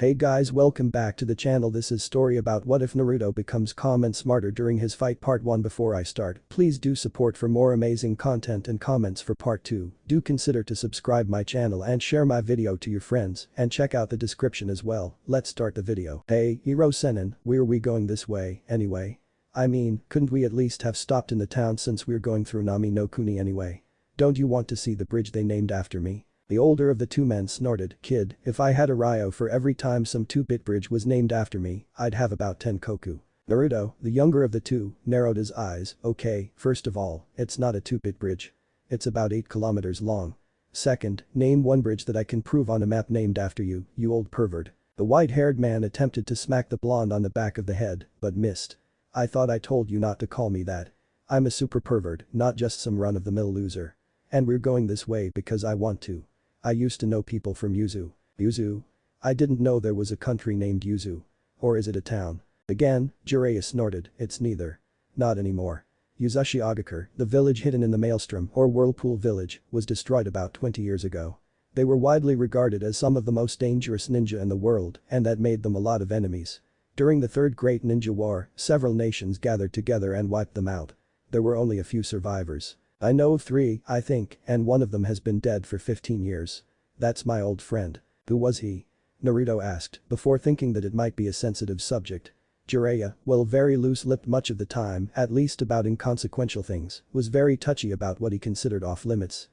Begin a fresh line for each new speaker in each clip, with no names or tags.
Hey guys, welcome back to the channel. This is story about what if Naruto becomes calm and smarter during his fight part 1. Before I start, please do support for more amazing content and comments for part 2. Do consider to subscribe my channel and share my video to your friends and check out the description as well. Let's start the video. Hey, Hiro Senin, where are we going this way, anyway? I mean, couldn't we at least have stopped in the town since we're going through Nami no Kuni anyway? Don't you want to see the bridge they named after me? The older of the two men snorted. Kid, if I had a Ryo for every time some 2-bit bridge was named after me, I'd have about 10 koku. Naruto, the younger of the two, narrowed his eyes. Okay, first of all, it's not a 2-bit bridge. It's about 8 kilometers long. Second, name one bridge that I can prove on a map named after you, you old pervert. The white-haired man attempted to smack the blonde on the back of the head, but missed. I thought I told you not to call me that. I'm a super pervert, not just some run-of-the-mill loser. And we're going this way because I want to. I used to know people from Yuzu. Yuzu? I didn't know there was a country named Yuzu. Or is it a town? Again, Jiraiya snorted. It's neither. Not anymore. Yuzushi Agakure, the village hidden in the Maelstrom or Whirlpool Village, was destroyed about 20 years ago. They were widely regarded as some of the most dangerous ninja in the world, and that made them a lot of enemies. During the Third Great Ninja War, several nations gathered together and wiped them out. There were only a few survivors. I know of 3, I think, and one of them has been dead for 15 years. That's my old friend. Who was he? Naruto asked, before thinking that it might be a sensitive subject. Jiraiya, well, very loose-lipped much of the time, at least about inconsequential things, was very touchy about what he considered off-limits.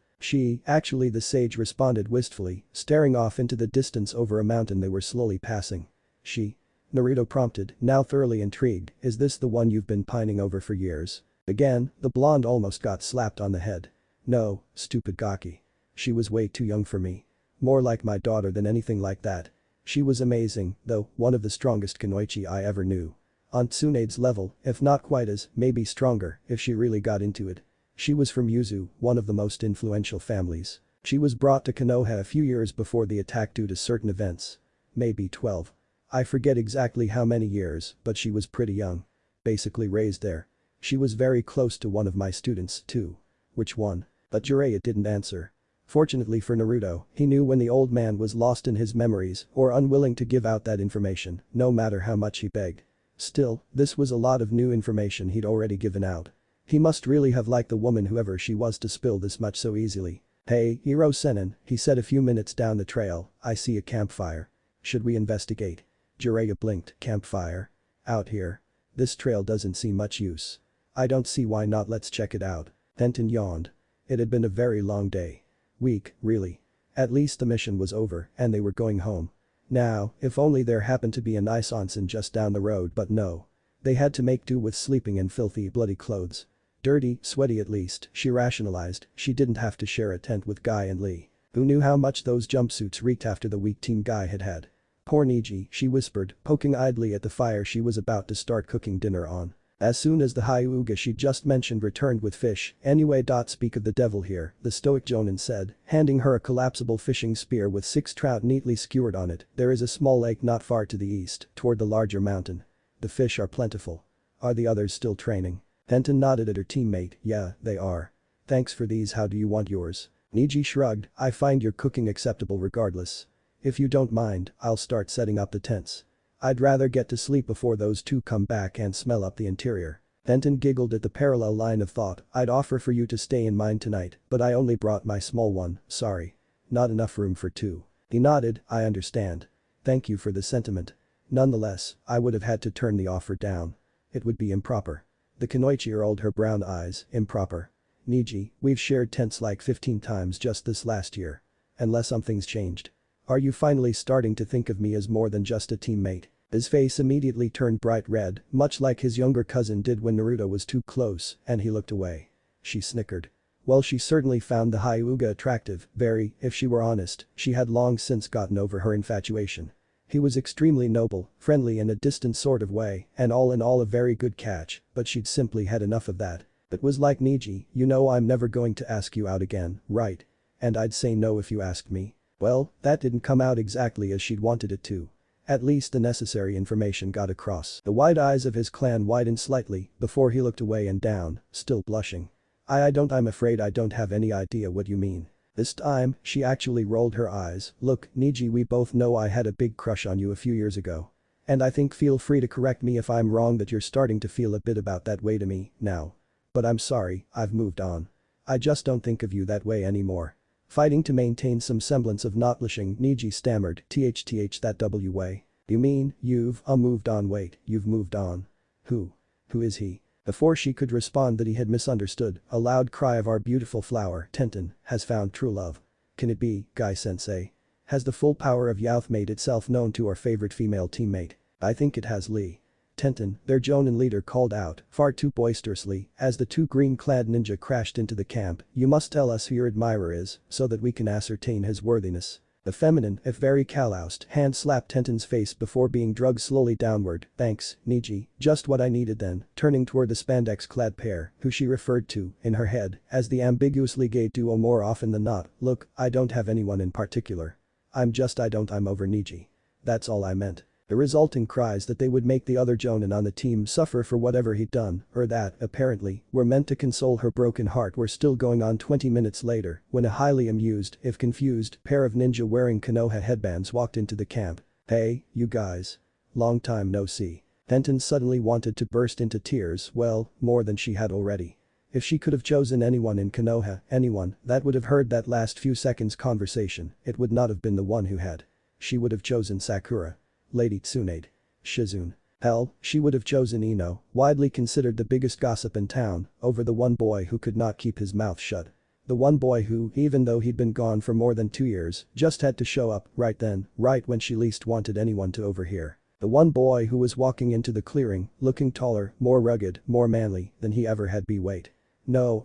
Actually the sage responded wistfully, staring off into the distance over a mountain they were slowly passing. Naruto prompted, now thoroughly intrigued, is this the one you've been pining over for years? Again, the blonde almost got slapped on the head. No, stupid Gaki. She was way too young for me. More like my daughter than anything like that. She was amazing, though, one of the strongest kunoichi I ever knew. On Tsunade's level, if not quite as, maybe stronger, if she really got into it. She was from Yuzu, one of the most influential families. She was brought to Konoha a few years before the attack due to certain events. Maybe 12. I forget exactly how many years, but she was pretty young. Basically raised there. She was very close to one of my students, too. Which one? But Jiraiya didn't answer. Fortunately for Naruto, he knew when the old man was lost in his memories or unwilling to give out that information, no matter how much he begged. Still, this was a lot of new information he'd already given out. He must really have liked the woman whoever she was to spill this much so easily. Hey, Hiro Senin, he said a few minutes down the trail, I see a campfire. Should we investigate? Jiraiya blinked. Campfire? Out here? This trail doesn't seem much use. I don't see why not, let's check it out. Tenten yawned. It had been a very long day. Week, really. At least the mission was over and they were going home. Now, if only there happened to be a nice onsen just down the road, but no. They had to make do with sleeping in filthy, bloody clothes. Dirty, sweaty at least, she rationalized, she didn't have to share a tent with Guy and Lee. Who knew how much those jumpsuits reeked after the weak team Guy had had. Poor Niji, she whispered, poking idly at the fire she was about to start cooking dinner on. As soon as the Hyuga she just mentioned returned with fish, anyway. Speak of the devil here, the stoic Jonin said, handing her a collapsible fishing spear with 6 trout neatly skewered on it. There is a small lake not far to the east, toward the larger mountain. The fish are plentiful. Are the others still training? Tenten nodded at her teammate. Yeah, they are. Thanks for these, how do you want yours? Niji shrugged, I find your cooking acceptable regardless. If you don't mind, I'll start setting up the tents. I'd rather get to sleep before those two come back and smell up the interior. Tenten giggled at the parallel line of thought. I'd offer for you to stay in mine tonight, but I only brought my small one, sorry. Not enough room for 2. He nodded, I understand. Thank you for the sentiment. Nonetheless, I would have had to turn the offer down. It would be improper. The kunoichi rolled her brown eyes. Improper. Niji, we've shared tents like 15 times just this last year. Unless something's changed. Are you finally starting to think of me as more than just a teammate? His face immediately turned bright red, much like his younger cousin did when Naruto was too close, and he looked away. She snickered. Well, she certainly found the Hyuga attractive, very, if she were honest, she had long since gotten over her infatuation. He was extremely noble, friendly in a distant sort of way, and all in all a very good catch, but she'd simply had enough of that. It was like Niji, you know I'm never going to ask you out again, right? And I'd say no if you asked me. Well, that didn't come out exactly as she'd wanted it to. At least the necessary information got across. The wide eyes of his clan widened slightly before he looked away and down, still blushing. I'm afraid I don't have any idea what you mean. This time, she actually rolled her eyes. Look, Niji, we both know I had a big crush on you a few years ago. And I think feel free to correct me if I'm wrong that you're starting to feel a bit about that way to me, now. But I'm sorry, I've moved on. I just don't think of you that way anymore. Fighting to maintain some semblance of not blushing, Niji stammered, "Th that W way. You mean, you've moved on? Wait, you've moved on. Who? Who is he?" Before she could respond that he had misunderstood, a loud cry of "Our beautiful flower, Tenten, has found true love. Can it be, Guy-sensei? Has the full power of Youth made itself known to our favorite female teammate? I think it has, Lee." Tenten, their Jonin leader, called out, far too boisterously, as the two green-clad ninja crashed into the camp. "You must tell us who your admirer is, so that we can ascertain his worthiness." The feminine, if very calloused, hand slapped Tenten's face before being dragged slowly downward. "Thanks, Niji, just what I needed then," turning toward the spandex-clad pair, who she referred to, in her head, as the ambiguously gay duo more often than not. "Look, I don't have anyone in particular. I'm over Niji. That's all I meant." The resulting cries that they would make the other Jonin on the team suffer for whatever he'd done, or that, apparently, were meant to console her broken heart were still going on 20 minutes later when a highly amused, if confused, pair of ninja wearing Konoha headbands walked into the camp. "Hey, you guys. Long time no see." Tenten suddenly wanted to burst into tears, well, more than she had already. If she could have chosen anyone in Konoha, anyone that would have heard that last few seconds conversation, it would not have been the one who had. She would have chosen Sakura. Lady Tsunade. Shizune. Hell, she would have chosen Ino, widely considered the biggest gossip in town, over the one boy who could not keep his mouth shut. The one boy who, even though he'd been gone for more than 2 years, just had to show up right then, right when she least wanted anyone to overhear. The one boy who was walking into the clearing, looking taller, more rugged, more manly than he ever had. Wait. No,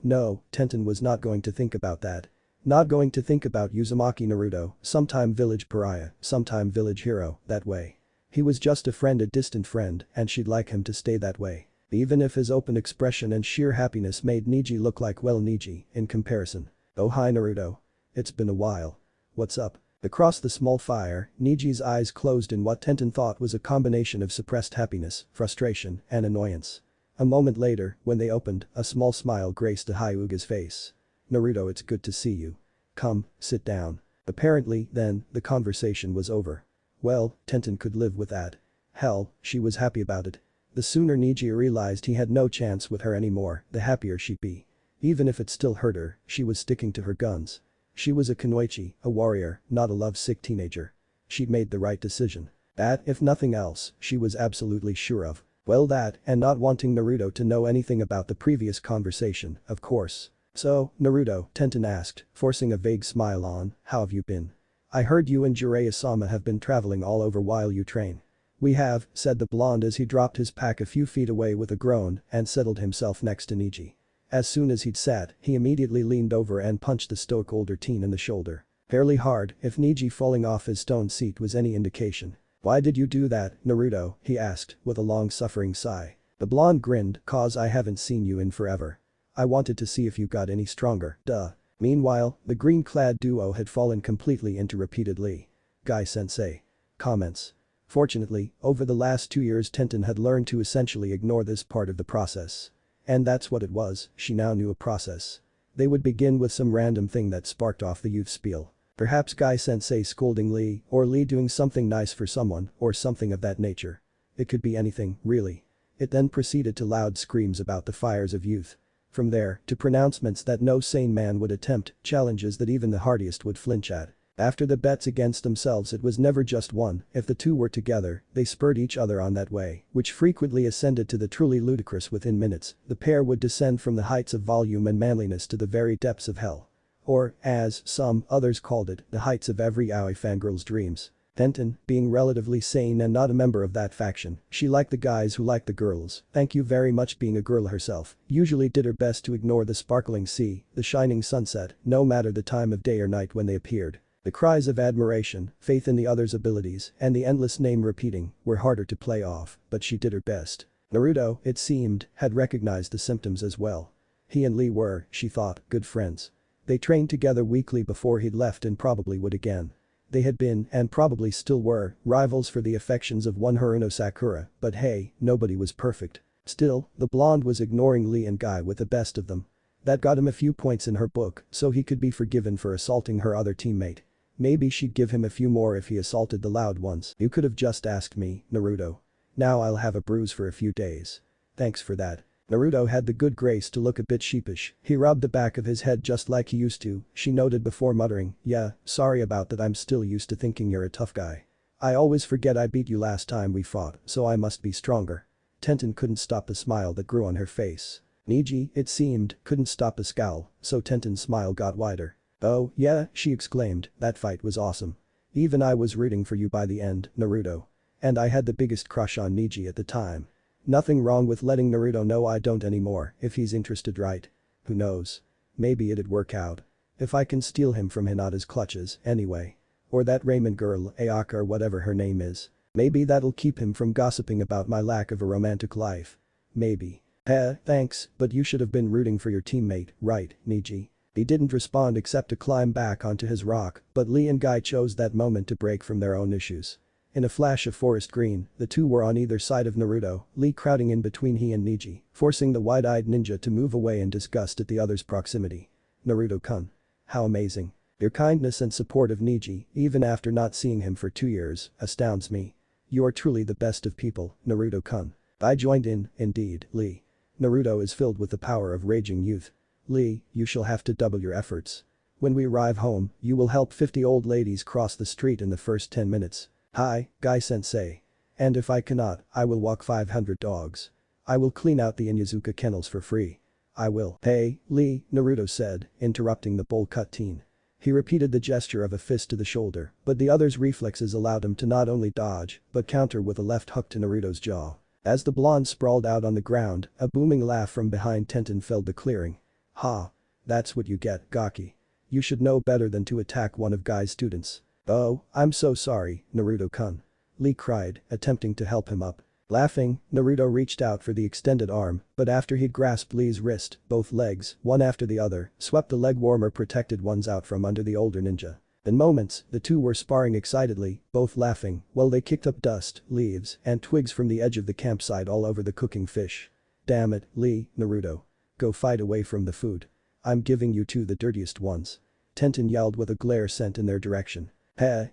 Tenten was not going to think about that. Not going to think about Uzumaki Naruto, sometime village pariah, sometime village hero, that way. He was just a friend, a distant friend, and she'd like him to stay that way. Even if his open expression and sheer happiness made Niji look like, well, Niji, in comparison. "Oh hi Naruto. It's been a while. What's up?" Across the small fire, Niji's eyes closed in what Tenten thought was a combination of suppressed happiness, frustration, and annoyance. A moment later, when they opened, a small smile graced Hyuga's face. "Naruto, it's good to see you. Come, sit down." Apparently, then, the conversation was over. Well, Tenten could live with that. Hell, she was happy about it. The sooner Niji realized he had no chance with her anymore, the happier she'd be. Even if it still hurt her, she was sticking to her guns. She was a kunoichi, a warrior, not a lovesick teenager. She'd made the right decision. That, if nothing else, she was absolutely sure of. Well, that, and not wanting Naruto to know anything about the previous conversation, of course. "So, Naruto," Tenten asked, forcing a vague smile on, "how have you been? I heard you and Jiraiya-sama have been traveling all over while you train." "We have," said the blonde as he dropped his pack a few feet away with a groan and settled himself next to Niji. As soon as he'd sat, he immediately leaned over and punched the stoic older teen in the shoulder. Fairly hard, if Niji falling off his stone seat was any indication. "Why did you do that, Naruto?" he asked, with a long-suffering sigh. The blonde grinned, "'Cause I haven't seen you in forever. I wanted to see if you got any stronger, duh." Meanwhile, the green-clad duo had fallen completely into repeatedly. Guy-sensei. Comments. Fortunately, over the last 2 years Tenten had learned to essentially ignore this part of the process. And that's what it was, she now knew a process. They would begin with some random thing that sparked off the youth spiel. Perhaps Guy-sensei scolding Lee, or Lee doing something nice for someone, or something of that nature. It could be anything, really. It then proceeded to loud screams about the fires of youth. From there, to pronouncements that no sane man would attempt, challenges that even the hardiest would flinch at. After the bets against themselves, it was never just one. If the two were together, they spurred each other on that way, which frequently ascended to the truly ludicrous. Within minutes, the pair would descend from the heights of volume and manliness to the very depths of hell. Or, as some others called it, the heights of every yaoi fangirl's dreams. Tenten, being relatively sane and not a member of that faction, she liked the guys who liked the girls, thank you very much, being a girl herself, usually did her best to ignore the sparkling sea, the shining sunset, no matter the time of day or night when they appeared. The cries of admiration, faith in the other's abilities, and the endless name repeating were harder to play off, but she did her best. Naruto, it seemed, had recognized the symptoms as well. He and Lee were, she thought, good friends. They trained together weekly before he'd left and probably would again. They had been, and probably still were, rivals for the affections of one Haruno Sakura, but hey, nobody was perfect. Still, the blonde was ignoring Lee and Guy with the best of them. That got him a few points in her book, so he could be forgiven for assaulting her other teammate. Maybe she'd give him a few more if he assaulted the loud ones. You could have just asked me, Naruto. Now I'll have a bruise for a few days. Thanks for that. Naruto had the good grace to look a bit sheepish. He rubbed the back of his head just like he used to, she noted before muttering, yeah, sorry about that, I'm still used to thinking you're a tough guy. I always forget I beat you last time we fought, so I must be stronger. Tenten couldn't stop the smile that grew on her face. Neji, it seemed, couldn't stop a scowl, so Tenten's smile got wider. Oh, yeah, she exclaimed, that fight was awesome. Even I was rooting for you by the end, Naruto. And I had the biggest crush on Neji at the time. Nothing wrong with letting Naruto know I don't anymore, if he's interested, right? Who knows? Maybe it'd work out. If I can steal him from Hinata's clutches, anyway. Or that Raymond girl, Ayaka or whatever her name is. Maybe that'll keep him from gossiping about my lack of a romantic life. Maybe. Thanks, but you should have been rooting for your teammate, right, Neji? He didn't respond except to climb back onto his rock, but Lee and Guy chose that moment to break from their own issues. In a flash of forest green, the two were on either side of Naruto, Lee crowding in between he and Neji, forcing the wide-eyed ninja to move away in disgust at the other's proximity. Naruto-kun. How amazing. Your kindness and support of Neji, even after not seeing him for 2 years, astounds me. You are truly the best of people, Naruto-kun. I joined in, indeed, Lee. Naruto is filled with the power of raging youth. Lee, you shall have to double your efforts. When we arrive home, you will help 50 old ladies cross the street in the first 10 minutes. Hi, Guy-sensei. And if I cannot, I will walk 500 dogs. I will clean out the Inyazuka kennels for free. I will. Hey, Lee, Naruto said, interrupting the bowl-cut teen. He repeated the gesture of a fist to the shoulder, but the other's reflexes allowed him to not only dodge, but counter with a left hook to Naruto's jaw. As the blonde sprawled out on the ground, a booming laugh from behind Tenten filled the clearing. Ha. That's what you get, Gaki. You should know better than to attack one of Guy's students. Oh, I'm so sorry, Naruto-kun. Lee cried, attempting to help him up. Laughing, Naruto reached out for the extended arm, but after he'd grasped Lee's wrist, both legs, one after the other, swept the leg warmer protected ones out from under the older ninja. In moments, the two were sparring excitedly, both laughing, while they kicked up dust, leaves, and twigs from the edge of the campsite all over the cooking fish. Damn it, Lee, Naruto. Go fight away from the food. I'm giving you two the dirtiest ones. Tenten yelled with a glare sent in their direction.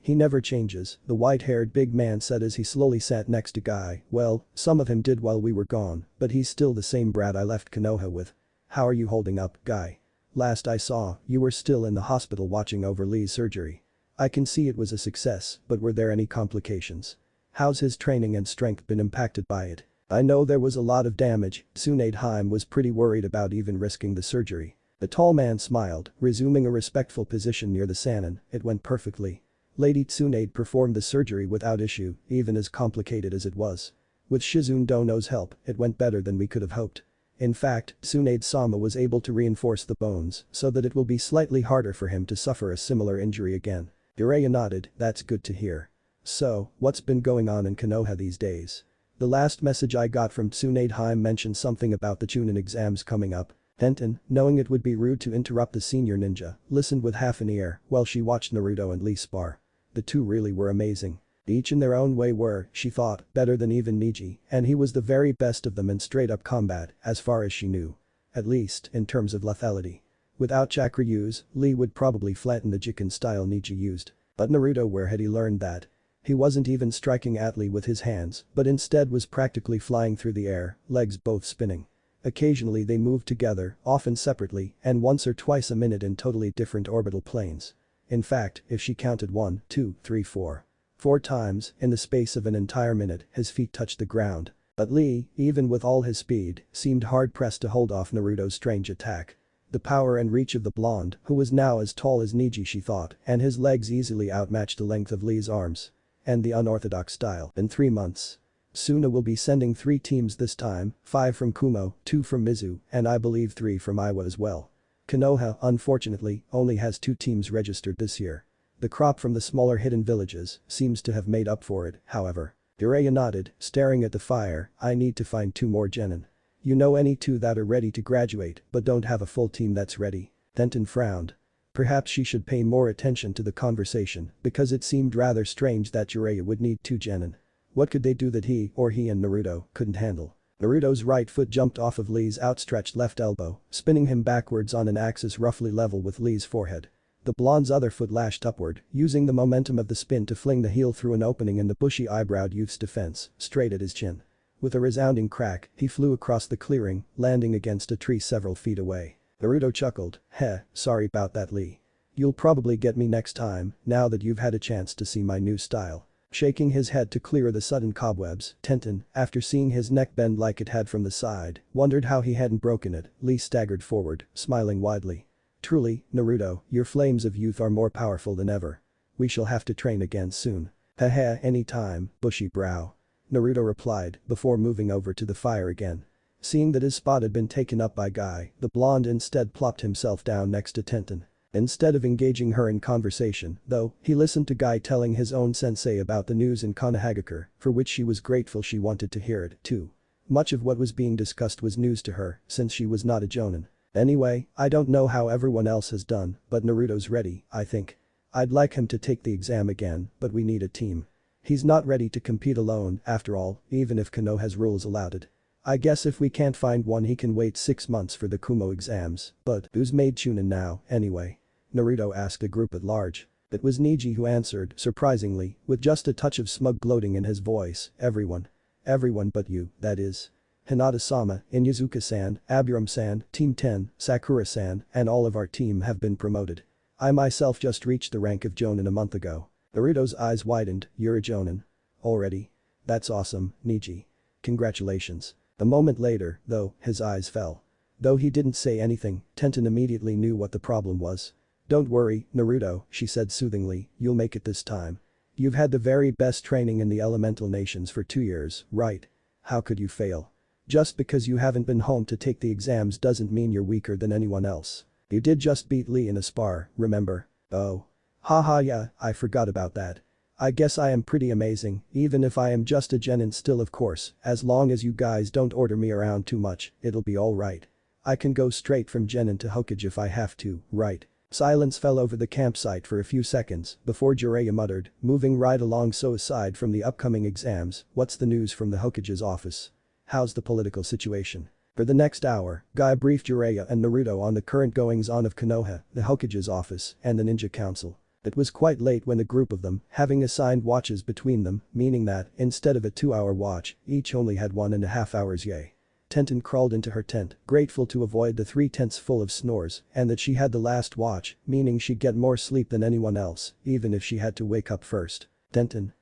He never changes, the white-haired big man said as he slowly sat next to Guy. Well, some of him did while we were gone, but he's still the same brat I left Konoha with. How are you holding up, Guy? Last I saw, you were still in the hospital watching over Lee's surgery. I can see it was a success, but were there any complications? How's his training and strength been impacted by it? I know there was a lot of damage, Tsunade Haim was pretty worried about even risking the surgery. The tall man smiled, resuming a respectful position near the Sannin. It went perfectly. Lady Tsunade performed the surgery without issue, even as complicated as it was. With Shizune Dono's help, it went better than we could have hoped. In fact, Tsunade-sama was able to reinforce the bones so that it will be slightly harder for him to suffer a similar injury again. Jiraiya nodded, that's good to hear. So, what's been going on in Konoha these days? The last message I got from Tsunade Haim mentioned something about the Chunin exams coming up. Tenten, knowing it would be rude to interrupt the senior ninja, listened with half an ear while she watched Naruto and Lee spar. The two really were amazing. Each in their own way were, she thought, better than even Neji, and he was the very best of them in straight-up combat, as far as she knew. At least, in terms of lethality. Without chakra use, Lee would probably flatten the Jiken style Neji used. But Naruto, where had he learned that? He wasn't even striking at Lee with his hands, but instead was practically flying through the air, legs both spinning. Occasionally they moved together, often separately, and once or twice a minute in totally different orbital planes. In fact, if she counted 1, 2, 3, 4. 4 times, in the space of an entire minute, his feet touched the ground. But Lee, even with all his speed, seemed hard-pressed to hold off Naruto's strange attack. The power and reach of the blonde, who was now as tall as Neji she thought, and his legs easily outmatched the length of Lee's arms. And the unorthodox style. In 3 months. Suna will be sending 3 teams this time, 5 from Kumo, 2 from Mizu, and I believe 3 from Iwa as well. Konoha, unfortunately, only has 2 teams registered this year. The crop from the smaller hidden villages seems to have made up for it, however. Jiraiya nodded, staring at the fire. I need to find 2 more genin. You know any 2 that are ready to graduate but don't have a full team that's ready? Tenten frowned. Perhaps she should pay more attention to the conversation because it seemed rather strange that Jiraiya would need 2 genin. What could they do that he and Naruto couldn't handle? Naruto's right foot jumped off of Lee's outstretched left elbow, spinning him backwards on an axis roughly level with Lee's forehead. The blonde's other foot lashed upward, using the momentum of the spin to fling the heel through an opening in the bushy eyebrowed youth's defense, straight at his chin. With a resounding crack, he flew across the clearing, landing against a tree several feet away. Naruto chuckled, sorry about that, Lee. You'll probably get me next time, now that you've had a chance to see my new style. Shaking his head to clear the sudden cobwebs, Tenten, after seeing his neck bend like it had from the side, wondered how he hadn't broken it. Lee staggered forward, smiling widely. Truly, Naruto, your flames of youth are more powerful than ever. We shall have to train again soon. Any time, bushy brow. Naruto replied, before moving over to the fire again. Seeing that his spot had been taken up by Guy, the blonde instead plopped himself down next to Tenten. Instead of engaging her in conversation, though, he listened to Guy telling his own sensei about the news in Konohagakure, for which she was grateful she wanted to hear it, too. Much of what was being discussed was news to her, since she was not a jonin. Anyway, I don't know how everyone else has done, but Naruto's ready, I think. I'd like him to take the exam again, but we need a team. He's not ready to compete alone, after all, even if Konoha's rules allowed it. I guess if we can't find one he can wait 6 months for the Kumo exams, but who's made Chunin now, anyway? Naruto asked a group at large. It was Neji who answered, surprisingly, with just a touch of smug gloating in his voice, everyone. Everyone but you, that is. Hinata-sama, Inyazuka-san, Aburam-san, Team 10, Sakura-san, and all of our team have been promoted. I myself just reached the rank of Jonin a month ago. Naruto's eyes widened, you're a Jonin. Already? That's awesome, Neji. Congratulations. A moment later, though, his eyes fell. Though he didn't say anything, Tenten immediately knew what the problem was. Don't worry, Naruto, she said soothingly, you'll make it this time. You've had the very best training in the elemental nations for 2 years, right? How could you fail? Just because you haven't been home to take the exams doesn't mean you're weaker than anyone else. You did just beat Lee in a spar, remember? Oh. Haha yeah, I forgot about that. I guess I am pretty amazing, even if I am just a genin still of course, as long as you guys don't order me around too much, it'll be alright. I can go straight from genin to Hokage if I have to, right? Silence fell over the campsite for a few seconds before Jiraiya muttered, moving right along. So aside from the upcoming exams, what's the news from the Hokage's office? How's the political situation? For the next hour, Guy briefed Jiraiya and Naruto on the current goings-on of Konoha, the Hokage's office, and the Ninja Council. It was quite late when the group of them, having assigned watches between them, meaning that, instead of a 2-hour watch, each only had 1.5 hours. Tenten crawled into her tent, grateful to avoid the 3 tents full of snores, and that she had the last watch, meaning she'd get more sleep than anyone else, even if she had to wake up first. Tenten,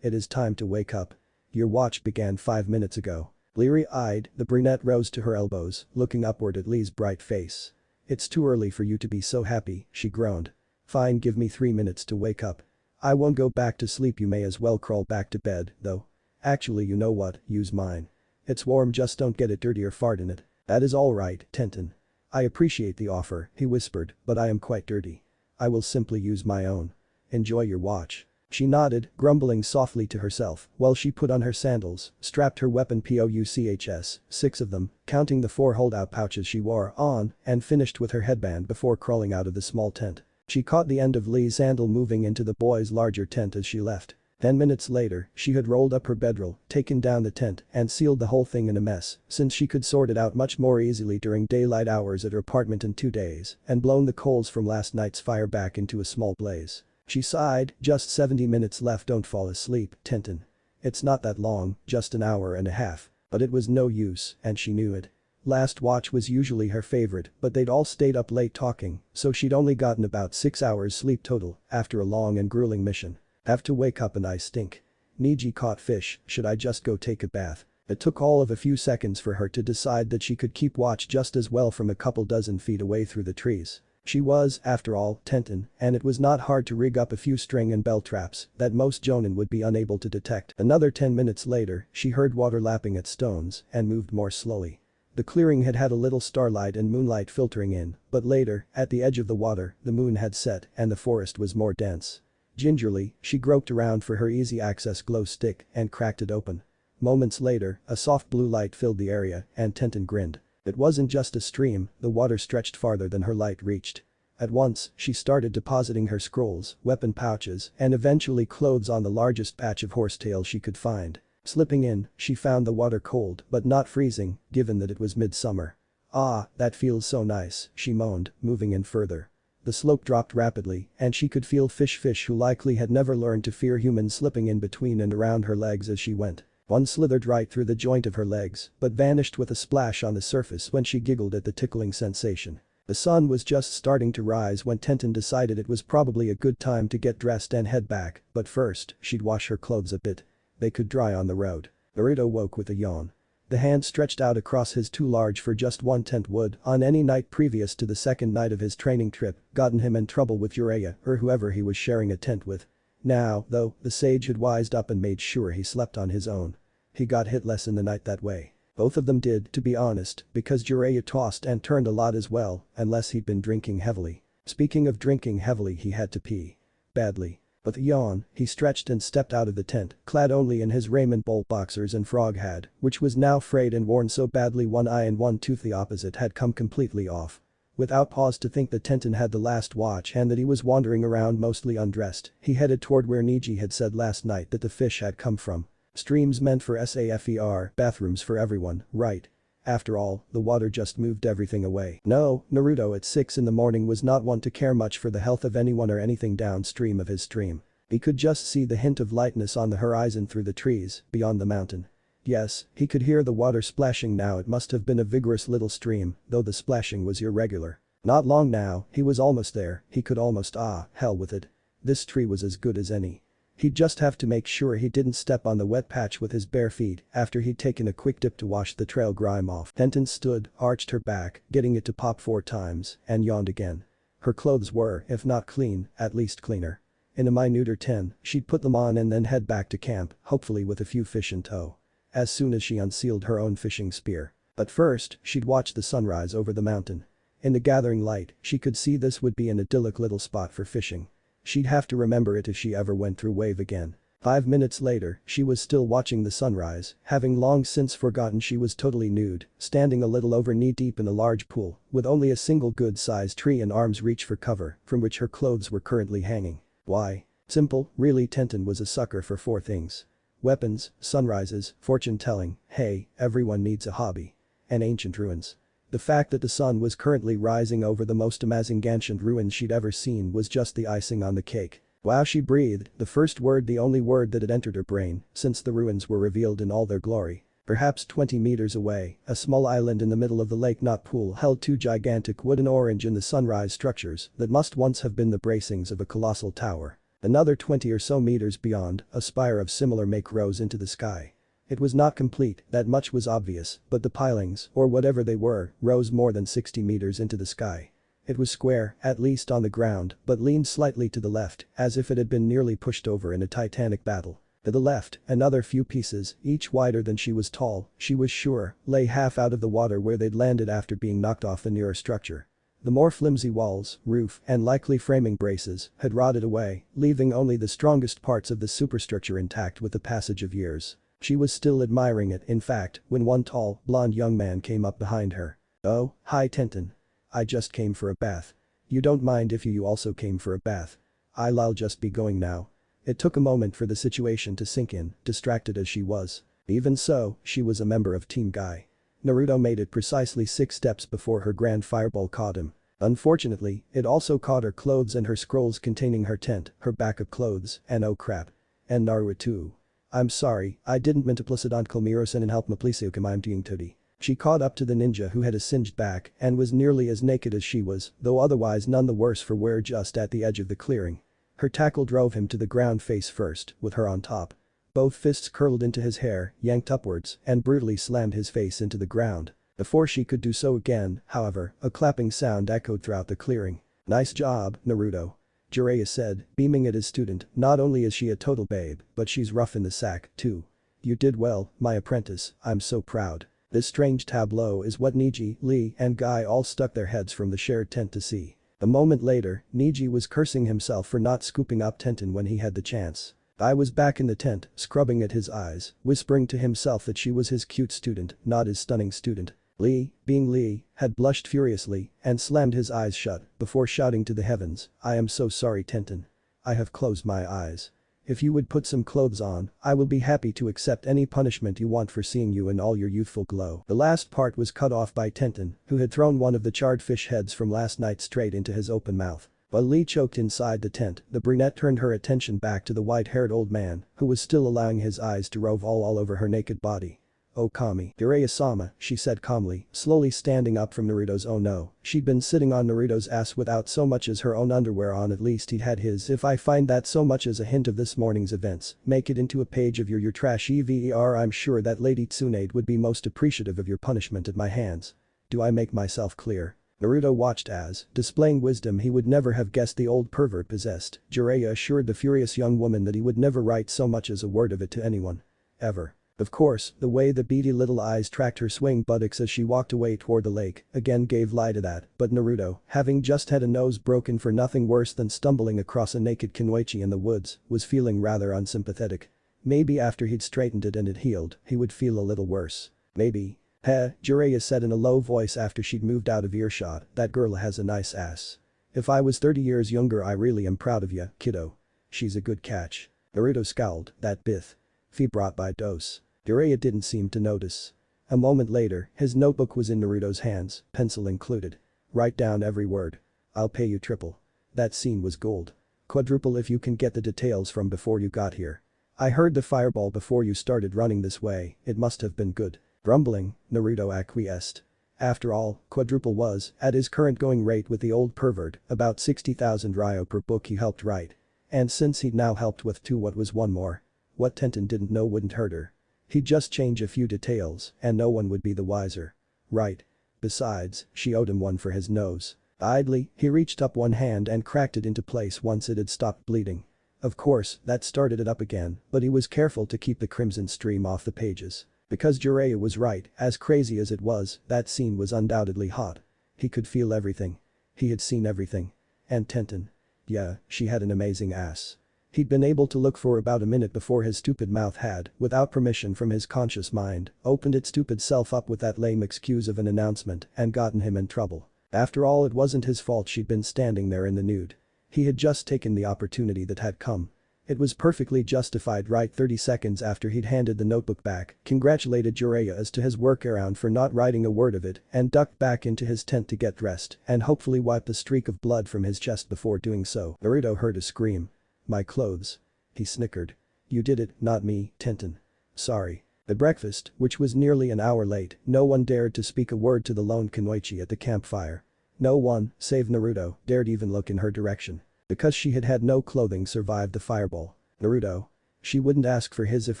it is time to wake up. Your watch began 5 minutes ago. Bleary-eyed, the brunette rose to her elbows, looking upward at Lee's bright face. It's too early for you to be so happy, she groaned. Fine, give me 3 minutes to wake up. I won't go back to sleep. You may as well crawl back to bed, though. Actually, you know what, use mine. It's warm, just don't get it dirty or fart in it. That is all right, Tenten. I appreciate the offer, he whispered, but I am quite dirty. I will simply use my own. Enjoy your watch. She nodded, grumbling softly to herself, while she put on her sandals, strapped her weapon pouchs, 6 of them, counting the 4 holdout pouches she wore on, and finished with her headband before crawling out of the small tent. She caught the end of Lee's sandal moving into the boy's larger tent as she left. 10 minutes later, she had rolled up her bedroll, taken down the tent, and sealed the whole thing in a mess, since she could sort it out much more easily during daylight hours at her apartment in 2 days, and blown the coals from last night's fire back into a small blaze. She sighed, just 70 minutes left. Don't fall asleep, Tenten. It's not that long, just an hour and a half. But it was no use, and she knew it. Last watch was usually her favorite, but they'd all stayed up late talking, so she'd only gotten about 6 hours sleep total, after a long and grueling mission. Have to wake up and I stink. Neji caught fish, should I just go take a bath? It took all of a few seconds for her to decide that she could keep watch just as well from a couple dozen feet away through the trees. She was, after all, Tenten, and it was not hard to rig up a few string and bell traps that most jonin would be unable to detect. Another 10 minutes later, she heard water lapping at stones and moved more slowly. The clearing had had a little starlight and moonlight filtering in, but later, at the edge of the water, the moon had set and the forest was more dense. Gingerly, she groped around for her easy access glow stick and cracked it open. Moments later, a soft blue light filled the area and Tenten grinned. It wasn't just a stream, the water stretched farther than her light reached. At once, she started depositing her scrolls, weapon pouches, and eventually clothes on the largest patch of horsetail she could find. Slipping in, she found the water cold but not freezing, given that it was midsummer. "Ah, that feels so nice," she moaned, moving in further. The slope dropped rapidly, and she could feel fish who likely had never learned to fear humans slipping in between and around her legs as she went. One slithered right through the joint of her legs, but vanished with a splash on the surface when she giggled at the tickling sensation. The sun was just starting to rise when Tenten decided it was probably a good time to get dressed and head back, but first, she'd wash her clothes a bit. They could dry on the road. Naruto woke with a yawn. The hand stretched out across his too large for just one tent would, on any night previous to the second night of his training trip, gotten him in trouble with Jiraiya or whoever he was sharing a tent with. Now, though, the sage had wised up and made sure he slept on his own. He got hit less in the night that way. Both of them did, to be honest, because Jiraiya tossed and turned a lot as well, unless he'd been drinking heavily. Speaking of drinking heavily, he had to pee. Badly. With a yawn, he stretched and stepped out of the tent, clad only in his raiment bolt boxers and frog hat, which was now frayed and worn so badly one eye and one tooth the opposite had come completely off. Without pause to think that Tenten had the last watch and that he was wandering around mostly undressed, he headed toward where Neji had said last night that the fish had come from. Streams meant for SAFER, bathrooms for everyone, right? After all, the water just moved everything away. No, Naruto at 6 in the morning was not one to care much for the health of anyone or anything downstream of his stream. He could just see the hint of lightness on the horizon through the trees, beyond the mountain. Yes, he could hear the water splashing now. It must have been a vigorous little stream, though the splashing was irregular. Not long now, he was almost there, he could almost hell with it. This tree was as good as any. He'd just have to make sure he didn't step on the wet patch with his bare feet after he'd taken a quick dip to wash the trail grime off. Tenten stood, arched her back, getting it to pop 4 times, and yawned again. Her clothes were, if not clean, at least cleaner. In a minuter 10, she'd put them on and then head back to camp, hopefully with a few fish in tow. As soon as she unsealed her own fishing spear. But first, she'd watch the sunrise over the mountain. In the gathering light, she could see this would be an idyllic little spot for fishing. She'd have to remember it if she ever went through wave again. 5 minutes later, she was still watching the sunrise, having long since forgotten she was totally nude, standing a little over knee-deep in a large pool, with only a single good-sized tree in arm's reach for cover, from which her clothes were currently hanging. Why? Simple, really. Tenten was a sucker for 4 things. Weapons, sunrises, fortune-telling, hey, everyone needs a hobby. And ancient ruins. The fact that the sun was currently rising over the most amazing ancient ruins she'd ever seen was just the icing on the cake. Wow, she breathed, the first word, the only word that had entered her brain, since the ruins were revealed in all their glory. Perhaps 20 meters away, a small island in the middle of the lake, not pool, held 2 gigantic wooden orange in the sunrise structures that must once have been the bracings of a colossal tower. Another 20 or so meters beyond, a spire of similar make rose into the sky. It was not complete, that much was obvious, but the pilings, or whatever they were, rose more than 60 meters into the sky. It was square, at least on the ground, but leaned slightly to the left, as if it had been nearly pushed over in a titanic battle. To the left, another few pieces, each wider than she was tall, she was sure, lay half out of the water where they'd landed after being knocked off the nearer structure. The more flimsy walls, roof, and likely framing braces had rotted away, leaving only the strongest parts of the superstructure intact with the passage of years. She was still admiring it, in fact, when one tall, blond young man came up behind her. "Oh, hi Tenten. I just came for a bath. You don't mind if you also came for a bath? I'll just be going now." It took a moment for the situation to sink in, distracted as she was. Even so, she was a member of Team Guy. Naruto made it precisely 6 steps before her grand fireball caught him. Unfortunately, it also caught her clothes and her scrolls containing her tent, her backup clothes, and oh crap. And Naruto too. "I'm sorry, I didn't mean to plus it on Kalmiro-san and help me please you come I'm doing toody." She caught up to the ninja who had a singed back and was nearly as naked as she was, though otherwise none the worse for wear, just at the edge of the clearing. Her tackle drove him to the ground face first, with her on top. Both fists curled into his hair, yanked upwards, and brutally slammed his face into the ground. Before she could do so again, however, a clapping sound echoed throughout the clearing. "Nice job, Naruto," Jiraiya said, beaming at his student. "Not only is she a total babe, but she's rough in the sack, too. You did well, my apprentice, I'm so proud." This strange tableau is what Neji, Lee, and Guy all stuck their heads from the shared tent to see. A moment later, Neji was cursing himself for not scooping up Tenten when he had the chance. I was back in the tent, scrubbing at his eyes, whispering to himself that she was his cute student, not his stunning student. Lee, being Lee, had blushed furiously and slammed his eyes shut before shouting to the heavens, "I am so sorry Tenten. I have closed my eyes." If you would put some clothes on, I will be happy to accept any punishment you want for seeing you in all your youthful glow." The last part was cut off by Tenten, who had thrown one of the charred fish heads from last night straight into his open mouth. While Lee choked inside the tent, the brunette turned her attention back to the white-haired old man, who was still allowing his eyes to rove all over her naked body. "Oh Kami, Jiraiya-sama," she said calmly, slowly standing up from Naruto's. "Oh no, she'd been sitting on Naruto's ass without so much as her own underwear on, at least he'd had his. If I find that so much as a hint of this morning's events, make it into a page of your trash EVER. I'm sure that Lady Tsunade would be most appreciative of your punishment at my hands. Do I make myself clear?" Naruto watched as, displaying wisdom he would never have guessed the old pervert possessed, Jiraiya assured the furious young woman that he would never write so much as a word of it to anyone. Ever. Of course, the way the beady little eyes tracked her swaying buttocks as she walked away toward the lake again gave lie to that, but Naruto, having just had a nose broken for nothing worse than stumbling across a naked Kunoichi in the woods, was feeling rather unsympathetic. Maybe after he'd straightened it and it healed, he would feel a little worse. Maybe. "Heh," Jiraiya said in a low voice after she'd moved out of earshot, "that girl has a nice ass. If I was 30 years younger I really am proud of ya, kiddo. She's a good catch." Naruto scowled, "That bith. Fee brought by dose." Jiraiya didn't seem to notice. A moment later, his notebook was in Naruto's hands, pencil included. "Write down every word. I'll pay you triple. That scene was gold. Quadruple if you can get the details from before you got here. I heard the fireball before you started running this way, it must have been good." Grumbling, Naruto acquiesced. After all, quadruple was, at his current going rate with the old pervert, about 60,000 ryo per book he helped write. And since he'd now helped with 2, what was 1 more? What Tenten didn't know wouldn't hurt her. He'd just change a few details, and no one would be the wiser. Right. Besides, she owed him one for his nose. Idly, he reached up one hand and cracked it into place once it had stopped bleeding. Of course, that started it up again, but he was careful to keep the crimson stream off the pages. Because Jiraiya was right, as crazy as it was, that scene was undoubtedly hot. He could feel everything. He had seen everything. And Tenten. Yeah, she had an amazing ass. He'd been able to look for about a minute before his stupid mouth had, without permission from his conscious mind, opened its stupid self up with that lame excuse of an announcement and gotten him in trouble. After all, it wasn't his fault she'd been standing there in the nude. He had just taken the opportunity that had come. It was perfectly justified. Right 30 seconds after he'd handed the notebook back, congratulated Jiraiya as to his workaround for not writing a word of it and ducked back into his tent to get dressed and hopefully wiped a streak of blood from his chest before doing so. Naruto heard a scream. "My clothes." He snickered. "You did it, not me, Tenten. Sorry." At breakfast, which was nearly an hour late, no one dared to speak a word to the lone Kunoichi at the campfire. No one, save Naruto, dared even look in her direction. Because she had had no clothing survived the fireball. Naruto. She wouldn't ask for his if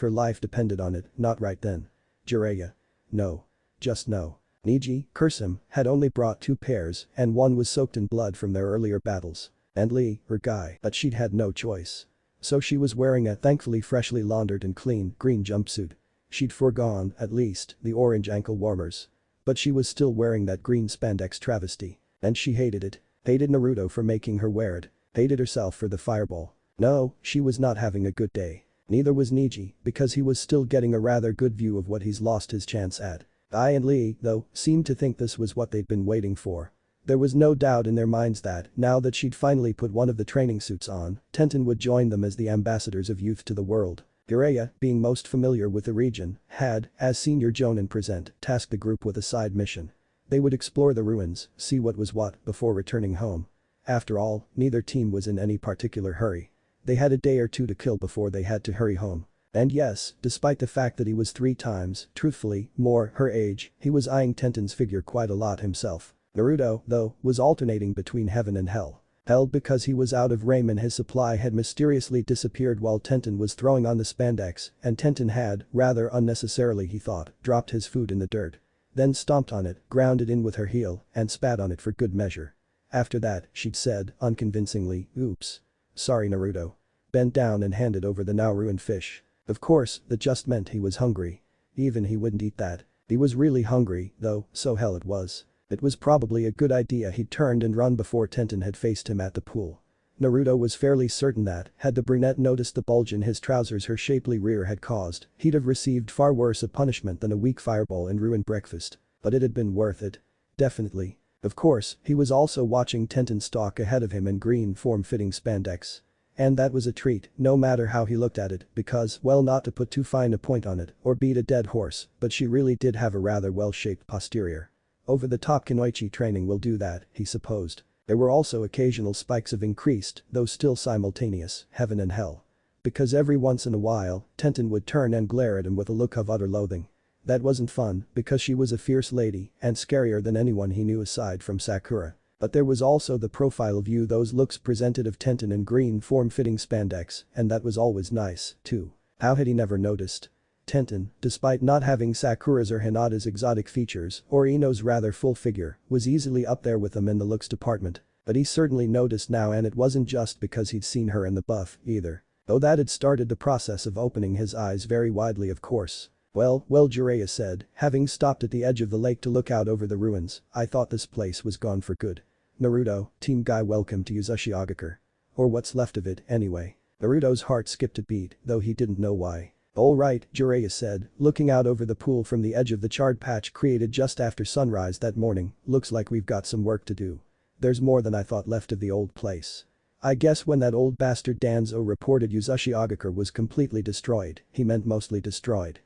her life depended on it, not right then. Jiraiya. No. Just no. Neji, curse him, had only brought 2 pairs and one was soaked in blood from their earlier battles. And Lee, her guy, but she'd had no choice. So she was wearing a thankfully freshly laundered and clean green jumpsuit. She'd foregone, at least, the orange ankle warmers. But she was still wearing that green spandex travesty. And she hated it. Hated Naruto for making her wear it. Hated herself for the fireball. No, she was not having a good day. Neither was Neji, because he was still getting a rather good view of what he's lost his chance at. I and Lee, though, seemed to think this was what they'd been waiting for. There was no doubt in their minds that, now that she'd finally put one of the training suits on, Tenten would join them as the ambassadors of youth to the world. Jiraiya, being most familiar with the region, had, as senior Jonin present, tasked the group with a side mission. They would explore the ruins, see what was what, before returning home. After all, neither team was in any particular hurry. They had a day or 2 to kill before they had to hurry home. And yes, despite the fact that he was 3 times, truthfully, more her age, he was eyeing Tenten's figure quite a lot himself. Naruto, though, was alternating between heaven and hell. Hell because he was out of ramen, his supply had mysteriously disappeared while Tenten was throwing on the spandex, and Tenten had, rather unnecessarily he thought, dropped his food in the dirt. Then stomped on it, ground it in with her heel, and spat on it for good measure. After that, she'd said, unconvincingly, "Oops. Sorry Naruto." Bent down and handed over the now ruined fish. Of course, that just meant he was hungry. Even he wouldn't eat that. He was really hungry, though, so hell it was. It was probably a good idea he'd turned and run before Tenten had faced him at the pool. Naruto was fairly certain that, had the brunette noticed the bulge in his trousers her shapely rear had caused, he'd have received far worse a punishment than a weak fireball and ruined breakfast. But it had been worth it. Definitely. Of course, he was also watching Tenten stalk ahead of him in green form-fitting spandex. And that was a treat, no matter how he looked at it, because, well, not to put too fine a point on it or beat a dead horse, but she really did have a rather well-shaped posterior. Over-the-top kunoichi training will do that, he supposed. There were also occasional spikes of increased, though still simultaneous, heaven and hell. Because every once in a while, Tenten would turn and glare at him with a look of utter loathing. That wasn't fun, because she was a fierce lady and scarier than anyone he knew aside from Sakura. But there was also the profile view those looks presented of Tenten in green form-fitting spandex, and that was always nice, too. How had he never noticed? Tenten, despite not having Sakura's or Hinata's exotic features or Ino's rather full figure, was easily up there with them in the looks department. But he certainly noticed now, and it wasn't just because he'd seen her in the buff, either. Though that had started the process of opening his eyes very widely, of course. Well, Jiraiya said, having stopped at the edge of the lake to look out over the ruins, I thought this place was gone for good. Naruto, Team Guy, welcome to Uzashigakure. Or what's left of it, anyway. Naruto's heart skipped a beat, though he didn't know why. Alright, Jiraiya said, looking out over the pool from the edge of the charred patch created just after sunrise that morning, looks like we've got some work to do. There's more than I thought left of the old place. I guess when that old bastard Danzo reported Uzashigakure was completely destroyed, he meant mostly destroyed.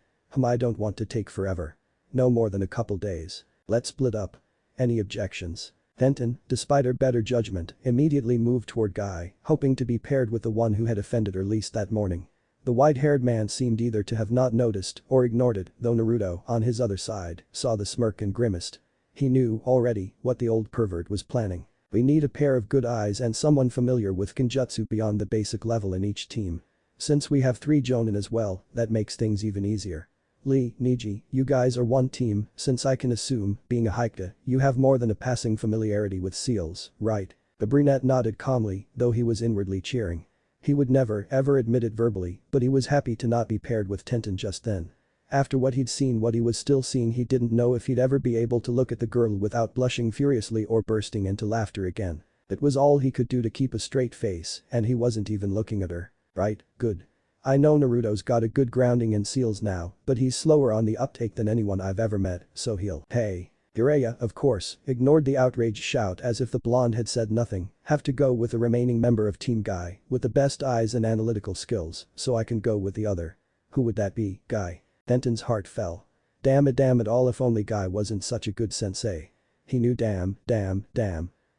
I don't want to take forever. No more than a couple days. Let's split up. Any objections? Tenten, despite her better judgment, immediately moved toward Guy, hoping to be paired with the one who had offended her least that morning. The white-haired man seemed either to have not noticed or ignored it, though Naruto, on his other side, saw the smirk and grimaced. He knew, already, what the old pervert was planning. We need a pair of good eyes and someone familiar with Kenjutsu beyond the basic level in each team. Since we have 3 Jonin as well, that makes things even easier. Lee, Niji, you guys are one team, since I can assume, being a Hyuga, you have more than a passing familiarity with seals, right? The brunette nodded calmly, though he was inwardly cheering. He would never, ever admit it verbally, but he was happy to not be paired with Tenten just then. After what he'd seen, what he was still seeing, he didn't know if he'd ever be able to look at the girl without blushing furiously or bursting into laughter again. It was all he could do to keep a straight face, and he wasn't even looking at her. Right, good. I know Naruto's got a good grounding in seals now, but he's slower on the uptake than anyone I've ever met, so he'll, hey. Jiraiya, of course, ignored the outraged shout as if the blonde had said nothing, have to go with the remaining member of Team Guy, with the best eyes and analytical skills, so I can go with the other. Who would that be, Guy? Tenten's heart fell. Damn it all, if only Guy wasn't such a good sensei. He knew damn.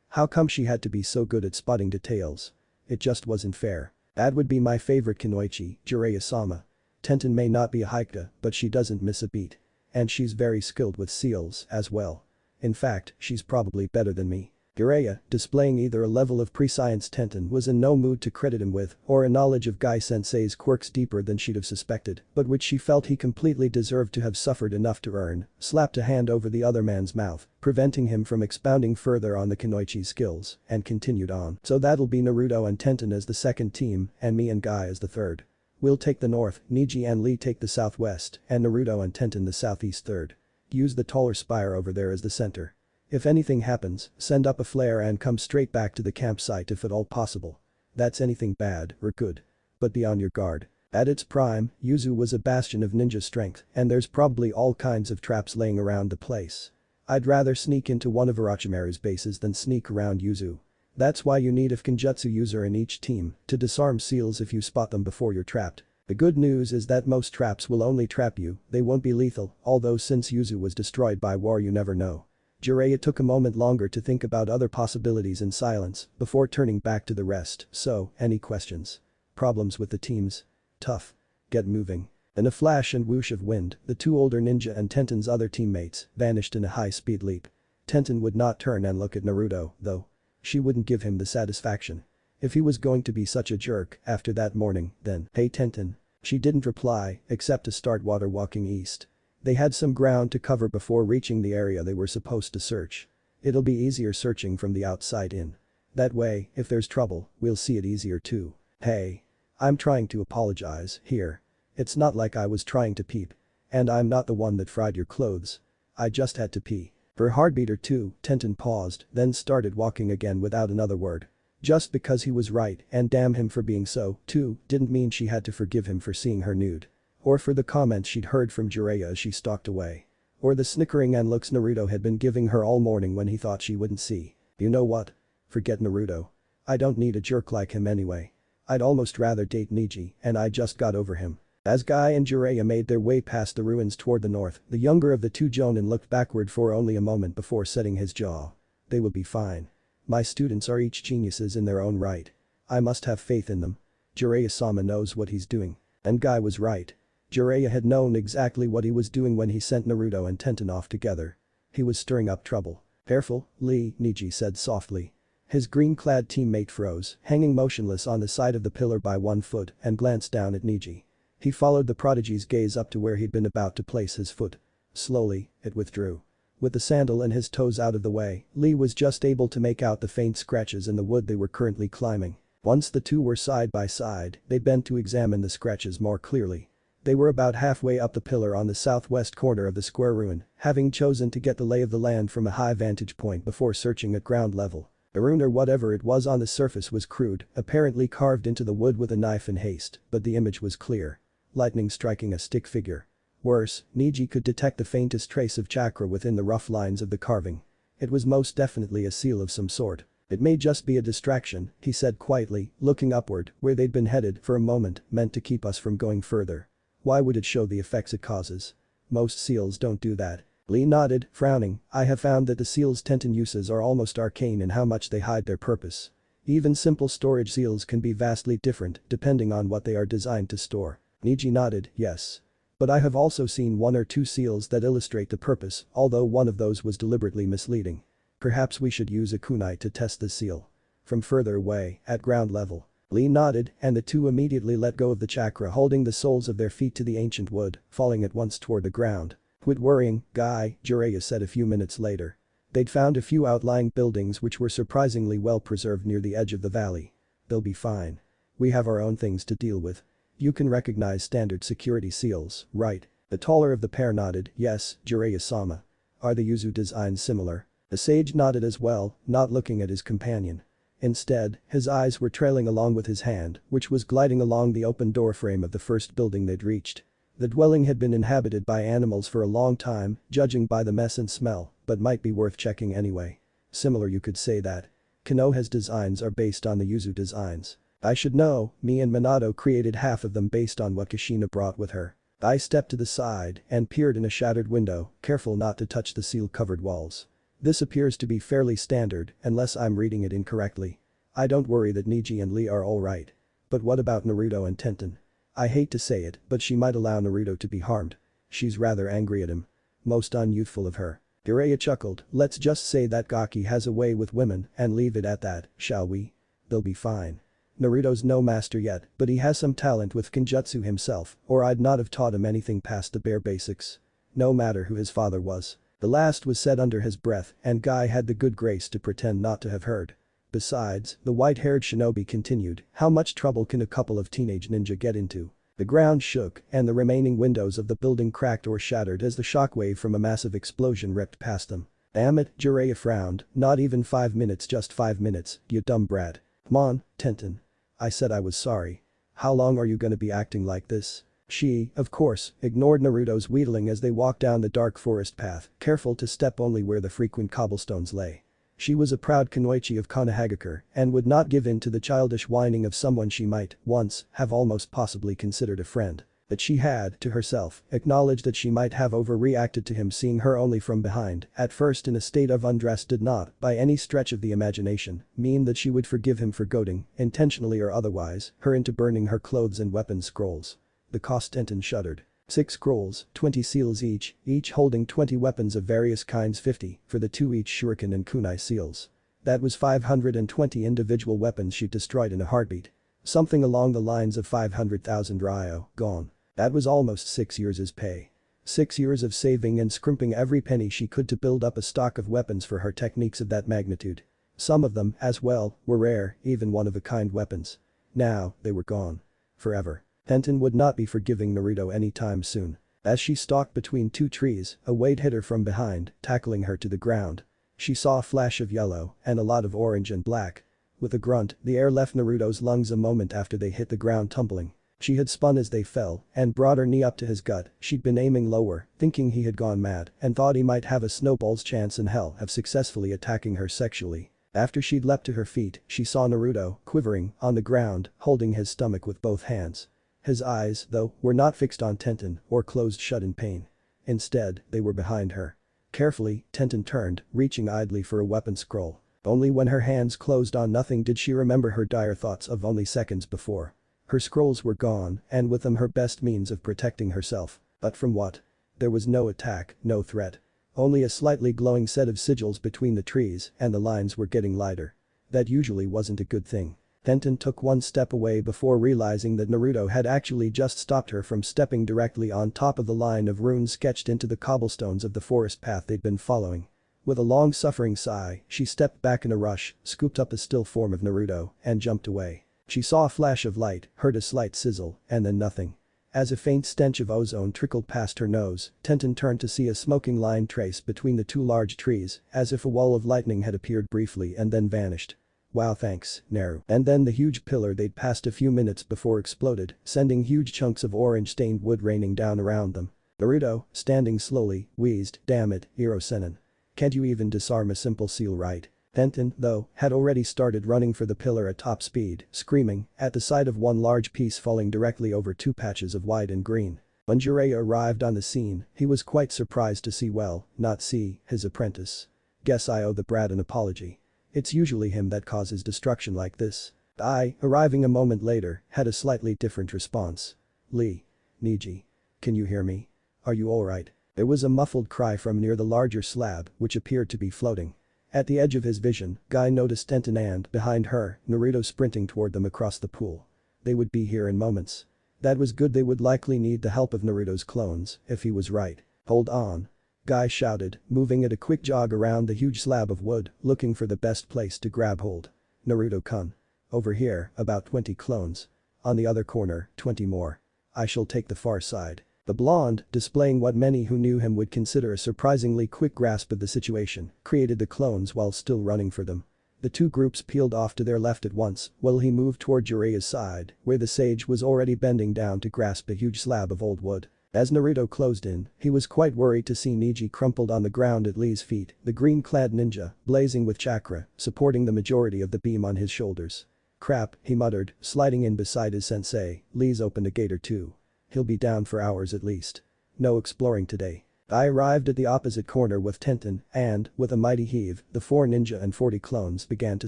How come she had to be so good at spotting details? It just wasn't fair. That would be my favorite kunoichi, Jiraiya-sama. Tenten may not be a Hyuga, but she doesn't miss a beat. And she's very skilled with seals, as well. In fact, she's probably better than me. Jiraiya, displaying either a level of prescience Tenten was in no mood to credit him with, or a knowledge of Guy-sensei's quirks deeper than she'd have suspected, but which she felt he completely deserved to have suffered enough to earn, slapped a hand over the other man's mouth, preventing him from expounding further on the kunoichi skills, and continued on. So that'll be Naruto and Tenten as the second team, and me and Guy as the third. We'll take the north, Niji and Lee take the southwest, and Naruto and Tenten the southeast third. Use the taller spire over there as the center. If anything happens, send up a flare and come straight back to the campsite if at all possible. That's anything bad or good. But be on your guard. At its prime, Yuzu was a bastion of ninja strength, and there's probably all kinds of traps laying around the place. I'd rather sneak into one of Orochimaru's bases than sneak around Yuzu. That's why you need a Kenjutsu user in each team, to disarm seals if you spot them before you're trapped. The good news is that most traps will only trap you, they won't be lethal, although since Yuzu was destroyed by war you never know. Jiraiya took a moment longer to think about other possibilities in silence before turning back to the rest. So, any questions? Problems with the teams? Tough. Get moving. In a flash and whoosh of wind, the 2 older ninja and Tenten's other teammates vanished in a high-speed leap. Tenten would not turn and look at Naruto, though. She wouldn't give him the satisfaction. If he was going to be such a jerk after that morning, then, hey Tenten. She didn't reply, except to start water walking east. They had some ground to cover before reaching the area they were supposed to search. It'll be easier searching from the outside in. That way, if there's trouble, we'll see it easier too. Hey. I'm trying to apologize, here. It's not like I was trying to peep. And I'm not the one that fried your clothes. I just had to pee. For a heartbeat or two, Tenten paused, then started walking again without another word. Just because he was right, and damn him for being so, too, didn't mean she had to forgive him for seeing her nude. Or for the comments she'd heard from Jiraiya as she stalked away. Or the snickering and looks Naruto had been giving her all morning when he thought she wouldn't see. You know what? Forget Naruto. I don't need a jerk like him anyway. I'd almost rather date Niji, and I just got over him. As Guy and Jiraiya made their way past the ruins toward the north, the younger of the two Jonin looked backward for only a moment before setting his jaw. They will be fine. My students are each geniuses in their own right. I must have faith in them. Jiraiya-sama knows what he's doing. And Guy was right. Jiraiya had known exactly what he was doing when he sent Naruto and Tenten off together. He was stirring up trouble. Careful, Lee, Niji said softly. His green-clad teammate froze, hanging motionless on the side of the pillar by 1 foot, and glanced down at Niji. He followed the prodigy's gaze up to where he'd been about to place his foot. Slowly, it withdrew. With the sandal and his toes out of the way, Lee was just able to make out the faint scratches in the wood they were currently climbing. Once the two were side by side, they bent to examine the scratches more clearly. They were about halfway up the pillar on the southwest corner of the square ruin, having chosen to get the lay of the land from a high vantage point before searching at ground level. The rune or whatever it was on the surface was crude, apparently carved into the wood with a knife in haste, but the image was clear. Lightning striking a stick figure. Worse, Niji could detect the faintest trace of chakra within the rough lines of the carving. It was most definitely a seal of some sort. It may just be a distraction, he said quietly, looking upward, where they'd been headed for a moment, meant to keep us from going further. Why would it show the effects it causes? Most seals don't do that. Lee nodded, frowning. I have found that the seal's Tenten uses are almost arcane in how much they hide their purpose. Even simple storage seals can be vastly different depending on what they are designed to store. Niji nodded, yes. But I have also seen 1 or 2 seals that illustrate the purpose, although one of those was deliberately misleading. Perhaps we should use a kunai to test the seal. From further away, at ground level. Lee nodded, and the two immediately let go of the chakra holding the soles of their feet to the ancient wood, falling at once toward the ground. Quit worrying, Guy, Jiraiya said a few minutes later. They'd found a few outlying buildings which were surprisingly well preserved near the edge of the valley. They'll be fine. We have our own things to deal with. You can recognize standard security seals, right? The taller of the pair nodded, yes, Jiraiya-sama. Are the Yuzu designs similar? The sage nodded as well, not looking at his companion. Instead, his eyes were trailing along with his hand, which was gliding along the open doorframe of the first building they'd reached. The dwelling had been inhabited by animals for a long time, judging by the mess and smell, but might be worth checking anyway. Similar, you could say that. Konoha's designs are based on the Yuzu designs. I should know, me and Minato created half of them based on what Kushina brought with her. I stepped to the side and peered in a shattered window, careful not to touch the seal-covered walls. This appears to be fairly standard, unless I'm reading it incorrectly. I don't worry that Niji and Lee are alright. But what about Naruto and Tenten? I hate to say it, but she might allow Naruto to be harmed. She's rather angry at him. Most unyouthful of her. Jiraiya chuckled, let's just say that Gaki has a way with women and leave it at that, shall we? They'll be fine. Naruto's no master yet, but he has some talent with Kenjutsu himself, or I'd not have taught him anything past the bare basics. No matter who his father was. The last was said under his breath, and Guy had the good grace to pretend not to have heard. Besides, the white-haired shinobi continued, how much trouble can a couple of teenage ninja get into? The ground shook, and the remaining windows of the building cracked or shattered as the shockwave from a massive explosion ripped past them. Damn it, Jiraiya frowned, not even 5 minutes, just 5 minutes, you dumb brat. Come on, Tenten. I said I was sorry. How long are you gonna be acting like this? She, of course, ignored Naruto's wheedling as they walked down the dark forest path, careful to step only where the frequent cobblestones lay. She was a proud Kunoichi of Konohagakure and would not give in to the childish whining of someone she might, once, have almost possibly considered a friend. That she had, to herself, acknowledged that she might have overreacted to him seeing her only from behind, at first in a state of undress did not, by any stretch of the imagination, mean that she would forgive him for goading, intentionally or otherwise, her into burning her clothes and weapon scrolls. The cost Tenten shuddered. 6 scrolls, 20 seals each holding 20 weapons of various kinds 50 for the 2 each shuriken and kunai seals. That was 520 individual weapons she destroyed in a heartbeat. Something along the lines of 500,000 ryo, gone. That was almost 6 years' pay. 6 years of saving and scrimping every penny she could to build up a stock of weapons for her techniques of that magnitude. Some of them, as well, were rare, even one-of-a-kind weapons. Now, they were gone. Forever. Tenten would not be forgiving Naruto anytime soon. As she stalked between 2 trees, a weight hit her from behind, tackling her to the ground. She saw a flash of yellow and a lot of orange and black. With a grunt, the air left Naruto's lungs a moment after they hit the ground tumbling. She had spun as they fell and brought her knee up to his gut. She'd been aiming lower, thinking he had gone mad and thought he might have a snowball's chance in hell of successfully attacking her sexually. After she'd leapt to her feet, she saw Naruto, quivering, on the ground, holding his stomach with both hands. His eyes, though, were not fixed on Tenten or closed shut in pain. Instead, they were behind her. Carefully, Tenten turned, reaching idly for a weapon scroll. Only when her hands closed on nothing did she remember her dire thoughts of only seconds before. Her scrolls were gone, and with them her best means of protecting herself. But from what? There was no attack, no threat. Only a slightly glowing set of sigils between the trees, and the lines were getting lighter. That usually wasn't a good thing. Tenten took one step away before realizing that Naruto had actually just stopped her from stepping directly on top of the line of runes sketched into the cobblestones of the forest path they'd been following. With a long-suffering sigh, she stepped back in a rush, scooped up a still form of Naruto, and jumped away. She saw a flash of light, heard a slight sizzle, and then nothing. As a faint stench of ozone trickled past her nose, Tenten turned to see a smoking line trace between the two large trees, as if a wall of lightning had appeared briefly and then vanished. Wow, thanks, Naru. And then the huge pillar they'd passed a few minutes before exploded, sending huge chunks of orange-stained wood raining down around them. Naruto, standing slowly, wheezed, "Damn it, Iro-senin. Can't you even disarm a simple seal right?" Tenten, though, had already started running for the pillar at top speed, screaming, at the sight of one large piece falling directly over two patches of white and green. When Jiraiya arrived on the scene, he was quite surprised to see not see, his apprentice. "Guess I owe the brat an apology. It's usually him that causes destruction like this." I, arriving a moment later, had a slightly different response. "Lee. Niji. Can you hear me? Are you alright?" There was a muffled cry from near the larger slab, which appeared to be floating. At the edge of his vision, Guy noticed Tenten and, behind her, Naruto sprinting toward them across the pool. They would be here in moments. That was good. They would likely need the help of Naruto's clones, if he was right. "Hold on." Guy shouted, moving at a quick jog around the huge slab of wood, looking for the best place to grab hold. "Naruto-kun. Over here, about 20 clones. On the other corner, 20 more. I shall take the far side." The blonde, displaying what many who knew him would consider a surprisingly quick grasp of the situation, created the clones while still running for them. The two groups peeled off to their left at once, while he moved toward Jiraiya's side, where the sage was already bending down to grasp a huge slab of old wood. As Naruto closed in, he was quite worried to see Niji crumpled on the ground at Lee's feet, the green-clad ninja, blazing with chakra, supporting the majority of the beam on his shoulders. "Crap," he muttered, sliding in beside his sensei. "Lee's opened a gate or two. He'll be down for hours at least. No exploring today." I arrived at the opposite corner with Tenten, and, with a mighty heave, the 4 ninja and 40 clones began to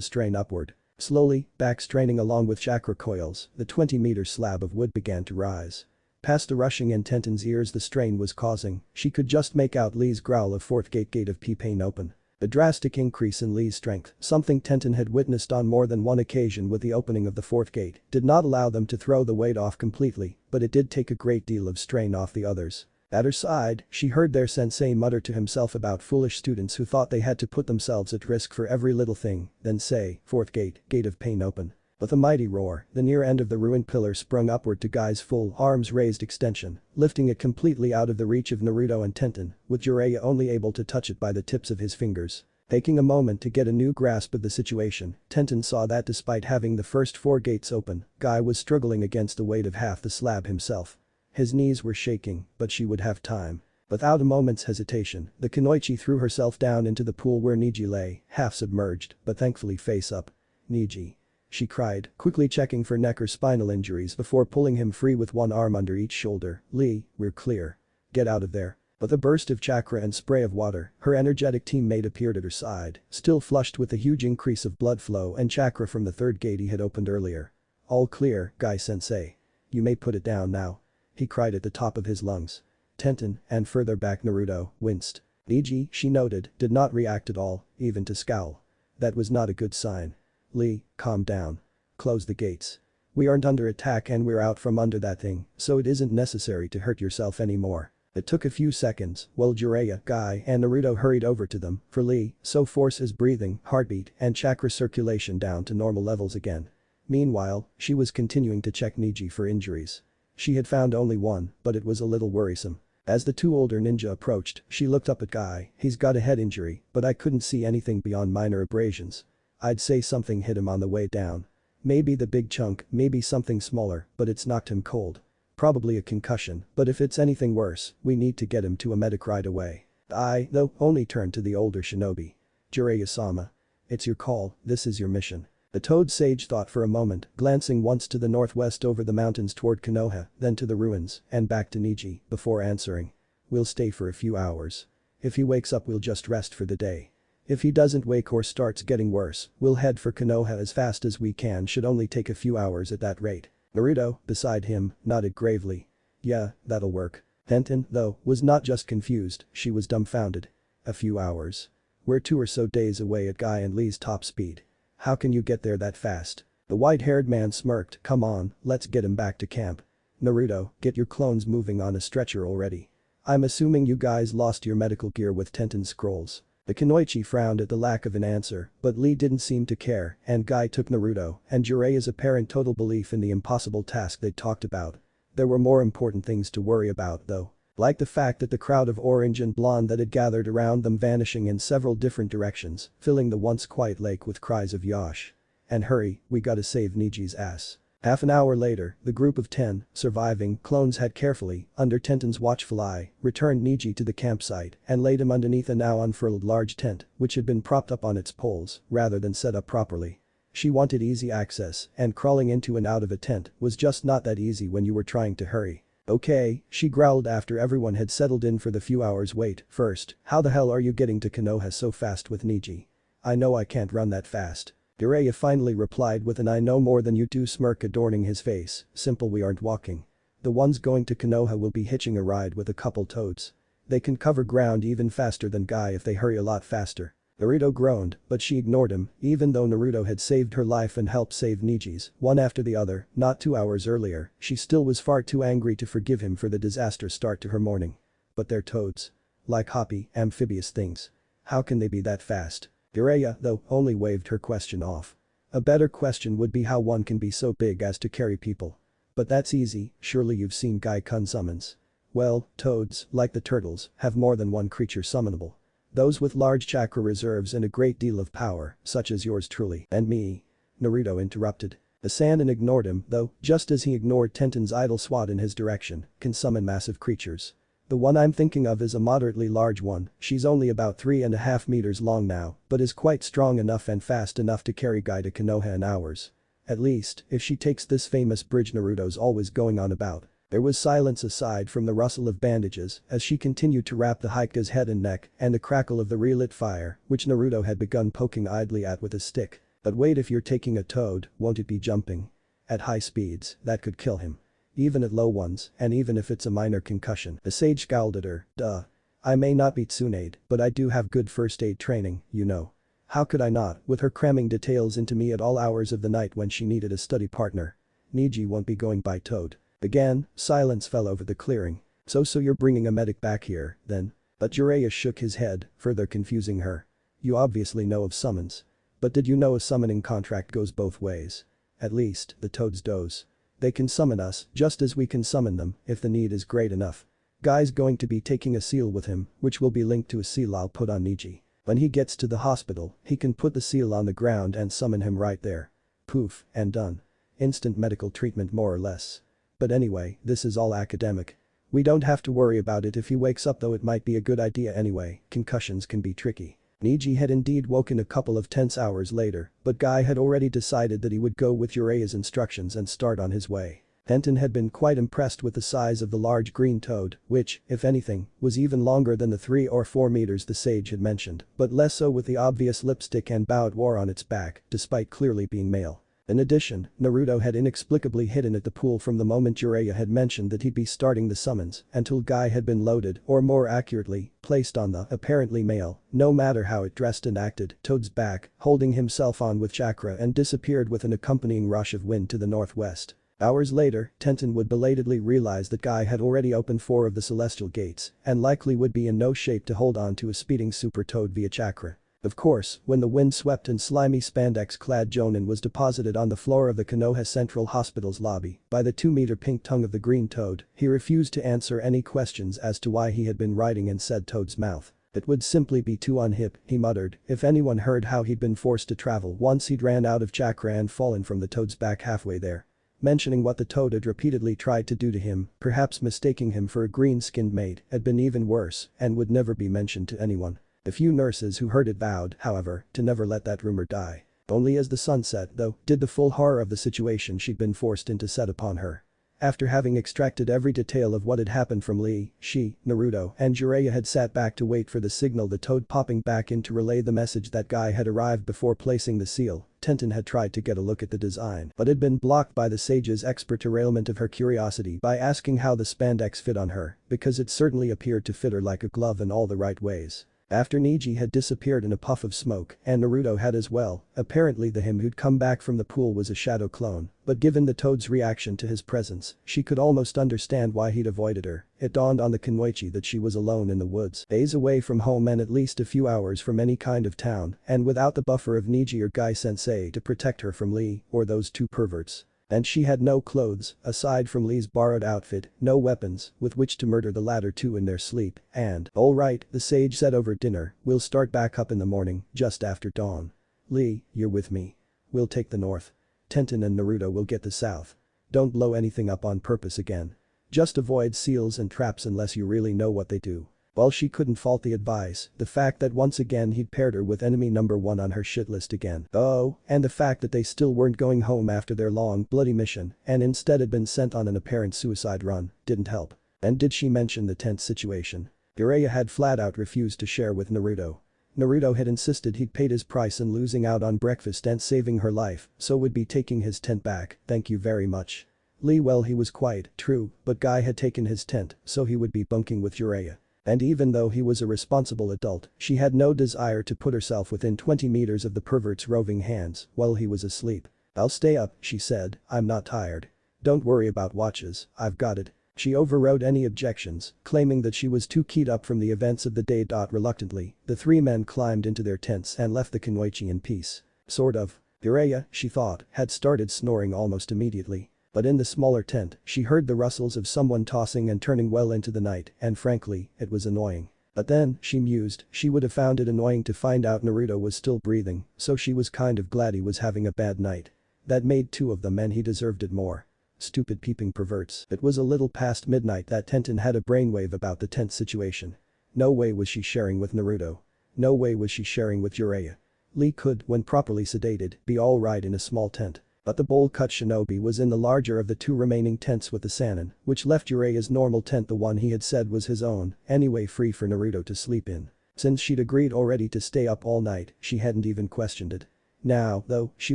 strain upward. Slowly, back straining along with chakra coils, the 20-meter slab of wood began to rise. Past the rushing in Tenten's ears the strain was causing, she could just make out Lee's growl of "Fourth gate of P-Pain open." A drastic increase in Lee's strength, something Tenten had witnessed on more than one occasion with the opening of the fourth gate, did not allow them to throw the weight off completely, but it did take a great deal of strain off the others. At her side, she heard their sensei mutter to himself about foolish students who thought they had to put themselves at risk for every little thing, then say, "Fourth gate of pain open." With a mighty roar, the near end of the ruined pillar sprung upward to Guy's full arms raised extension, lifting it completely out of the reach of Naruto and Tenten, with Jiraiya only able to touch it by the tips of his fingers. Taking a moment to get a new grasp of the situation, Tenten saw that despite having the first 4 gates open, Guy was struggling against the weight of half the slab himself. His knees were shaking, but she would have time. Without a moment's hesitation, the kunoichi threw herself down into the pool where Niji lay, half submerged, but thankfully face up. "Niji," she cried, quickly checking for neck or spinal injuries before pulling him free with one arm under each shoulder. "Lee, we're clear. Get out of there." With a burst of chakra and spray of water, her energetic teammate appeared at her side, still flushed with the huge increase of blood flow and chakra from the 3rd gate he had opened earlier. "All clear, Guy-sensei. You may put it down now," he cried at the top of his lungs. Tenten, and further back Naruto, winced. Niji, she noted, did not react at all, even to scowl. That was not a good sign. "Lee, calm down. Close the gates. We aren't under attack and we're out from under that thing, so it isn't necessary to hurt yourself anymore." It took a few seconds, while Jiraiya, Guy, and Naruto hurried over to them, for Lee, so force his breathing, heartbeat, and chakra circulation down to normal levels again. Meanwhile, she was continuing to check Niji for injuries. She had found only one, but it was a little worrisome. As the 2 older ninja approached, she looked up at Guy. "He's got a head injury, but I couldn't see anything beyond minor abrasions. I'd say something hit him on the way down. Maybe the big chunk, maybe something smaller, but it's knocked him cold. Probably a concussion, but if it's anything worse, we need to get him to a medic right away." I, though, only turned to the older shinobi. "Jiraiya-sama. It's your call, this is your mission. The Toad Sage thought for a moment, glancing once to the northwest over the mountains toward Konoha, then to the ruins, and back to Niji, before answering. We'll stay for a few hours. If he wakes up we'll just rest for the day. If he doesn't wake or starts getting worse, we'll head for Konoha as fast as we can, should only take a few hours at that rate. Naruto, beside him, nodded gravely. Yeah, that'll work. Tenten, though, was not just confused, she was dumbfounded. A few hours. We're 2 or so days away at Guy and Lee's top speed. How can you get there that fast? The white-haired man smirked, come on, let's get him back to camp. Naruto, get your clones moving on a stretcher already. I'm assuming you guys lost your medical gear with Tenten's scrolls. The Kunoichi frowned at the lack of an answer, but Lee didn't seem to care, and Guy took Naruto and Jiraiya's apparent total belief in the impossible task they'd talked about. There were more important things to worry about though. Like the fact that the crowd of orange and blonde that had gathered around them vanishing in several different directions, filling the once quiet lake with cries of Yosh. And hurry, we gotta save Niji's ass. Half an hour later, the group of 10 surviving clones had carefully, under Tenten's watchful eye, returned Niji to the campsite and laid him underneath a now unfurled large tent which had been propped up on its poles rather than set up properly. She wanted easy access, and crawling into and out of a tent was just not that easy when you were trying to hurry. Okay, she growled after everyone had settled in for the few hours wait. First, how the hell are you getting to Konoha so fast with Niji? I know I can't run that fast. Jiraiya finally replied with an I know more than you do smirk adorning his face, simple, we aren't walking. The ones going to Konoha will be hitching a ride with a couple toads. They can cover ground even faster than Guy if they hurry a lot faster. Naruto groaned, but she ignored him, even though Naruto had saved her life and helped save Niji's, one after the other, not 2 hours earlier, she still was far too angry to forgive him for the disastrous start to her morning. But they're toads. Like hoppy, amphibious things. How can they be that fast? Jiraiya, though, only waved her question off. A better question would be how one can be so big as to carry people. But that's easy, surely you've seen Gaikun summons. Well, toads, like the turtles, have more than one creature summonable. Those with large chakra reserves and a great deal of power, such as yours truly and me. Naruto interrupted. The Sannin ignored him, though, just as he ignored Tenten's idle swat in his direction, can summon massive creatures. The one I'm thinking of is a moderately large one, she's only about 3.5 meters long now, but is quite strong enough and fast enough to carry Guy to Konoha in hours. At least, if she takes this famous bridge Naruto's always going on about. There was silence aside from the rustle of bandages as she continued to wrap the Haika's head and neck and the crackle of the relit fire, which Naruto had begun poking idly at with a stick. But wait, if you're taking a toad, won't it be jumping? At high speeds, that could kill him. Even at low ones, and even if it's a minor concussion. The sage scowled at her, duh. I may not be Tsunade, but I do have good first aid training, you know. How could I not, with her cramming details into me at all hours of the night when she needed a study partner? Niji won't be going by toad. Again, silence fell over the clearing. So you're bringing a medic back here, then? But Jiraiya shook his head, further confusing her. You obviously know of summons. But did you know a summoning contract goes both ways? At least, the toads does. They can summon us, just as we can summon them, if the need is great enough. Guy's going to be taking a seal with him, which will be linked to a seal I'll put on Niji. When he gets to the hospital, he can put the seal on the ground and summon him right there. Poof, and done. Instant medical treatment more or less. But anyway, this is all academic. We don't have to worry about it if he wakes up, though it might be a good idea anyway, concussions can be tricky. Niji had indeed woken a couple of tense hours later, but Guy had already decided that he would go with Jiraiya's instructions and start on his way. Tenten had been quite impressed with the size of the large green toad, which, if anything, was even longer than the 3 or 4 meters the sage had mentioned, but less so with the obvious lipstick and bow it wore on its back, despite clearly being male. In addition, Naruto had inexplicably hidden at the pool from the moment Jiraiya had mentioned that he'd be starting the summons until Guy had been loaded, or more accurately, placed on the, apparently male, no matter how it dressed and acted, toad's back, holding himself on with chakra and disappeared with an accompanying rush of wind to the northwest. Hours later, Tenten would belatedly realize that Guy had already opened 4 of the celestial gates and likely would be in no shape to hold on to a speeding super toad via chakra. Of course, when the wind-swept and slimy spandex-clad Jonin was deposited on the floor of the Konoha Central Hospital's lobby by the 2-meter pink tongue of the green toad, he refused to answer any questions as to why he had been riding in said toad's mouth. It would simply be too unhip, he muttered, if anyone heard how he'd been forced to travel once he'd ran out of chakra and fallen from the toad's back halfway there. Mentioning what the toad had repeatedly tried to do to him, perhaps mistaking him for a green-skinned mate, had been even worse and would never be mentioned to anyone. The few nurses who heard it vowed, however, to never let that rumor die. Only as the sun set, though, did the full horror of the situation she'd been forced into set upon her. After having extracted every detail of what had happened from Lee, she, Naruto, and Jiraiya had sat back to wait for the signal, the toad popping back in to relay the message that Guy had arrived before placing the seal. Tenten had tried to get a look at the design but had been blocked by the sage's expert derailment of her curiosity by asking how the spandex fit on her, because it certainly appeared to fit her like a glove in all the right ways. After Neji had disappeared in a puff of smoke, and Naruto had as well, apparently the him who'd come back from the pool was a shadow clone, but given the toad's reaction to his presence, she could almost understand why he'd avoided her. It dawned on the Kunoichi that she was alone in the woods, days away from home and at least a few hours from any kind of town, and without the buffer of Neji or Guy-sensei to protect her from Lee or those two perverts. And she had no clothes, aside from Lee's borrowed outfit, no weapons with which to murder the latter two in their sleep, and, alright, the sage said over dinner, we'll start back up in the morning, just after dawn. Lee, you're with me. We'll take the north. Tenten and Naruto will get the south. Don't blow anything up on purpose again. Just avoid seals and traps unless you really know what they do. While she couldn't fault the advice, the fact that once again he'd paired her with enemy number 1 on her shit list again. Oh, and the fact that they still weren't going home after their long, bloody mission and instead had been sent on an apparent suicide run, didn't help. And did she mention the tense situation? Jiraiya had flat out refused to share with Naruto. Naruto had insisted he'd paid his price in losing out on breakfast and saving her life, so would be taking his tent back, thank you very much. Lee, well, he was quite true, but Guy had taken his tent, so he would be bunking with Jiraiya. And even though he was a responsible adult, she had no desire to put herself within 20 meters of the pervert's roving hands while he was asleep. I'll stay up, she said, I'm not tired. Don't worry about watches, I've got it. She overrode any objections, claiming that she was too keyed up from the events of the day. Reluctantly, the three men climbed into their tents and left the Kunoichi in peace. Sort of. Jiraiya, she thought, had started snoring almost immediately. But in the smaller tent, she heard the rustles of someone tossing and turning well into the night, and frankly, it was annoying. But then, she mused, she would have found it annoying to find out Naruto was still breathing, so she was kind of glad he was having a bad night. That made two of them and he deserved it more. Stupid peeping perverts. It was a little past midnight that Tenten had a brainwave about the tense situation. No way was she sharing with Naruto. No way was she sharing with Jiraiya. Lee could, when properly sedated, be alright in a small tent. But the bowl-cut shinobi was in the larger of the two remaining tents with the Sannin, which left Jiraiya's normal tent, the one he had said was his own, anyway, free for Naruto to sleep in. Since she'd agreed already to stay up all night, she hadn't even questioned it. Now, though, she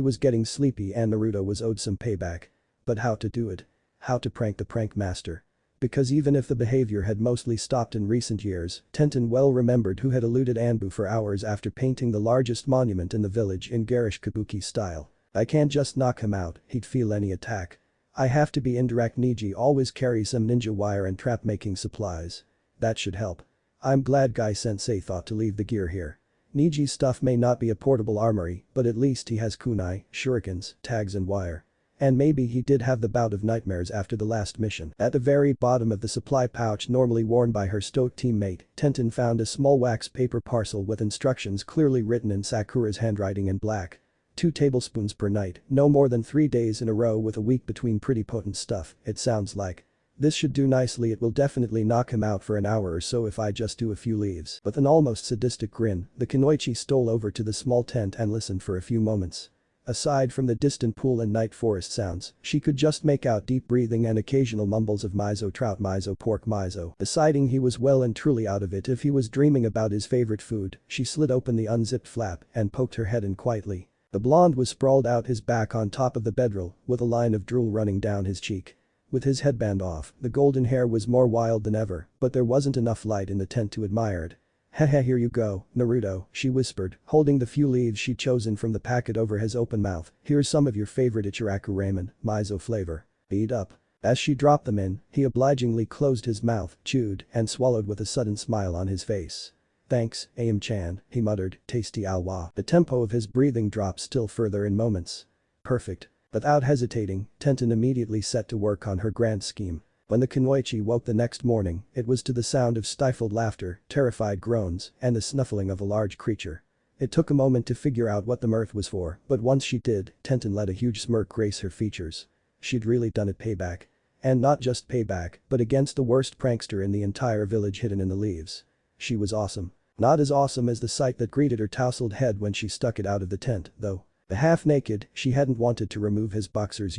was getting sleepy and Naruto was owed some payback. But how to do it? How to prank the prank master? Because even if the behavior had mostly stopped in recent years, Tenten well remembered who had eluded Anbu for hours after painting the largest monument in the village in garish kabuki style. I can't just knock him out, he'd feel any attack. I have to be indirect. Neji always carries some ninja wire and trap making supplies. That should help. I'm glad Guy-sensei thought to leave the gear here. Neji's stuff may not be a portable armory, but at least he has kunai, shurikens, tags and wire. And maybe he did have the bout of nightmares after the last mission. At the very bottom of the supply pouch normally worn by her stoic teammate, Tenten found a small wax paper parcel with instructions clearly written in Sakura's handwriting in black. 2 tablespoons per night, no more than 3 days in a row with a week between. Pretty potent stuff, it sounds like. This should do nicely. It will definitely knock him out for an hour or so if I just do a few leaves. With an almost sadistic grin, the Kunoichi stole over to the small tent and listened for a few moments. Aside from the distant pool and night forest sounds, she could just make out deep breathing and occasional mumbles of miso trout, miso pork, miso. Deciding he was well and truly out of it if he was dreaming about his favorite food, she slid open the unzipped flap and poked her head in quietly. The blonde was sprawled out his back on top of the bedroll, with a line of drool running down his cheek. With his headband off, the golden hair was more wild than ever, but there wasn't enough light in the tent to admire it. Haha, here you go, Naruto, she whispered, holding the few leaves she'd chosen from the packet over his open mouth. Here's some of your favorite Ichiraku ramen, miso flavor. Eat up. As she dropped them in, he obligingly closed his mouth, chewed, and swallowed with a sudden smile on his face. Thanks, Aim-chan, he muttered, tasty alwa. The tempo of his breathing dropped still further in moments. Perfect. Without hesitating, Tenten immediately set to work on her grand scheme. When the Kunoichi woke the next morning, it was to the sound of stifled laughter, terrified groans, and the snuffling of a large creature. It took a moment to figure out what the mirth was for, but once she did, Tenten let a huge smirk grace her features. She'd really done it, payback. And not just payback, but against the worst prankster in the entire village hidden in the leaves. She was awesome. Not as awesome as the sight that greeted her tousled head when she stuck it out of the tent, though. Half-naked, she hadn't wanted to remove his boxers.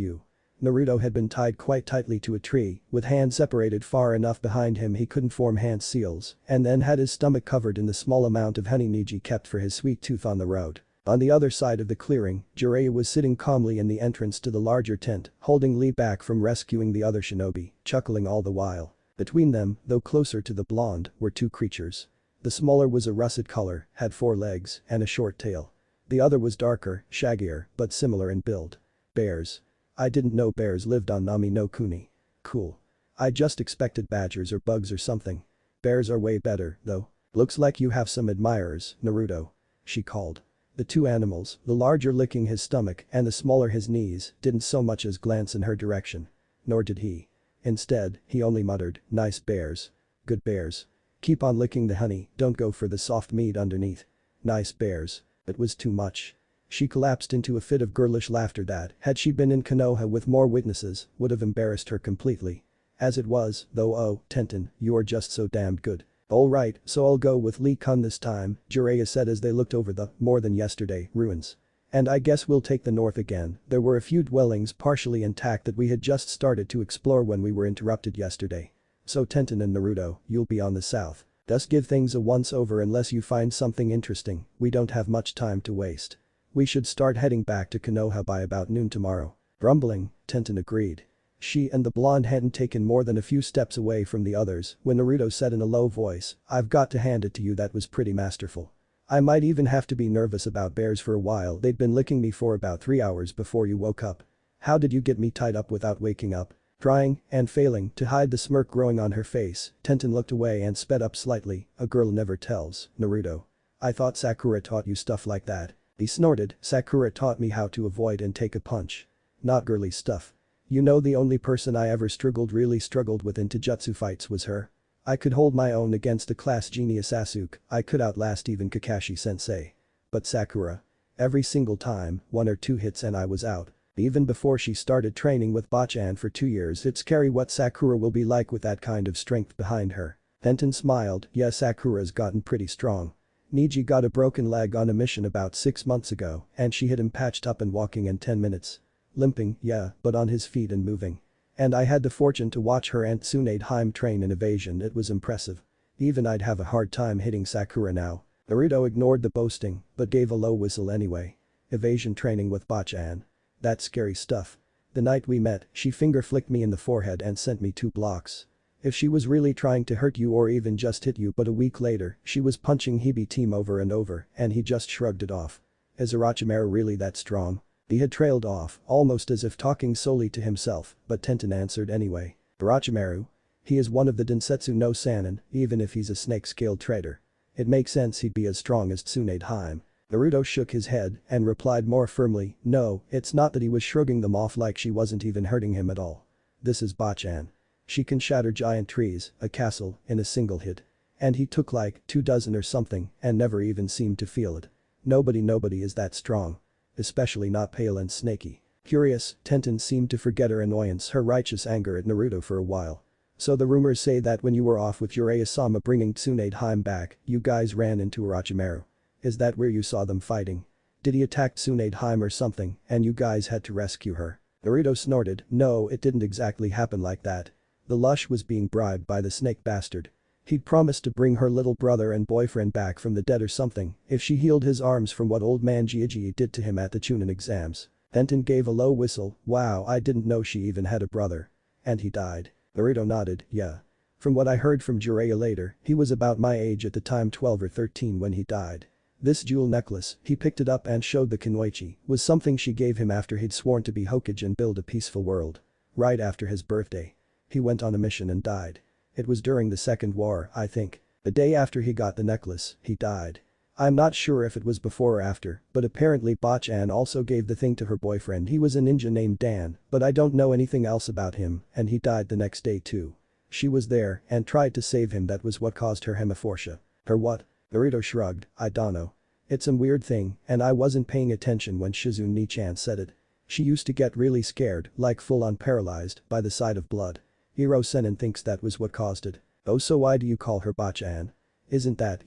Naruto had been tied quite tightly to a tree, with hands separated far enough behind him he couldn't form hand seals, and then had his stomach covered in the small amount of honey Neji kept for his sweet tooth on the road. On the other side of the clearing, Jiraiya was sitting calmly in the entrance to the larger tent, holding Lee back from rescuing the other shinobi, chuckling all the while. Between them, though closer to the blonde, were two creatures. The smaller was a russet color, had 4 legs, and a short tail. The other was darker, shaggier, but similar in build. Bears. I didn't know bears lived on Nami no Kuni. Cool. I just expected badgers or bugs or something. Bears are way better, though. Looks like you have some admirers, Naruto. She called. The two animals, the larger licking his stomach and the smaller his knees, didn't so much as glance in her direction. Nor did he. Instead, he only muttered, "Nice bears. Good bears. Keep on licking the honey, don't go for the soft meat underneath. Nice bears." It was too much. She collapsed into a fit of girlish laughter that, had she been in Konoha with more witnesses, would have embarrassed her completely. As it was, though, oh, Tenten, you are just so damned good. Alright, so I'll go with Lee Kun this time, Jiraiya said as they looked over the, more than yesterday, ruins. And I guess we'll take the north again, there were a few dwellings partially intact that we had just started to explore when we were interrupted yesterday. So Tenten and Naruto, you'll be on the south. Just give things a once over unless you find something interesting, we don't have much time to waste. We should start heading back to Konoha by about noon tomorrow. Grumbling, Tenten agreed. She and the blonde hadn't taken more than a few steps away from the others when Naruto said in a low voice, "I've got to hand it to you, that was pretty masterful. I might even have to be nervous about bears for a while, they'd been licking me for about 3 hours before you woke up. How did you get me tied up without waking up?" Trying, and failing, to hide the smirk growing on her face, Tenten looked away and sped up slightly, "A girl never tells, Naruto. I thought Sakura taught you stuff like that." He snorted, "Sakura taught me how to avoid and take a punch. Not girly stuff. You know, the only person I ever really struggled with in taijutsu fights was her. I could hold my own against a class genius Sasuke, I could outlast even Kakashi-sensei. But Sakura. Every single time, 1 or 2 hits and I was out. Even before she started training with Bachan for 2 years, it's scary what Sakura will be like with that kind of strength behind her." Tenten smiled, "Yeah, Sakura's gotten pretty strong. Neji got a broken leg on a mission about 6 months ago and she had him patched up and walking in 10 minutes. Limping, yeah, but on his feet and moving. And I had the fortune to watch her and Tsunadeheim train in evasion, it was impressive. Even I'd have a hard time hitting Sakura now." Naruto ignored the boasting, but gave a low whistle anyway. Evasion training with Bachan. That's scary stuff. The night we met, she finger flicked me in the forehead and sent me 2 blocks. If she was really trying to hurt you or even just hit you, but a week later, she was punching Hibi team over and over, and he just shrugged it off. Is Orochimaru really that strong? He had trailed off, almost as if talking solely to himself, but Tenten answered anyway. Orochimaru? He is one of the Densetsu no Sannin, even if he's a snake-scaled traitor. It makes sense he'd be as strong as Tsunadeheim. Naruto shook his head and replied more firmly, "No, it's not that," he was shrugging them off like she wasn't even hurting him at all. "This is Bachan. She can shatter giant trees, a castle, in a single hit. And he took like 2 dozen or something and never even seemed to feel it. Nobody is that strong. Especially not pale and snaky." Curious, Tenten seemed to forget her annoyance, her righteous anger at Naruto for a while. "So the rumors say that when you were off with Jiraiya-sama bringing Tsunadeheim back, you guys ran into Orochimaru. Is that where you saw them fighting? Did he attack Tsunadeheim or something and you guys had to rescue her?" Naruto snorted, "No, it didn't exactly happen like that. The Lush was being bribed by the snake bastard. He'd promised to bring her little brother and boyfriend back from the dead or something if she healed his arms from what old man Jiuji did to him at the Chunin exams." Tenten gave a low whistle, "Wow, I didn't know she even had a brother. And he died." Naruto nodded, "Yeah. From what I heard from Jiraiya later, he was about my age at the time, 12 or 13 when he died. This jewel necklace," he picked it up and showed the Kunoichi, "was something she gave him after he'd sworn to be Hokage and build a peaceful world. Right after his birthday. He went on a mission and died. It was during the Second War, I think. The day after he got the necklace, he died. I'm not sure if it was before or after, but apparently Bachan also gave the thing to her boyfriend. He was a ninja named Dan, but I don't know anything else about him, and he died the next day too. She was there and tried to save him, that was what caused her hemiphagia." "Her what?" Naruto shrugged, "I dunno. It's some weird thing and I wasn't paying attention when Shizune Nichan said it. She used to get really scared, like full-on paralyzed, by the sight of blood. Hiro Sennin thinks that was what caused it." "Oh, so why do you call her Bachan? Isn't that,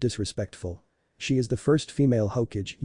disrespectful? She is the first female Hokage,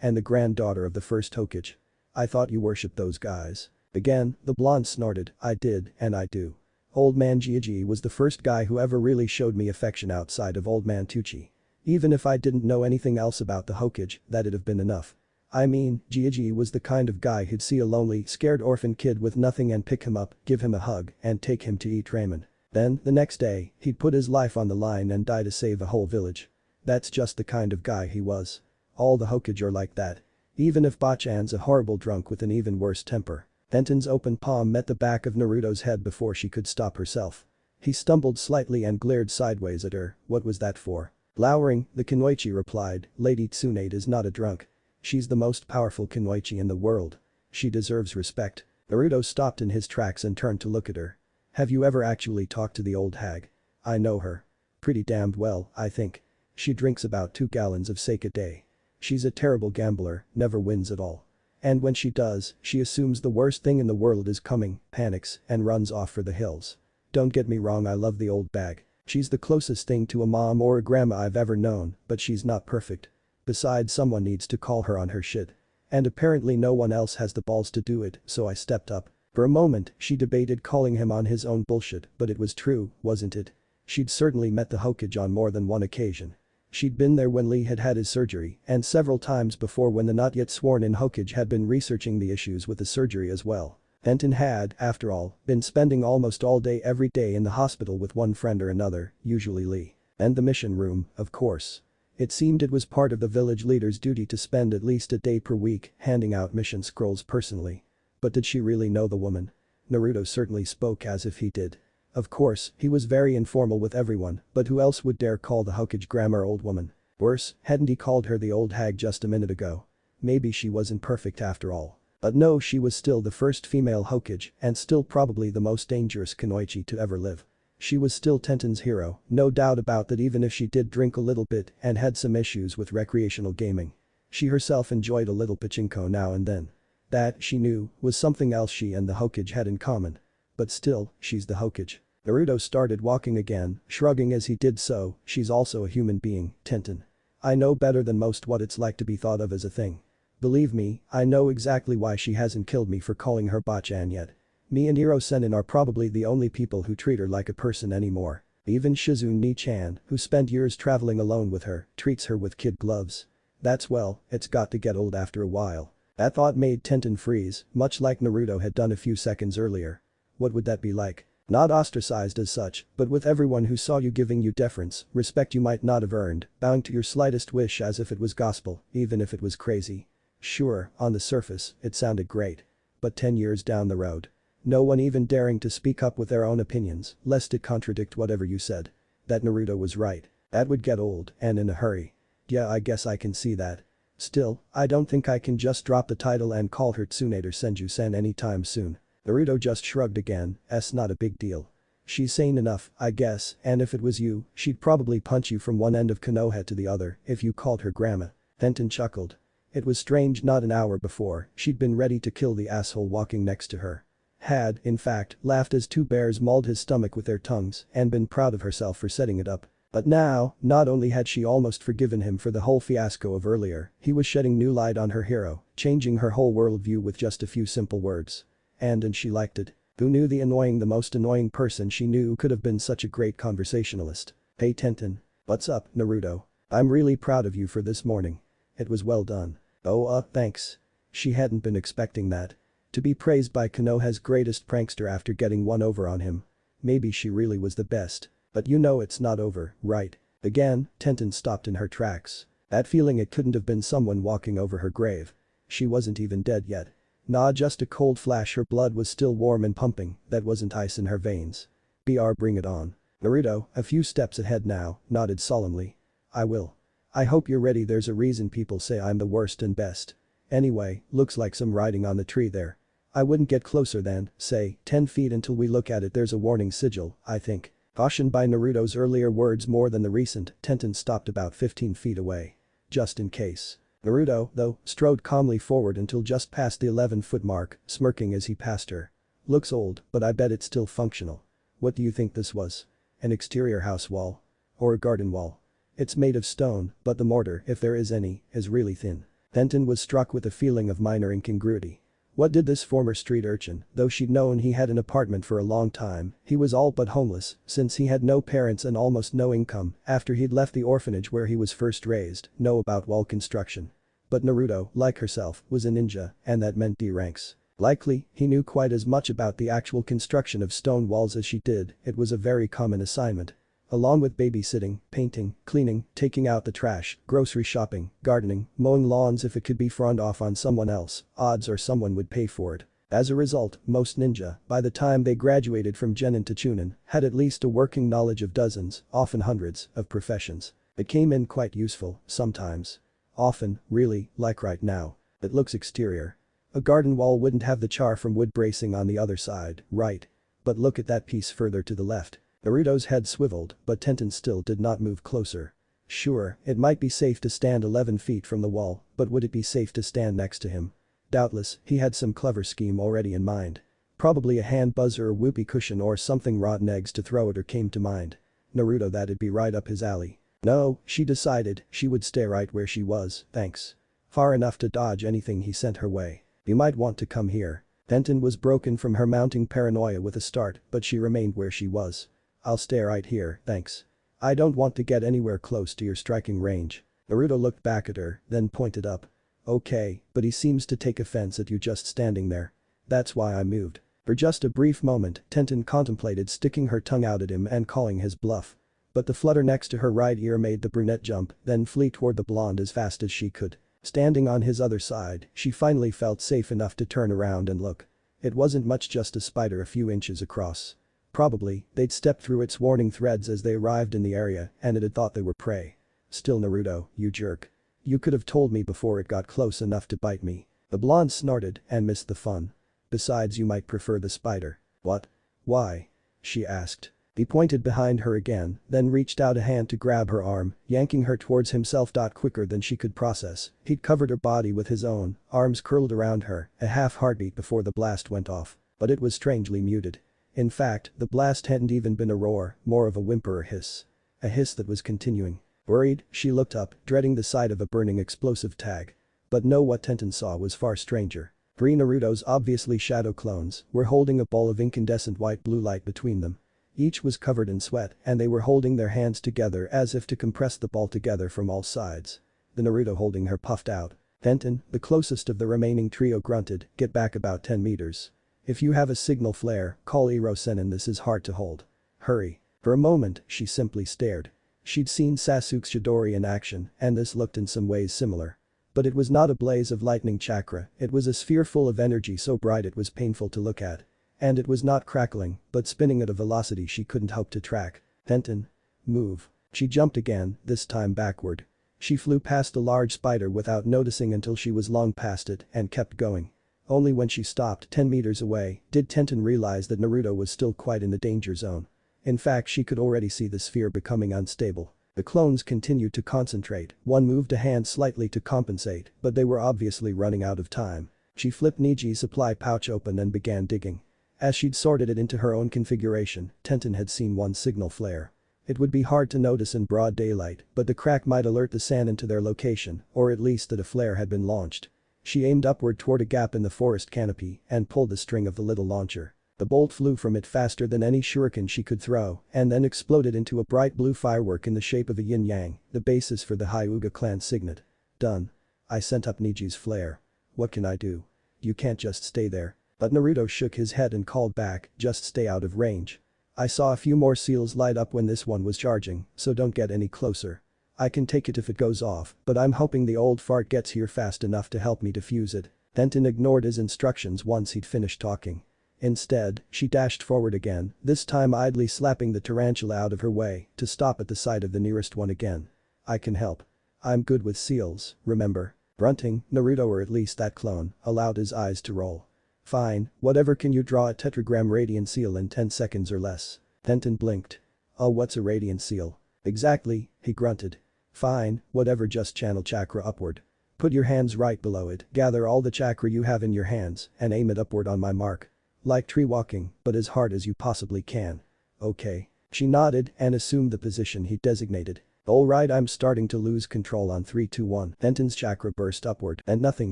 and the granddaughter of the first Hokage. I thought you worshipped those guys. Again, the blonde snorted, I did, and I do. Old man Gigi was the first guy who ever really showed me affection outside of old man Tucci. Even if I didn't know anything else about the Hokage, that'd have been enough. I mean, Gigi was the kind of guy who'd see a lonely, scared orphan kid with nothing and pick him up, give him a hug, and take him to eat ramen. Then, the next day, he'd put his life on the line and die to save a whole village. That's just the kind of guy he was. All the Hokage are like that. Even if Bachan's a horrible drunk with an even worse temper. Benton's open palm met the back of Naruto's head before she could stop herself. He stumbled slightly and glared sideways at her, what was that for? Glowering, the Kunoichi replied, Lady Tsunade is not a drunk. She's the most powerful Kunoichi in the world. She deserves respect. Naruto stopped in his tracks and turned to look at her. Have you ever actually talked to the old hag? I know her. Pretty damned well, I think. She drinks about 2 gallons of sake a day. She's a terrible gambler, never wins at all. And when she does, she assumes the worst thing in the world is coming, panics, and runs off for the hills. Don't get me wrong, I love the old bag. She's the closest thing to a mom or a grandma I've ever known, but she's not perfect. Besides, someone needs to call her on her shit. And apparently no one else has the balls to do it, so I stepped up. For a moment, she debated calling him on his own bullshit, but it was true, wasn't it? She'd certainly met the Hokage on more than one occasion. She'd been there when Lee had had his surgery, and several times before when the not yet sworn-in Hokage had been researching the issues with the surgery as well. Benton had, after all, been spending almost all day every day in the hospital with one friend or another, usually Lee. And the mission room, of course. It seemed it was part of the village leader's duty to spend at least a day per week handing out mission scrolls personally. But did she really know the woman? Naruto certainly spoke as if he did. Of course, he was very informal with everyone, but who else would dare call the Hokage grammar old woman? Worse, hadn't he called her the old hag just a minute ago? Maybe she wasn't perfect after all. But no, she was still the first female Hokage and still probably the most dangerous Kunoichi to ever live. She was still Tenten's hero, no doubt about that, even if she did drink a little bit and had some issues with recreational gaming. She herself enjoyed a little pachinko now and then. That, she knew, was something else she and the Hokage had in common. But still, she's the Hokage. Naruto started walking again, shrugging as he did so, she's also a human being, Tenten. I know better than most what it's like to be thought of as a thing. Believe me, I know exactly why she hasn't killed me for calling her Bachan yet. Me and Iro-Senin are probably the only people who treat her like a person anymore. Even Shizune Ni-chan, who spent years traveling alone with her, treats her with kid gloves. It's got to get old after a while. That thought made Tenten freeze, much like Naruto had done a few seconds earlier. What would that be like? Not ostracized as such, but with everyone who saw you giving you deference, respect you might not have earned, bowing to your slightest wish as if it was gospel, even if it was crazy. Sure, on the surface, it sounded great. But 10 years down the road. No one even daring to speak up with their own opinions, lest it contradict whatever you said. That Naruto was right. That would get old, and in a hurry. Yeah, I guess I can see that. Still, I don't think I can just drop the title and call her Tsunade or Senju-sen anytime soon. Naruto just shrugged again, not a big deal. She's sane enough, I guess, and if it was you, she'd probably punch you from one end of Konoha to the other if you called her grandma. Tenten chuckled. It was strange, not an hour before, she'd been ready to kill the asshole walking next to her. Had, in fact, laughed as 2 bears mauled his stomach with their tongues and been proud of herself for setting it up. But now, not only had she almost forgiven him for the whole fiasco of earlier, he was shedding new light on her hero, changing her whole worldview with just a few simple words. And she liked it. Who knew the most annoying person she knew could have been such a great conversationalist? Hey Tenten. What's up, Naruto? I'm really proud of you for this morning. It was well done. Oh, thanks. She hadn't been expecting that. To be praised by Konoha's greatest prankster after getting one over on him. Maybe she really was the best. But you know it's not over, right? Again, Tenten stopped in her tracks. That feeling it couldn't have been someone walking over her grave. She wasn't even dead yet. Nah, just a cold flash, her blood was still warm and pumping, that wasn't ice in her veins. Bring it on. Naruto, a few steps ahead now, nodded solemnly. I will. I hope you're ready, there's a reason people say I'm the worst and best. Anyway, looks like some writing on the tree there. I wouldn't get closer than, say, 10 feet until we look at it, there's a warning sigil, I think. Cautioned by Naruto's earlier words more than the recent, Tenten stopped about 15 feet away. Just in case. Naruto, though, strode calmly forward until just past the 11-foot mark, smirking as he passed her. Looks old, but I bet it's still functional. What do you think this was? An exterior house wall? Or a garden wall. It's made of stone, but the mortar, if there is any, is really thin. Denton was struck with a feeling of minor incongruity. What did this former street urchin, though she'd known he had an apartment for a long time, he was all but homeless since he had no parents and almost no income after he'd left the orphanage where he was first raised, know about wall construction. But Naruto, like herself, was a ninja, and that meant D ranks. Likely, he knew quite as much about the actual construction of stone walls as she did, it was a very common assignment. Along with babysitting, painting, cleaning, taking out the trash, grocery shopping, gardening, mowing lawns if it could be front off on someone else, odds are someone would pay for it. As a result, most ninja, by the time they graduated from Genin to Chunin, had at least a working knowledge of dozens, often hundreds, of professions. It came in quite useful, sometimes. Often, really, like right now. It looks exterior. A garden wall wouldn't have the char from wood bracing on the other side, right? But look at that piece further to the left. Naruto's head swiveled, but Tenten still did not move closer. Sure, it might be safe to stand 11 feet from the wall, but would it be safe to stand next to him? Doubtless, he had some clever scheme already in mind. Probably a hand buzzer or whoopee cushion or something rotten eggs to throw at her came to mind. Naruto, that'd be right up his alley. No, she decided, she would stay right where she was, thanks. Far enough to dodge anything he sent her way. You might want to come here. Tenten was broken from her mounting paranoia with a start, but she remained where she was. I'll stay right here, thanks. I don't want to get anywhere close to your striking range. Naruto looked back at her, then pointed up. Okay, but he seems to take offense at you just standing there. That's why I moved. For just a brief moment, Tenten contemplated sticking her tongue out at him and calling his bluff. But the flutter next to her right ear made the brunette jump, then flee toward the blonde as fast as she could. Standing on his other side, she finally felt safe enough to turn around and look. It wasn't much, just a spider a few inches across. Probably, they'd stepped through its warning threads as they arrived in the area and it had thought they were prey. Still, Naruto, you jerk. You could have told me before it got close enough to bite me. The blonde snorted and missed the fun. Besides, you might prefer the spider. What? Why? She asked. He pointed behind her again, then reached out a hand to grab her arm, yanking her towards himself. Quicker than she could process, he'd covered her body with his own, arms curled around her, a half heartbeat before the blast went off. But it was strangely muted. In fact, the blast hadn't even been a roar, more of a whimper or hiss. A hiss that was continuing. Worried, she looked up, dreading the sight of a burning explosive tag. But no, what Tenten saw was far stranger. 3 Naruto's obviously shadow clones were holding a ball of incandescent white-blue light between them. Each was covered in sweat and they were holding their hands together as if to compress the ball together from all sides. The Naruto holding her puffed out. Tenten, the closest of the remaining trio, grunted, get back about 10 meters. If you have a signal flare, call Iro Sennin, this is hard to hold. Hurry. For a moment, she simply stared. She'd seen Sasuke's Chidori in action and this looked in some ways similar. But it was not a blaze of lightning chakra, it was a sphere full of energy so bright it was painful to look at. And it was not crackling, but spinning at a velocity she couldn't hope to track. Tenten. Move. She jumped again, this time backward. She flew past the large spider without noticing until she was long past it and kept going. Only when she stopped 10 meters away did Tenten realize that Naruto was still quite in the danger zone. In fact, she could already see the sphere becoming unstable. The clones continued to concentrate, one moved a hand slightly to compensate, but they were obviously running out of time. She flipped Niji's supply pouch open and began digging. As she'd sorted it into her own configuration, Tenten had seen one signal flare. It would be hard to notice in broad daylight, but the crack might alert the Sannin to their location, or at least that a flare had been launched. She aimed upward toward a gap in the forest canopy and pulled the string of the little launcher. The bolt flew from it faster than any shuriken she could throw and then exploded into a bright blue firework in the shape of a yin-yang, the basis for the Hyuga clan signet. Done. I sent up Niji's flare. What can I do? You can't just stay there. But Naruto shook his head and called back, just stay out of range. I saw a few more seals light up when this one was charging, so don't get any closer. I can take it if it goes off, but I'm hoping the old fart gets here fast enough to help me defuse it. Tenten ignored his instructions once he'd finished talking. Instead, she dashed forward again, this time idly slapping the tarantula out of her way to stop at the sight of the nearest one again. I can help. I'm good with seals, remember? Grunting, Naruto, or at least that clone, allowed his eyes to roll. Fine, whatever. Can you draw a tetragram radiant seal in 10 seconds or less? Tenten blinked. Oh, what's a radiant seal? Exactly, he grunted. Fine, whatever, just channel chakra upward. Put your hands right below it, gather all the chakra you have in your hands and aim it upward on my mark. Like tree walking, but as hard as you possibly can. Okay. She nodded and assumed the position he designated. Alright, I'm starting to lose control on 3 2 1. Tenten's chakra burst upward and nothing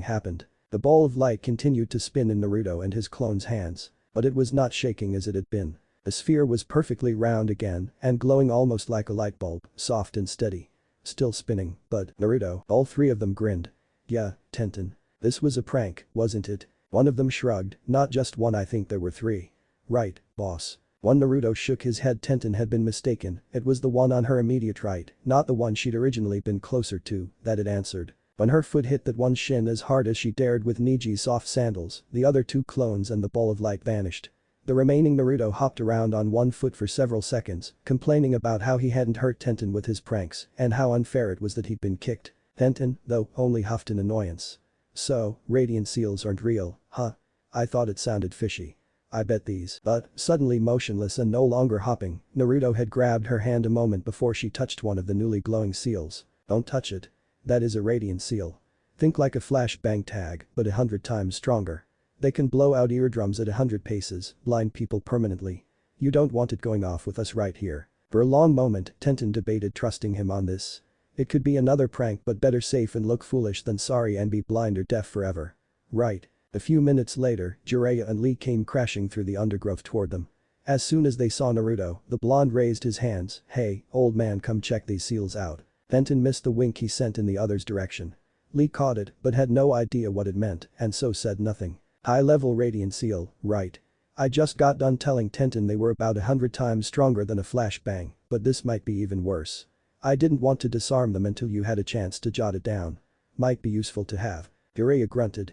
happened. The ball of light continued to spin in Naruto and his clone's hands. But it was not shaking as it had been. The sphere was perfectly round again and glowing almost like a light bulb, soft and steady. Still spinning, but Naruto, all three of them grinned. Yeah, Tenten. This was a prank, wasn't it? One of them shrugged, not just one, I think there were three. Right, boss. One. Naruto shook his head. Tenten had been mistaken, it was the one on her immediate right, not the one she'd originally been closer to, that had answered. When her foot hit that one shin as hard as she dared with Niji's soft sandals, the other two clones and the ball of light vanished. The remaining Naruto hopped around on one foot for several seconds, complaining about how he hadn't hurt Tenten with his pranks and how unfair it was that he'd been kicked. Tenten, though, only huffed in annoyance. So, radiant seals aren't real, huh? I thought it sounded fishy. I bet these. But, suddenly motionless and no longer hopping, Naruto had grabbed her hand a moment before she touched one of the newly glowing seals. Don't touch it. That is a radiant seal. Think like a flashbang tag, but 100 times stronger. They can blow out eardrums at 100 paces, blind people permanently. You don't want it going off with us right here. For a long moment, Tenten debated trusting him on this. It could be another prank, but better safe and look foolish than sorry and be blind or deaf forever. Right. A few minutes later, Jiraiya and Lee came crashing through the undergrowth toward them. As soon as they saw Naruto, the blonde raised his hands. Hey, old man, come check these seals out. Tenten missed the wink he sent in the other's direction. Lee caught it but had no idea what it meant and so said nothing. High-level radiant seal, right. I just got done telling Tenten they were about 100 times stronger than a flashbang, but this might be even worse. I didn't want to disarm them until you had a chance to jot it down. Might be useful to have. Jiraiya grunted.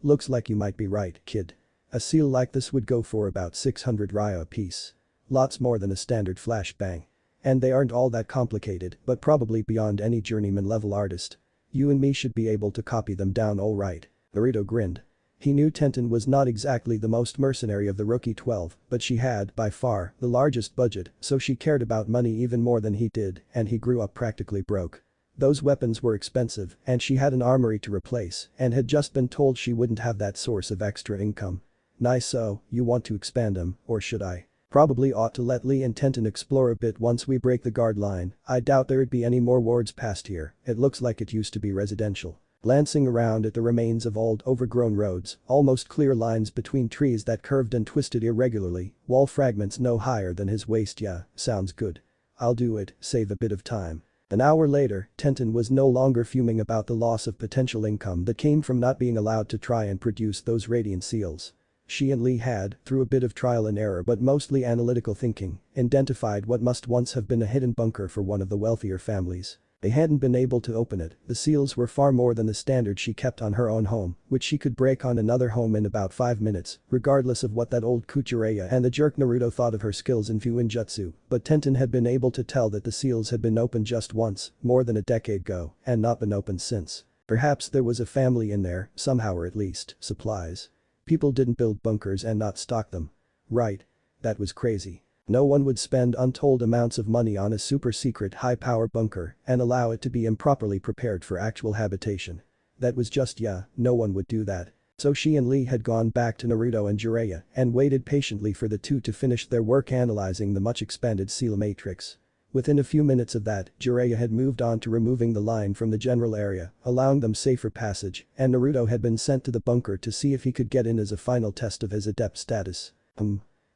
Looks like you might be right, kid. A seal like this would go for about 600 ryo apiece. Lots more than a standard flashbang. And they aren't all that complicated, but probably beyond any journeyman level artist. You and me should be able to copy them down all right. Naruto grinned. He knew Tenten was not exactly the most mercenary of the rookie 12, but she had, by far, the largest budget, so she cared about money even more than he did, and he grew up practically broke. Those weapons were expensive, and she had an armory to replace, and had just been told she wouldn't have that source of extra income. Nice, so, you want to expand them, or should I? Probably ought to let Lee and Tenten explore a bit once we break the guard line. I doubt there'd be any more wards past here, it looks like it used to be residential. Glancing around at the remains of old overgrown roads, almost clear lines between trees that curved and twisted irregularly, wall fragments no higher than his waist. Yeah, sounds good. I'll do it, save a bit of time. An hour later, Tenten was no longer fuming about the loss of potential income that came from not being allowed to try and produce those radiant seals. She and Lee had, through a bit of trial and error but mostly analytical thinking, identified what must once have been a hidden bunker for one of the wealthier families. They hadn't been able to open it. The seals were far more than the standard she kept on her own home, which she could break on another home in about 5 minutes, regardless of what that old Kuchiraya and the jerk Naruto thought of her skills in Fuinjutsu. But Tenten had been able to tell that the seals had been opened just once, more than a decade ago, and not been opened since. Perhaps there was a family in there, somehow, or at least, supplies. People didn't build bunkers and not stock them. Right. That was crazy. No one would spend untold amounts of money on a super-secret high-power bunker and allow it to be improperly prepared for actual habitation. That was just no one would do that. So she and Lee had gone back to Naruto and Jiraiya and waited patiently for the two to finish their work analyzing the much-expanded seal matrix. Within a few minutes of that, Jiraiya had moved on to removing the line from the general area, allowing them safer passage, and Naruto had been sent to the bunker to see if he could get in as a final test of his adept status.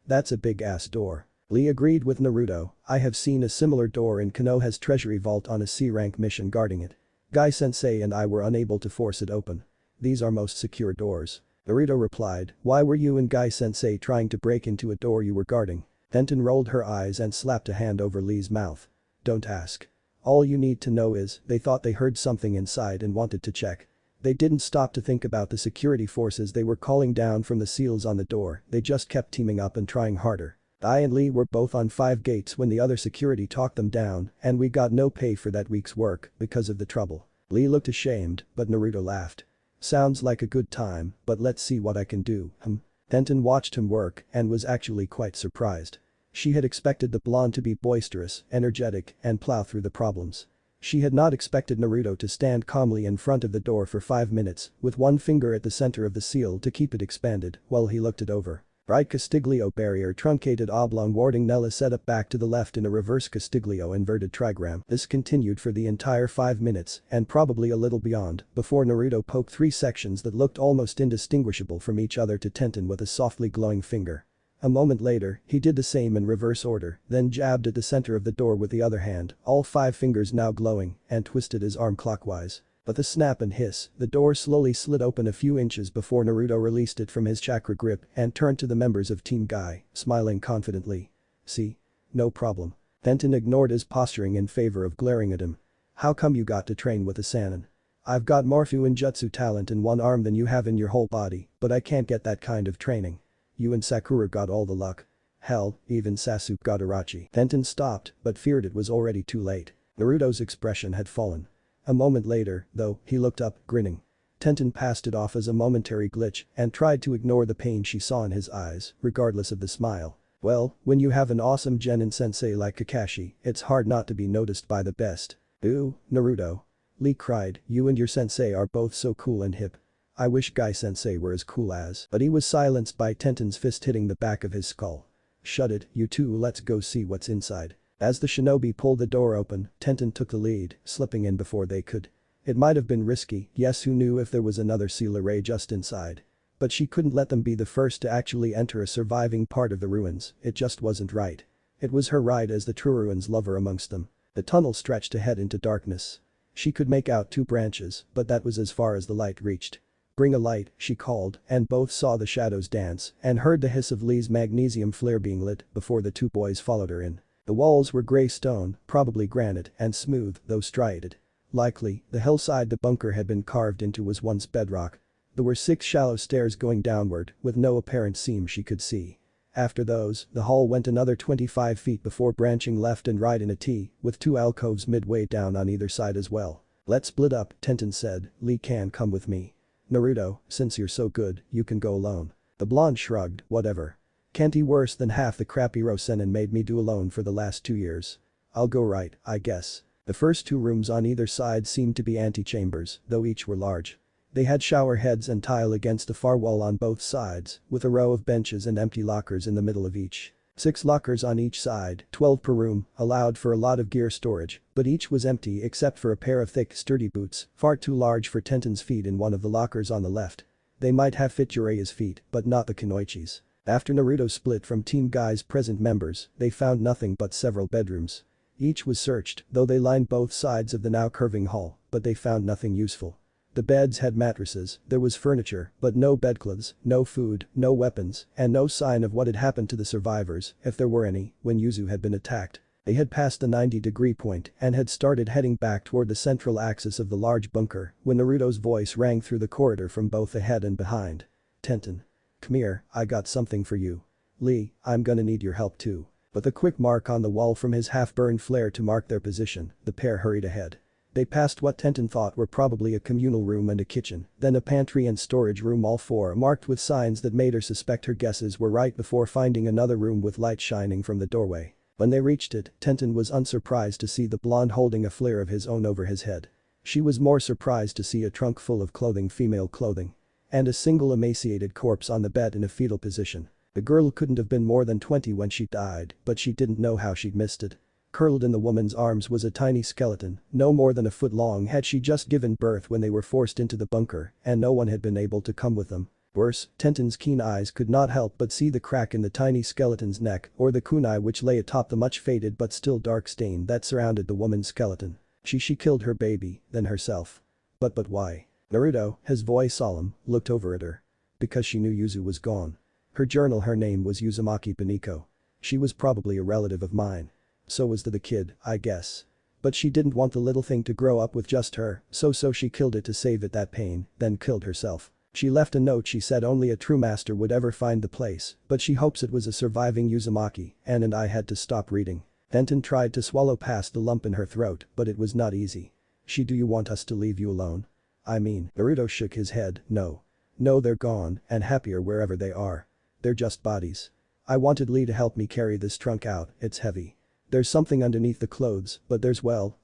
That's a big-ass door. Lee agreed with Naruto. I have seen a similar door in Konoha's treasury vault on a C-rank mission guarding it. Guy-sensei and I were unable to force it open. These are most secure doors. Naruto replied, why were you and Guy-sensei trying to break into a door you were guarding? Tenten rolled her eyes and slapped a hand over Lee's mouth. Don't ask. All you need to know is, they thought they heard something inside and wanted to check. They didn't stop to think about the security forces they were calling down from the seals on the door, they just kept teaming up and trying harder. I and Lee were both on 5 gates when the other security talked them down, and we got no pay for that week's work because of the trouble. Lee looked ashamed, but Naruto laughed. Sounds like a good time, but let's see what I can do. Tenten watched him work and was actually quite surprised. She had expected the blonde to be boisterous, energetic, and plow through the problems. She had not expected Naruto to stand calmly in front of the door for 5 minutes, with one finger at the center of the seal to keep it expanded while he looked it over. Right Castiglio barrier truncated oblong warding Nella set up back to the left in a reverse Castiglio inverted trigram. This continued for the entire 5 minutes and probably a little beyond before Naruto poked 3 sections that looked almost indistinguishable from each other to Tenten with a softly glowing finger. A moment later, he did the same in reverse order, then jabbed at the center of the door with the other hand, all 5 fingers now glowing, and twisted his arm clockwise. But the snap and hiss, the door slowly slid open a few inches before Naruto released it from his chakra grip and turned to the members of Team Guy, smiling confidently. See? No problem. Tenten ignored his posturing in favor of glaring at him. How come you got to train with a Sannin? I've got more Fuinjutsu talent in one arm than you have in your whole body, but I can't get that kind of training. You and Sakura got all the luck. Hell, even Sasuke got Irachi. Tenten stopped, but feared it was already too late. Naruto's expression had fallen. A moment later, though, he looked up, grinning. Tenten passed it off as a momentary glitch and tried to ignore the pain she saw in his eyes, regardless of the smile. Well, when you have an awesome genin sensei like Kakashi, it's hard not to be noticed by the best. Ooh, Naruto. Lee cried, you and your sensei are both so cool and hip. I wish Guy sensei were as cool as. But he was silenced by Tenten's fist hitting the back of his skull. Shut it, you two, let's go see what's inside. As the shinobi pulled the door open, Tenten took the lead, slipping in before they could. It might have been risky, yes, who knew if there was another seal array just inside. But she couldn't let them be the first to actually enter a surviving part of the ruins, it just wasn't right. It was her right as the true ruins lover amongst them. The tunnel stretched ahead into darkness. She could make out 2 branches, but that was as far as the light reached. Bring a light, she called, and both saw the shadows dance and heard the hiss of Lee's magnesium flare being lit before the 2 boys followed her in. The walls were gray stone, probably granite, and smooth, though striated. Likely, the hillside the bunker had been carved into was once bedrock. There were 6 shallow stairs going downward, with no apparent seam she could see. After those, the hall went another 25 feet before branching left and right in a T, with 2 alcoves midway down on either side as well. Let's split up, Tenten said, Lee can come with me. Naruto, since you're so good, you can go alone. The blonde shrugged, whatever. Can't he worse than half the crap Hirosenin made me do alone for the last 2 years. I'll go right, I guess. The first 2 rooms on either side seemed to be antechambers, though each were large. They had shower heads and tile against the far wall on both sides, with a row of benches and empty lockers in the middle of each. 6 lockers on each side, 12 per room, allowed for a lot of gear storage, but each was empty except for a pair of thick, sturdy boots, far too large for Tenten's feet in one of the lockers on the left. They might have fit Jiraiya's feet, but not the Kunoichi's. After Naruto split from Team Guy's present members, they found nothing but several bedrooms. Each was searched, though they lined both sides of the now curving hall, but they found nothing useful. The beds had mattresses, there was furniture, but no bedclothes, no food, no weapons, and no sign of what had happened to the survivors, if there were any, when Yuzu had been attacked. They had passed the 90-degree point and had started heading back toward the central axis of the large bunker when Naruto's voice rang through the corridor from both ahead and behind. Tenten. Come here, I got something for you. Lee, I'm gonna need your help too. With a quick mark on the wall from his half-burned flare to mark their position, the pair hurried ahead. They passed what Tenten thought were probably a communal room and a kitchen, then a pantry and storage room, all 4 marked with signs that made her suspect her guesses were right before finding another room with light shining from the doorway. When they reached it, Tenten was unsurprised to see the blonde holding a flare of his own over his head. She was more surprised to see a trunk full of clothing, female clothing. And a single emaciated corpse on the bed in a fetal position. The girl couldn't have been more than 20 when she died, but she didn't know how she'd missed it. Curled in the woman's arms was a tiny skeleton, no more than a foot long. Had she just given birth when they were forced into the bunker, and no one had been able to come with them. Worse, Tenten's keen eyes could not help but see the crack in the tiny skeleton's neck or the kunai which lay atop the much faded but still dark stain that surrounded the woman's skeleton. She killed her baby, then herself. But why? Naruto, his voice solemn, looked over at her. Because she knew Yuzu was gone. Her journal, her name was Uzumaki Beniko. She was probably a relative of mine. So was the kid, I guess. But she didn't want the little thing to grow up with just her, so she killed it to save it that pain, then killed herself. She left a note. She said only a true master would ever find the place, but she hopes it was a surviving Uzumaki, and I had to stop reading. Tenten tried to swallow past the lump in her throat, but it was not easy. Do you want us to leave you alone? I mean, Naruto shook his head, no. No, they're gone, and happier wherever they are. They're just bodies. I wanted Lee to help me carry this trunk out, it's heavy. There's something underneath the clothes, but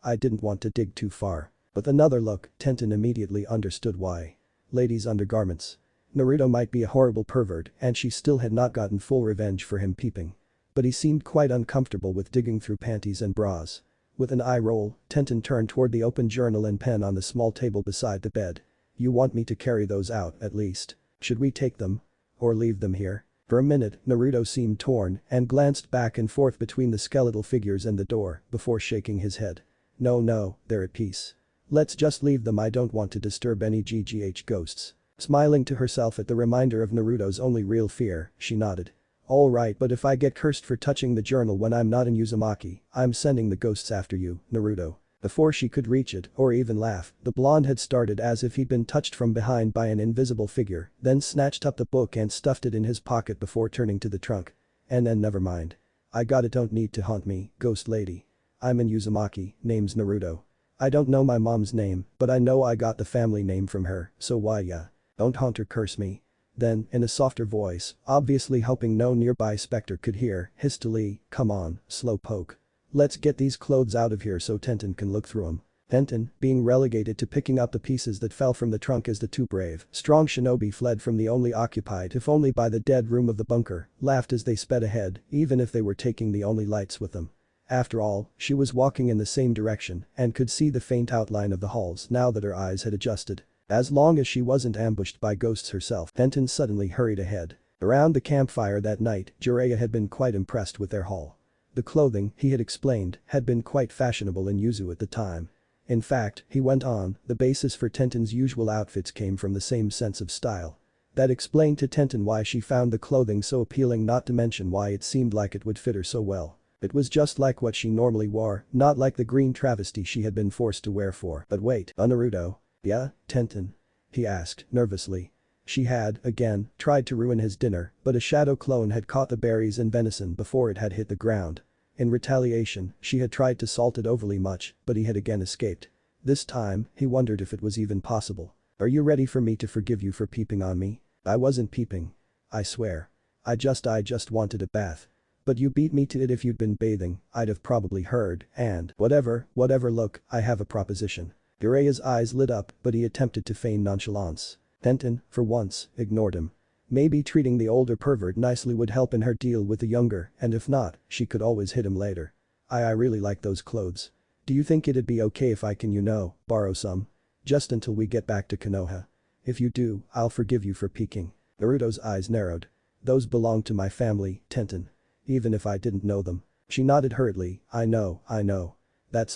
I didn't want to dig too far. With another look, Tenten immediately understood why. Ladies' undergarments. Naruto might be a horrible pervert and she still had not gotten full revenge for him peeping. But he seemed quite uncomfortable with digging through panties and bras. With an eye roll, Tenten turned toward the open journal and pen on the small table beside the bed. You want me to carry those out, at least. Should we take them? Or leave them here? For a minute, Naruto seemed torn and glanced back and forth between the skeletal figures and the door before shaking his head. No, they're at peace. Let's just leave them, I don't want to disturb any GGH ghosts. Smiling to herself at the reminder of Naruto's only real fear, she nodded. Alright, but if I get cursed for touching the journal when I'm not in Uzumaki, I'm sending the ghosts after you, Naruto. Before she could reach it or even laugh, the blonde had started as if he'd been touched from behind by an invisible figure, then snatched up the book and stuffed it in his pocket before turning to the trunk. And then never mind. I got it, don't need to haunt me, ghost lady. I'm in Uzumaki, name's Naruto. I don't know my mom's name, but I know I got the family name from her, so why yeah. Don't haunt or curse me. Then, in a softer voice, obviously hoping no nearby specter could hear, hastily, come on, slowpoke. Let's get these clothes out of here so Tenten can look through them. Tenten, being relegated to picking up the pieces that fell from the trunk as the two brave, strong shinobi fled from the only occupied if only by the dead room of the bunker, laughed as they sped ahead, even if they were taking the only lights with them. After all, she was walking in the same direction and could see the faint outline of the halls now that her eyes had adjusted. As long as she wasn't ambushed by ghosts herself, Tenten suddenly hurried ahead. Around the campfire that night, Jiraiya had been quite impressed with their haul. The clothing, he had explained, had been quite fashionable in Yuzu at the time. In fact, he went on, the basis for Tenten's usual outfits came from the same sense of style. That explained to Tenten why she found the clothing so appealing, not to mention why it seemed like it would fit her so well. It was just like what she normally wore, not like the green travesty she had been forced to wear for. But wait, Naruto. Yeah, Tenten? He asked, nervously. She had, again, tried to ruin his dinner, but a shadow clone had caught the berries and venison before it had hit the ground. In retaliation, she had tried to salt it overly much, but he had again escaped. This time, he wondered if it was even possible. Are you ready for me to forgive you for peeping on me? I wasn't peeping. I swear. I just wanted a bath. But you beat me to it. If you'd been bathing, I'd have probably heard, and whatever, look, I have a proposition. Jiraiya's eyes lit up, but he attempted to feign nonchalance. Tenten, for once, ignored him. Maybe treating the older pervert nicely would help in her deal with the younger, and if not, she could always hit him later. I really like those clothes. Do you think it'd be okay if I can, borrow some? Just until we get back to Konoha. If you do, I'll forgive you for peeking. Naruto's eyes narrowed. Those belong to my family, Tenten. Even if I didn't know them. She nodded hurriedly. I know.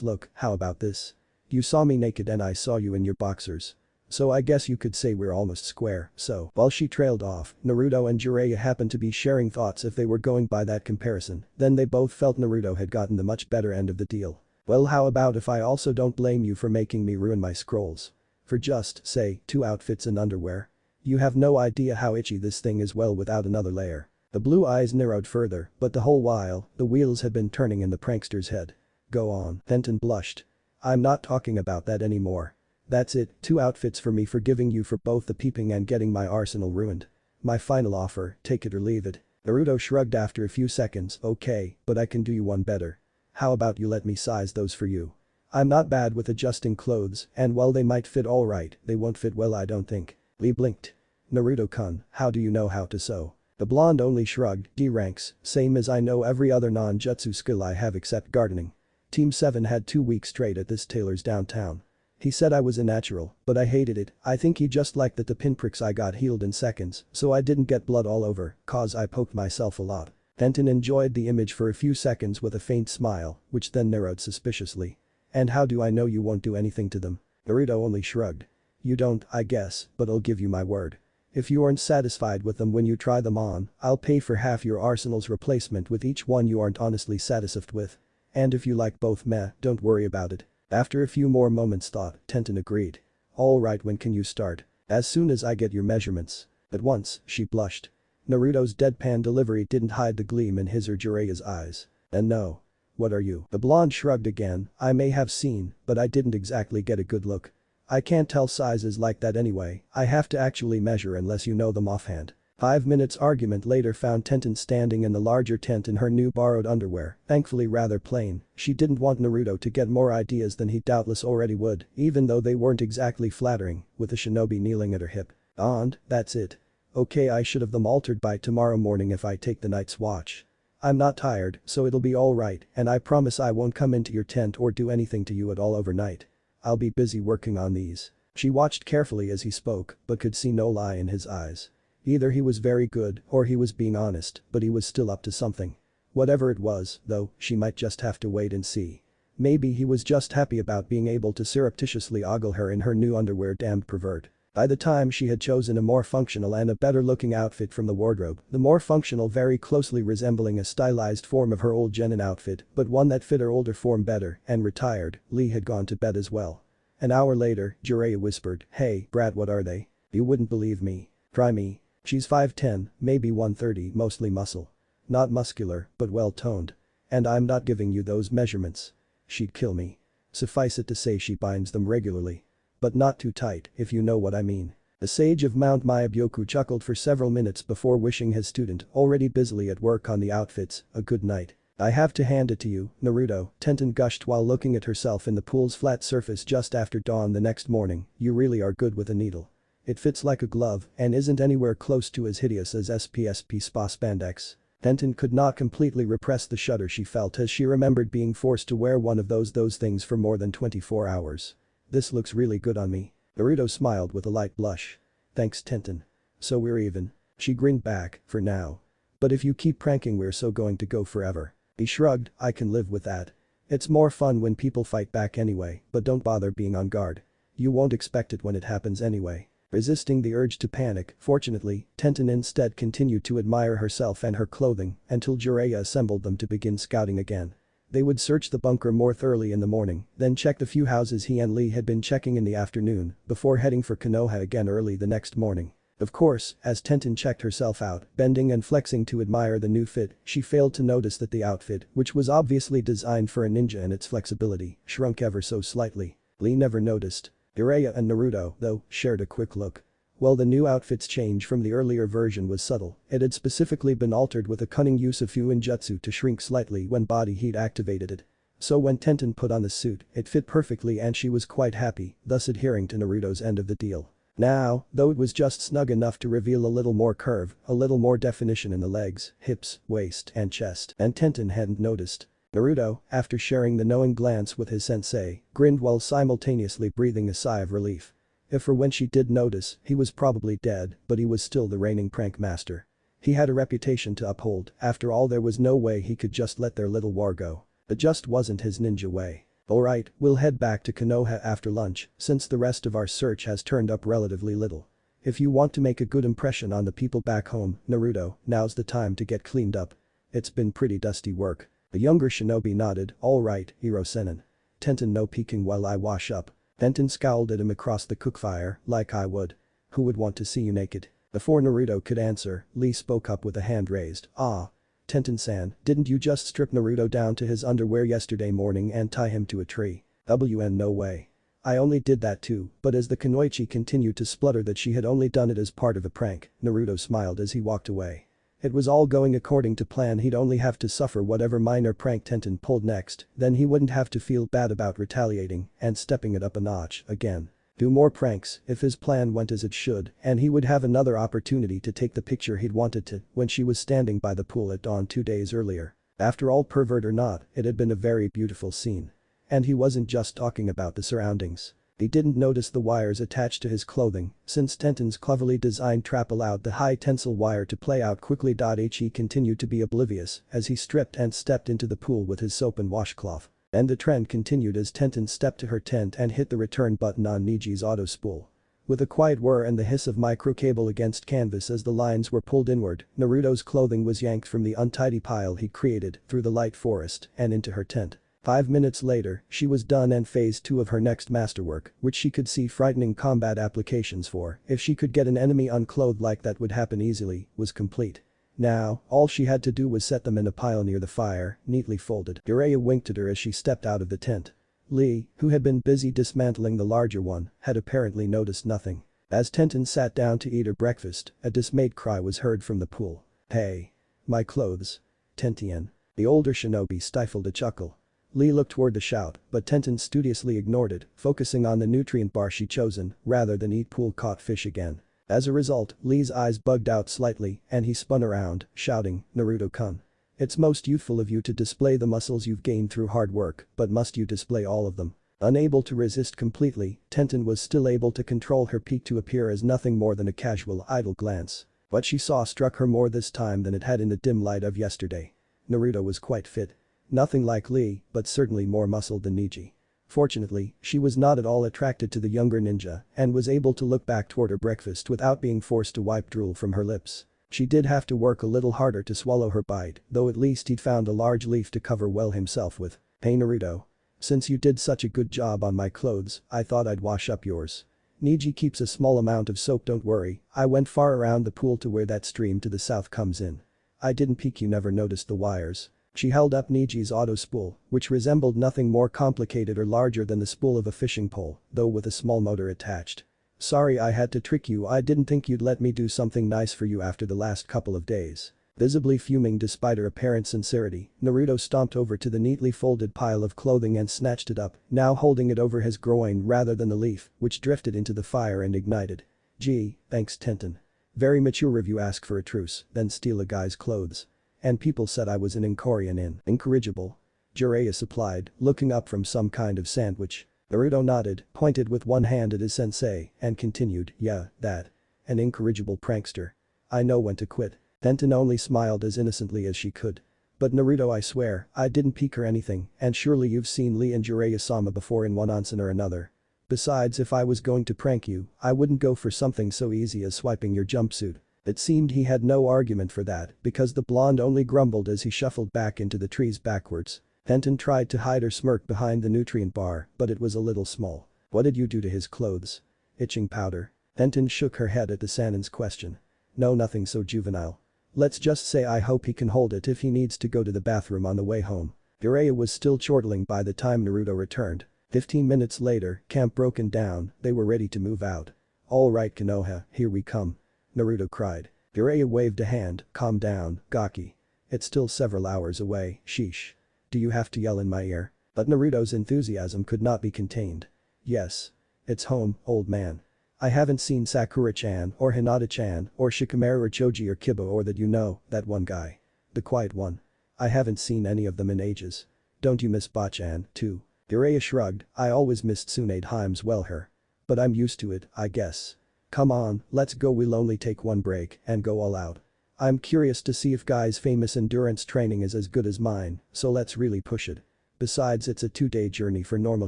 Look, how about this? You saw me naked and I saw you in your boxers. So I guess you could say we're almost square, so. While she trailed off, Naruto and Jiraiya happened to be sharing thoughts if they were going by that comparison, then they both felt Naruto had gotten the much better end of the deal. Well, how about if I also don't blame you for making me ruin my scrolls? For just, say, 2 outfits and underwear? You have no idea how itchy this thing is well without another layer. The blue eyes narrowed further, but the whole while, the wheels had been turning in the prankster's head. Go on, Tenten blushed. I'm not talking about that anymore. That's it, 2 outfits for me forgiving you for both the peeping and getting my arsenal ruined. My final offer, take it or leave it. Naruto shrugged after a few seconds. Okay, but I can do you one better. How about you let me size those for you? I'm not bad with adjusting clothes, and while they might fit alright, they won't fit well, I don't think. Lee blinked. Naruto-kun, how do you know how to sew? The blonde only shrugged. D ranks, same as I know every other non-jutsu skill I have except gardening. Team 7 had 2 weeks straight at this tailor's downtown. He said I was a natural, but I hated it. I think he just liked that the pinpricks I got healed in seconds, so I didn't get blood all over, cause I poked myself a lot. Tenten enjoyed the image for a few seconds with a faint smile, which then narrowed suspiciously. And how do I know you won't do anything to them? Naruto only shrugged. You don't, I guess, but I'll give you my word. If you aren't satisfied with them when you try them on, I'll pay for half your arsenal's replacement with each one you aren't honestly satisfied with. And if you like both, don't worry about it. After a few more moments thought, Tenten agreed. Alright, when can you start? As soon as I get your measurements. At once, she blushed. Naruto's deadpan delivery didn't hide the gleam in his or Jiraiya's eyes. And no. What are you? The blonde shrugged again. I may have seen, but I didn't exactly get a good look. I can't tell sizes like that anyway, I have to actually measure unless you know them offhand. 5 minutes argument later found Tenten standing in the larger tent in her new borrowed underwear, thankfully rather plain. She didn't want Naruto to get more ideas than he doubtless already would, even though they weren't exactly flattering, with a shinobi kneeling at her hip. And, that's it. Okay, I should have them altered by tomorrow morning if I take the night's watch. I'm not tired, so it'll be alright, and I promise I won't come into your tent or do anything to you at all overnight. I'll be busy working on these." She watched carefully as he spoke, but could see no lie in his eyes. Either he was very good or he was being honest, but he was still up to something. Whatever it was, though, she might just have to wait and see. Maybe he was just happy about being able to surreptitiously ogle her in her new underwear, damned pervert. By the time she had chosen a more functional and a better-looking outfit from the wardrobe, the more functional very closely resembling a stylized form of her old Genin outfit, but one that fit her older form better, and retired, Lee had gone to bed as well. An hour later, Jiraiya whispered, "Hey, Brad, what are they? You wouldn't believe me. Try me." She's 5'10", maybe 130, mostly muscle. Not muscular, but well-toned. And I'm not giving you those measurements. She'd kill me. Suffice it to say she binds them regularly. But not too tight, if you know what I mean. The sage of Mount Myabyoku chuckled for several minutes before wishing his student, already busily at work on the outfits, a good night. "I have to hand it to you, Naruto," Tenten gushed while looking at herself in the pool's flat surface just after dawn the next morning, "you really are good with a needle. It fits like a glove and isn't anywhere close to as hideous as SPSP spa spandex." Tenten could not completely repress the shudder she felt as she remembered being forced to wear one of those things for more than 24 hours. "This looks really good on me." Naruto smiled with a light blush. "Thanks, Tenten. So we're even." She grinned back, "For now. But if you keep pranking we're so going to go forever." He shrugged, "I can live with that. It's more fun when people fight back anyway, but don't bother being on guard. You won't expect it when it happens anyway." Resisting the urge to panic, fortunately, Tenten instead continued to admire herself and her clothing until Jiraiya assembled them to begin scouting again. They would search the bunker more thoroughly in the morning, then check the few houses he and Lee had been checking in the afternoon, before heading for Konoha again early the next morning. Of course, as Tenten checked herself out, bending and flexing to admire the new fit, she failed to notice that the outfit, which was obviously designed for a ninja in its flexibility, shrunk ever so slightly. Lee never noticed. Jiraiya and Naruto, though, shared a quick look. Well, the new outfit's change from the earlier version was subtle. It had specifically been altered with a cunning use of Fuinjutsu to shrink slightly when body heat activated it. So when Tenten put on the suit, it fit perfectly and she was quite happy, thus adhering to Naruto's end of the deal. Now, though it was just snug enough to reveal a little more curve, a little more definition in the legs, hips, waist, and chest, and Tenten hadn't noticed. Naruto, after sharing the knowing glance with his sensei, grinned while simultaneously breathing a sigh of relief. If for when she did notice, he was probably dead, but he was still the reigning prank master. He had a reputation to uphold, after all there was no way he could just let their little war go. It just wasn't his ninja way. "Alright, we'll head back to Konoha after lunch, since the rest of our search has turned up relatively little. If you want to make a good impression on the people back home, Naruto, now's the time to get cleaned up. It's been pretty dusty work." The younger shinobi nodded, "Alright, Hiro-senin. Tenten no peeking while I wash up." Tenten scowled at him across the cookfire, "Like I would. Who would want to see you naked?" Before Naruto could answer, Lee spoke up with a hand raised, "Ah. Tenten-san, didn't you just strip Naruto down to his underwear yesterday morning and tie him to a tree?" "WN no way. I only did that too," but as the kunoichi continued to splutter that she had only done it as part of a prank, Naruto smiled as he walked away. It was all going according to plan, he'd only have to suffer whatever minor prank Tenten pulled next, then he wouldn't have to feel bad about retaliating and stepping it up a notch again. Do more pranks if his plan went as it should, and he would have another opportunity to take the picture he'd wanted to when she was standing by the pool at dawn 2 days earlier. After all, pervert or not, it had been a very beautiful scene. And he wasn't just talking about the surroundings. He didn't notice the wires attached to his clothing, since Tenten's cleverly designed trap allowed the high tensile wire to play out quickly. He continued to be oblivious as he stripped and stepped into the pool with his soap and washcloth. And the trend continued as Tenten stepped to her tent and hit the return button on Niji's auto spool. With a quiet whir and the hiss of microcable against canvas as the lines were pulled inward, Naruto's clothing was yanked from the untidy pile he created through the light forest and into her tent. 5 minutes later, she was done and phase 2 of her next masterwork, which she could see frightening combat applications for if she could get an enemy unclothed like that would happen easily, was complete. Now, all she had to do was set them in a pile near the fire, neatly folded. Jiraiya winked at her as she stepped out of the tent. Lee, who had been busy dismantling the larger one, had apparently noticed nothing. As Tenten sat down to eat her breakfast, a dismayed cry was heard from the pool. "Hey. My clothes. Tentien." The older shinobi stifled a chuckle. Lee looked toward the shout, but Tenten studiously ignored it, focusing on the nutrient bar she'd chosen, rather than eat pool-caught fish again. As a result, Lee's eyes bugged out slightly and he spun around, shouting, "Naruto-kun. It's most youthful of you to display the muscles you've gained through hard work, but must you display all of them?" Unable to resist completely, Tenten was still able to control her peak to appear as nothing more than a casual, idle glance. What she saw struck her more this time than it had in the dim light of yesterday. Naruto was quite fit. Nothing like Lee, but certainly more muscled than Neji. Fortunately, she was not at all attracted to the younger ninja and was able to look back toward her breakfast without being forced to wipe drool from her lips. She did have to work a little harder to swallow her bite, though at least he'd found a large leaf to cover well himself with. "Hey Naruto. Since you did such a good job on my clothes, I thought I'd wash up yours. Neji keeps a small amount of soap, don't worry, I went far around the pool to where that stream to the south comes in. I didn't peek, you never noticed the wires." She held up Niji's auto spool, which resembled nothing more complicated or larger than the spool of a fishing pole, though with a small motor attached. "Sorry I had to trick you, I didn't think you'd let me do something nice for you after the last couple of days." Visibly fuming despite her apparent sincerity, Naruto stomped over to the neatly folded pile of clothing and snatched it up, now holding it over his groin rather than the leaf, which drifted into the fire and ignited. "Gee, thanks Tenten. Very mature of you ask for a truce, then steal a guy's clothes. And people said I was an incorrigible. Jiraiya supplied, looking up from some kind of sandwich. Naruto nodded, pointed with one hand at his sensei, and continued, "Yeah, that. An incorrigible prankster. I know when to quit." Tenten only smiled as innocently as she could. "But Naruto, I swear, I didn't peek or anything, and surely you've seen Lee and Jiraiya-sama before in one onsen or another. Besides, if I was going to prank you, I wouldn't go for something so easy as swiping your jumpsuit." It seemed he had no argument for that because the blonde only grumbled as he shuffled back into the trees backwards. Tenten tried to hide her smirk behind the nutrient bar, but it was a little small. "What did you do to his clothes? Itching powder?" Tenten shook her head at the Sanin's question. "No, nothing so juvenile. Let's just say I hope he can hold it if he needs to go to the bathroom on the way home." Jiraiya was still chortling by the time Naruto returned. 15 minutes later, camp broken down, they were ready to move out. "All right Konoha, here we come," Naruto cried. Jiraiya waved a hand, "Calm down, Gaki. It's still several hours away, sheesh. Do you have to yell in my ear?" But Naruto's enthusiasm could not be contained. "Yes. It's home, old man. I haven't seen Sakura-chan or Hinata-chan or Shikamaru or Choji or Kiba or that one guy. The quiet one. I haven't seen any of them in ages. Don't you miss Bachan, too?" Jiraiya shrugged, "I always missed Tsunade Himes well her. But I'm used to it, I guess. Come on, let's go, we'll only take one break and go all out. I'm curious to see if Guy's famous endurance training is as good as mine, so let's really push it. Besides, it's a 2-day journey for normal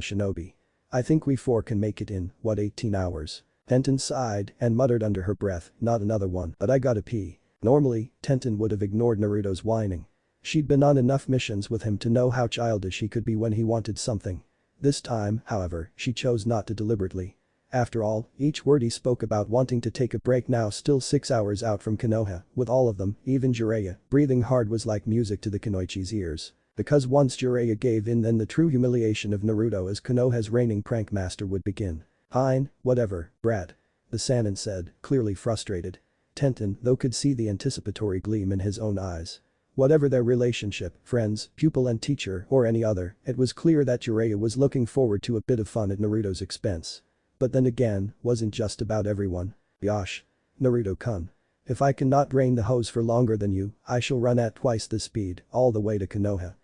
shinobi. I think we 4 can make it in, 18 hours. Tenten sighed and muttered under her breath, "Not another one, but I gotta pee." Normally, Tenten would have ignored Naruto's whining. She'd been on enough missions with him to know how childish he could be when he wanted something. This time, however, she chose not to deliberately. After all, each word he spoke about wanting to take a break now still 6 hours out from Konoha, with all of them, even Jiraiya, breathing hard was like music to the Kunoichi's ears. Because once Jiraiya gave in, then the true humiliation of Naruto as Konoha's reigning prank master would begin. "Fine, whatever, brat," the Sannin said, clearly frustrated. Tenten, though, could see the anticipatory gleam in his own eyes. Whatever their relationship, friends, pupil and teacher or any other, it was clear that Jiraiya was looking forward to a bit of fun at Naruto's expense. But then again, wasn't just about everyone. "Yosh. Naruto-kun. If I cannot drain the hose for longer than you, I shall run at twice the speed, all the way to Konoha."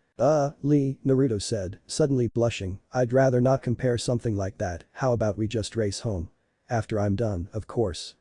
Lee," Naruto said, suddenly blushing, "I'd rather not compare something like that, how about we just race home? After I'm done, of course."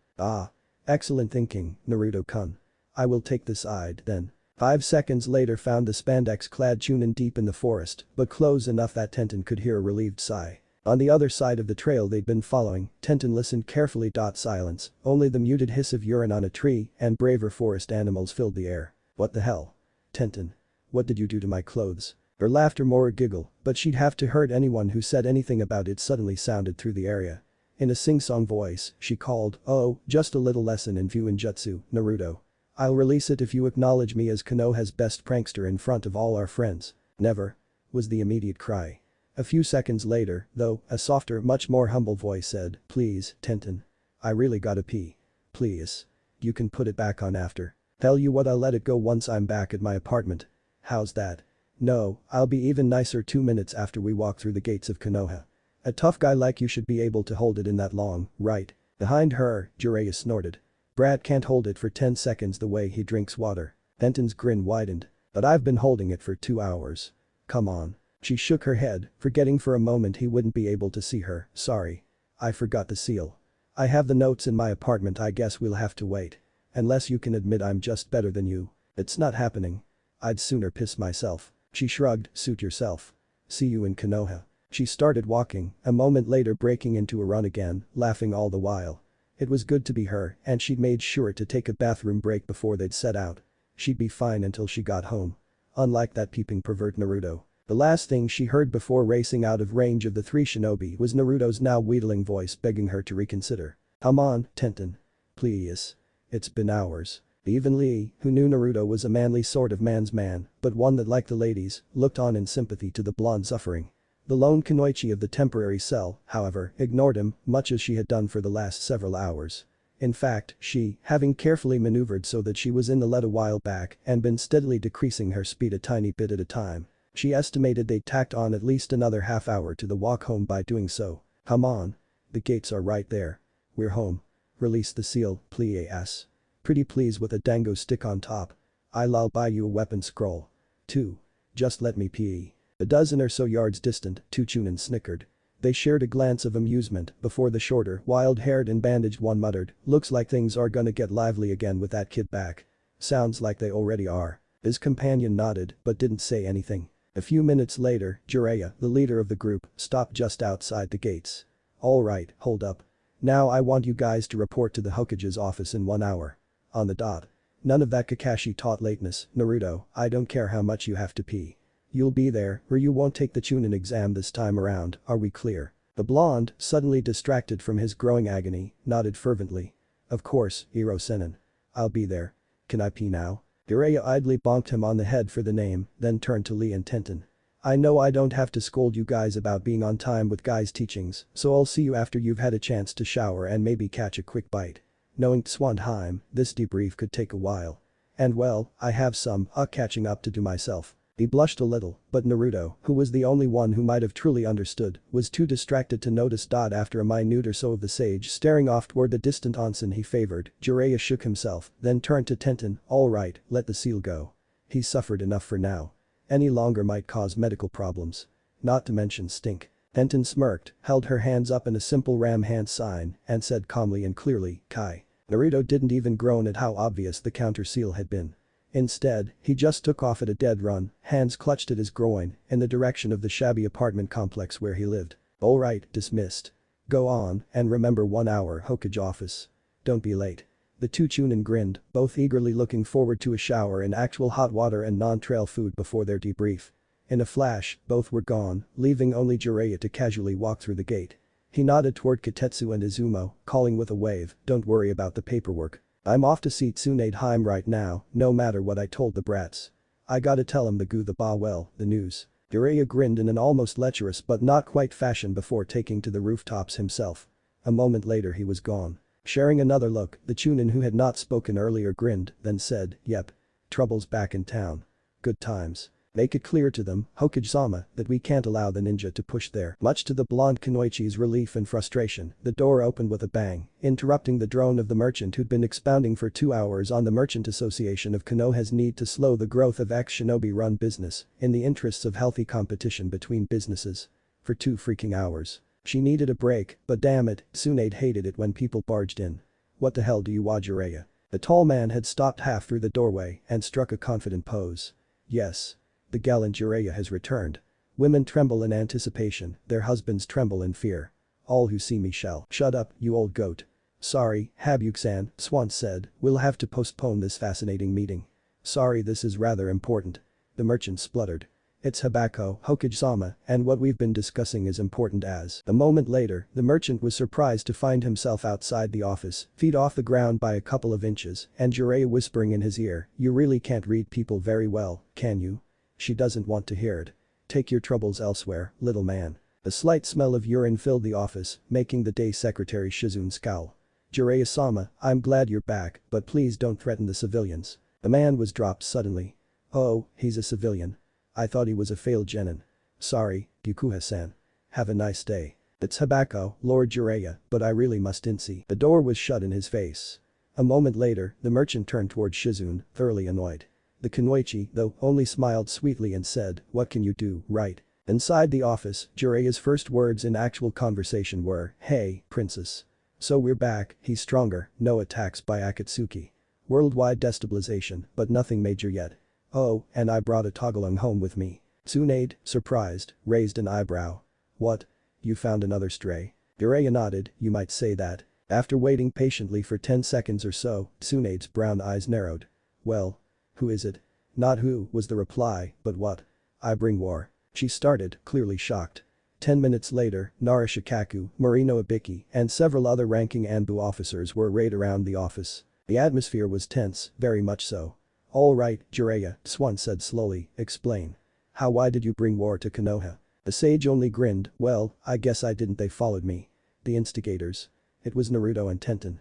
Excellent thinking, Naruto-kun. I will take the side, then." 5 seconds later found the spandex-clad Chunin deep in the forest, but close enough that Tenten could hear a relieved sigh. On the other side of the trail they'd been following, Tenten listened carefully. Silence, only the muted hiss of urine on a tree and braver forest animals filled the air. "What the hell? Tenten. What did you do to my clothes?" Her laughter more a giggle, but she'd have to hurt anyone who said anything about it suddenly sounded through the area. In a sing-song voice, she called, "Oh, just a little lesson in Fuinjutsu, Naruto. I'll release it if you acknowledge me as Konoha's best prankster in front of all our friends." "Never," was the immediate cry. A few seconds later, though, a softer, much more humble voice said, "Please, Tenten. I really gotta pee. Please. You can put it back on after. Tell you what, I'll let it go once I'm back at my apartment. How's that?" "No, I'll be even nicer 2 minutes after we walk through the gates of Konoha. A tough guy like you should be able to hold it in that long, right?" Behind her, Jiraiya snorted. Brat can't hold it for 10 seconds the way he drinks water. Benton's grin widened. But I've been holding it for 2 hours. Come on. She shook her head, forgetting for a moment he wouldn't be able to see her. Sorry. I forgot the seal. I have the notes in my apartment. I guess we'll have to wait. Unless you can admit I'm just better than you. It's not happening. I'd sooner piss myself. She shrugged, suit yourself. See you in Konoha. She started walking, a moment later breaking into a run again, laughing all the while. It was good to be her, and she'd made sure to take a bathroom break before they'd set out. She'd be fine until she got home. Unlike that peeping pervert Naruto. The last thing she heard before racing out of range of the three shinobi was Naruto's now wheedling voice begging her to reconsider. Come on, Tenten. Please. It's been hours. Even Lee, who knew Naruto was a manly sort of man's man, but one that liked the ladies, looked on in sympathy to the blonde suffering. The lone kunoichi of the temporary cell, however, ignored him, much as she had done for the last several hours. In fact, she, having carefully maneuvered so that she was in the lead a while back and been steadily decreasing her speed a tiny bit at a time, she estimated they'd tacked on at least another half hour to the walk home by doing so. Come on. The gates are right there. We're home. Release the seal, please. Pretty please with a dango stick on top. I'll buy you a weapon scroll. 2. Just let me pee. A dozen or so yards distant, two Chunin snickered. They shared a glance of amusement before the shorter, wild-haired and bandaged one muttered, looks like things are gonna get lively again with that kid back. Sounds like they already are. His companion nodded but didn't say anything. A few minutes later, Jiraiya, the leader of the group, stopped just outside the gates. Alright, hold up. Now I want you guys to report to the Hokage's office in 1 hour. On the dot. None of that Kakashi taught lateness, Naruto, I don't care how much you have to pee. You'll be there, or you won't take the Chunin exam this time around, are we clear? The blonde, suddenly distracted from his growing agony, nodded fervently. Of course, Iro-senin. I'll be there. Can I pee now? Jiraiya idly bonked him on the head for the name, then turned to Lee and Tenten. I know I don't have to scold you guys about being on time with guys' teachings, so I'll see you after you've had a chance to shower and maybe catch a quick bite. Knowing Tswandheim, this debrief could take a while. And well, I have some catching up to do myself. He blushed a little, but Naruto, who was the only one who might have truly understood, was too distracted to notice. After a minute or so of the sage staring off toward the distant onsen he favored, Jiraiya shook himself, then turned to Tenten, alright, let the seal go. He's suffered enough for now. Any longer might cause medical problems. Not to mention stink. Tenten smirked, held her hands up in a simple ram hand sign, and said calmly and clearly, Kai. Naruto didn't even groan at how obvious the counter seal had been. Instead, he just took off at a dead run, hands clutched at his groin, in the direction of the shabby apartment complex where he lived. Alright, dismissed. Go on, and remember 1 hour Hokage office. Don't be late. The two Chunin grinned, both eagerly looking forward to a shower in actual hot water and non-trail food before their debrief. In a flash, both were gone, leaving only Jiraiya to casually walk through the gate. He nodded toward Kitetsu and Izumo, calling with a wave, don't worry about the paperwork. I'm off to see Tsunadeheim right now, no matter what I told the brats. I gotta tell him the news. Jiraiya grinned in an almost lecherous but not quite fashion before taking to the rooftops himself. A moment later he was gone. Sharing another look, the Chunin who had not spoken earlier grinned, then said, yep. Trouble's back in town. Good times. Make it clear to them, Hokage-sama, that we can't allow the ninja to push there. Much to the blonde kunoichi's relief and frustration, the door opened with a bang, interrupting the drone of the merchant who'd been expounding for 2 hours on the Merchant Association of Konoha's need to slow the growth of ex-shinobi-run business, in the interests of healthy competition between businesses. For 2 freaking hours. She needed a break, but damn it, Tsunade hated it when people barged in. What the hell do you want, Jiraiya? The tall man had stopped half through the doorway and struck a confident pose. Yes. The gallant Jiraiya has returned. Women tremble in anticipation, their husbands tremble in fear. All who see me shall. Shut up, you old goat. Sorry, Habyuk-san, Swan said, we'll have to postpone this fascinating meeting. Sorry, this is rather important. The merchant spluttered. It's Habako, Hokage-sama, and what we've been discussing is important as. A moment later, the merchant was surprised to find himself outside the office, feet off the ground by a couple of inches, and Jiraiya whispering in his ear, you really can't read people very well, can you? She doesn't want to hear it. Take your troubles elsewhere, little man. A slight smell of urine filled the office, making the day secretary Shizune scowl. Jiraiya-sama, I'm glad you're back, but please don't threaten the civilians. The man was dropped suddenly. Oh, he's a civilian. I thought he was a failed genin. Sorry, Gyukuha-san. Have a nice day. It's Habako, Lord Jiraiya, but I really must see. The door was shut in his face. A moment later, the merchant turned toward Shizune, thoroughly annoyed. The Kunoichi, though, only smiled sweetly and said, "What can you do, right?" Inside the office, Jiraiya's first words in actual conversation were, "Hey, princess. So we're back, he's stronger, no attacks by Akatsuki. Worldwide destabilization, but nothing major yet. Oh, and I brought a Tagalong home with me." Tsunade, surprised, raised an eyebrow. "What? You found another stray?" Jiraiya nodded, "You might say that." After waiting patiently for 10 seconds or so, Tsunade's brown eyes narrowed. "Well, who is it?" "Not who," was the reply, "but what?" "I bring war." She started, clearly shocked. 10 minutes later, Nara Shikaku, Marino Ibiki, and several other ranking Anbu officers were arrayed around the office. The atmosphere was tense, very much so. "All right, Jiraiya," Swan said slowly, "explain. Why did you bring war to Konoha?" The sage only grinned, "Well, I guess I didn't, they followed me." The instigators. It was Naruto and Tenten.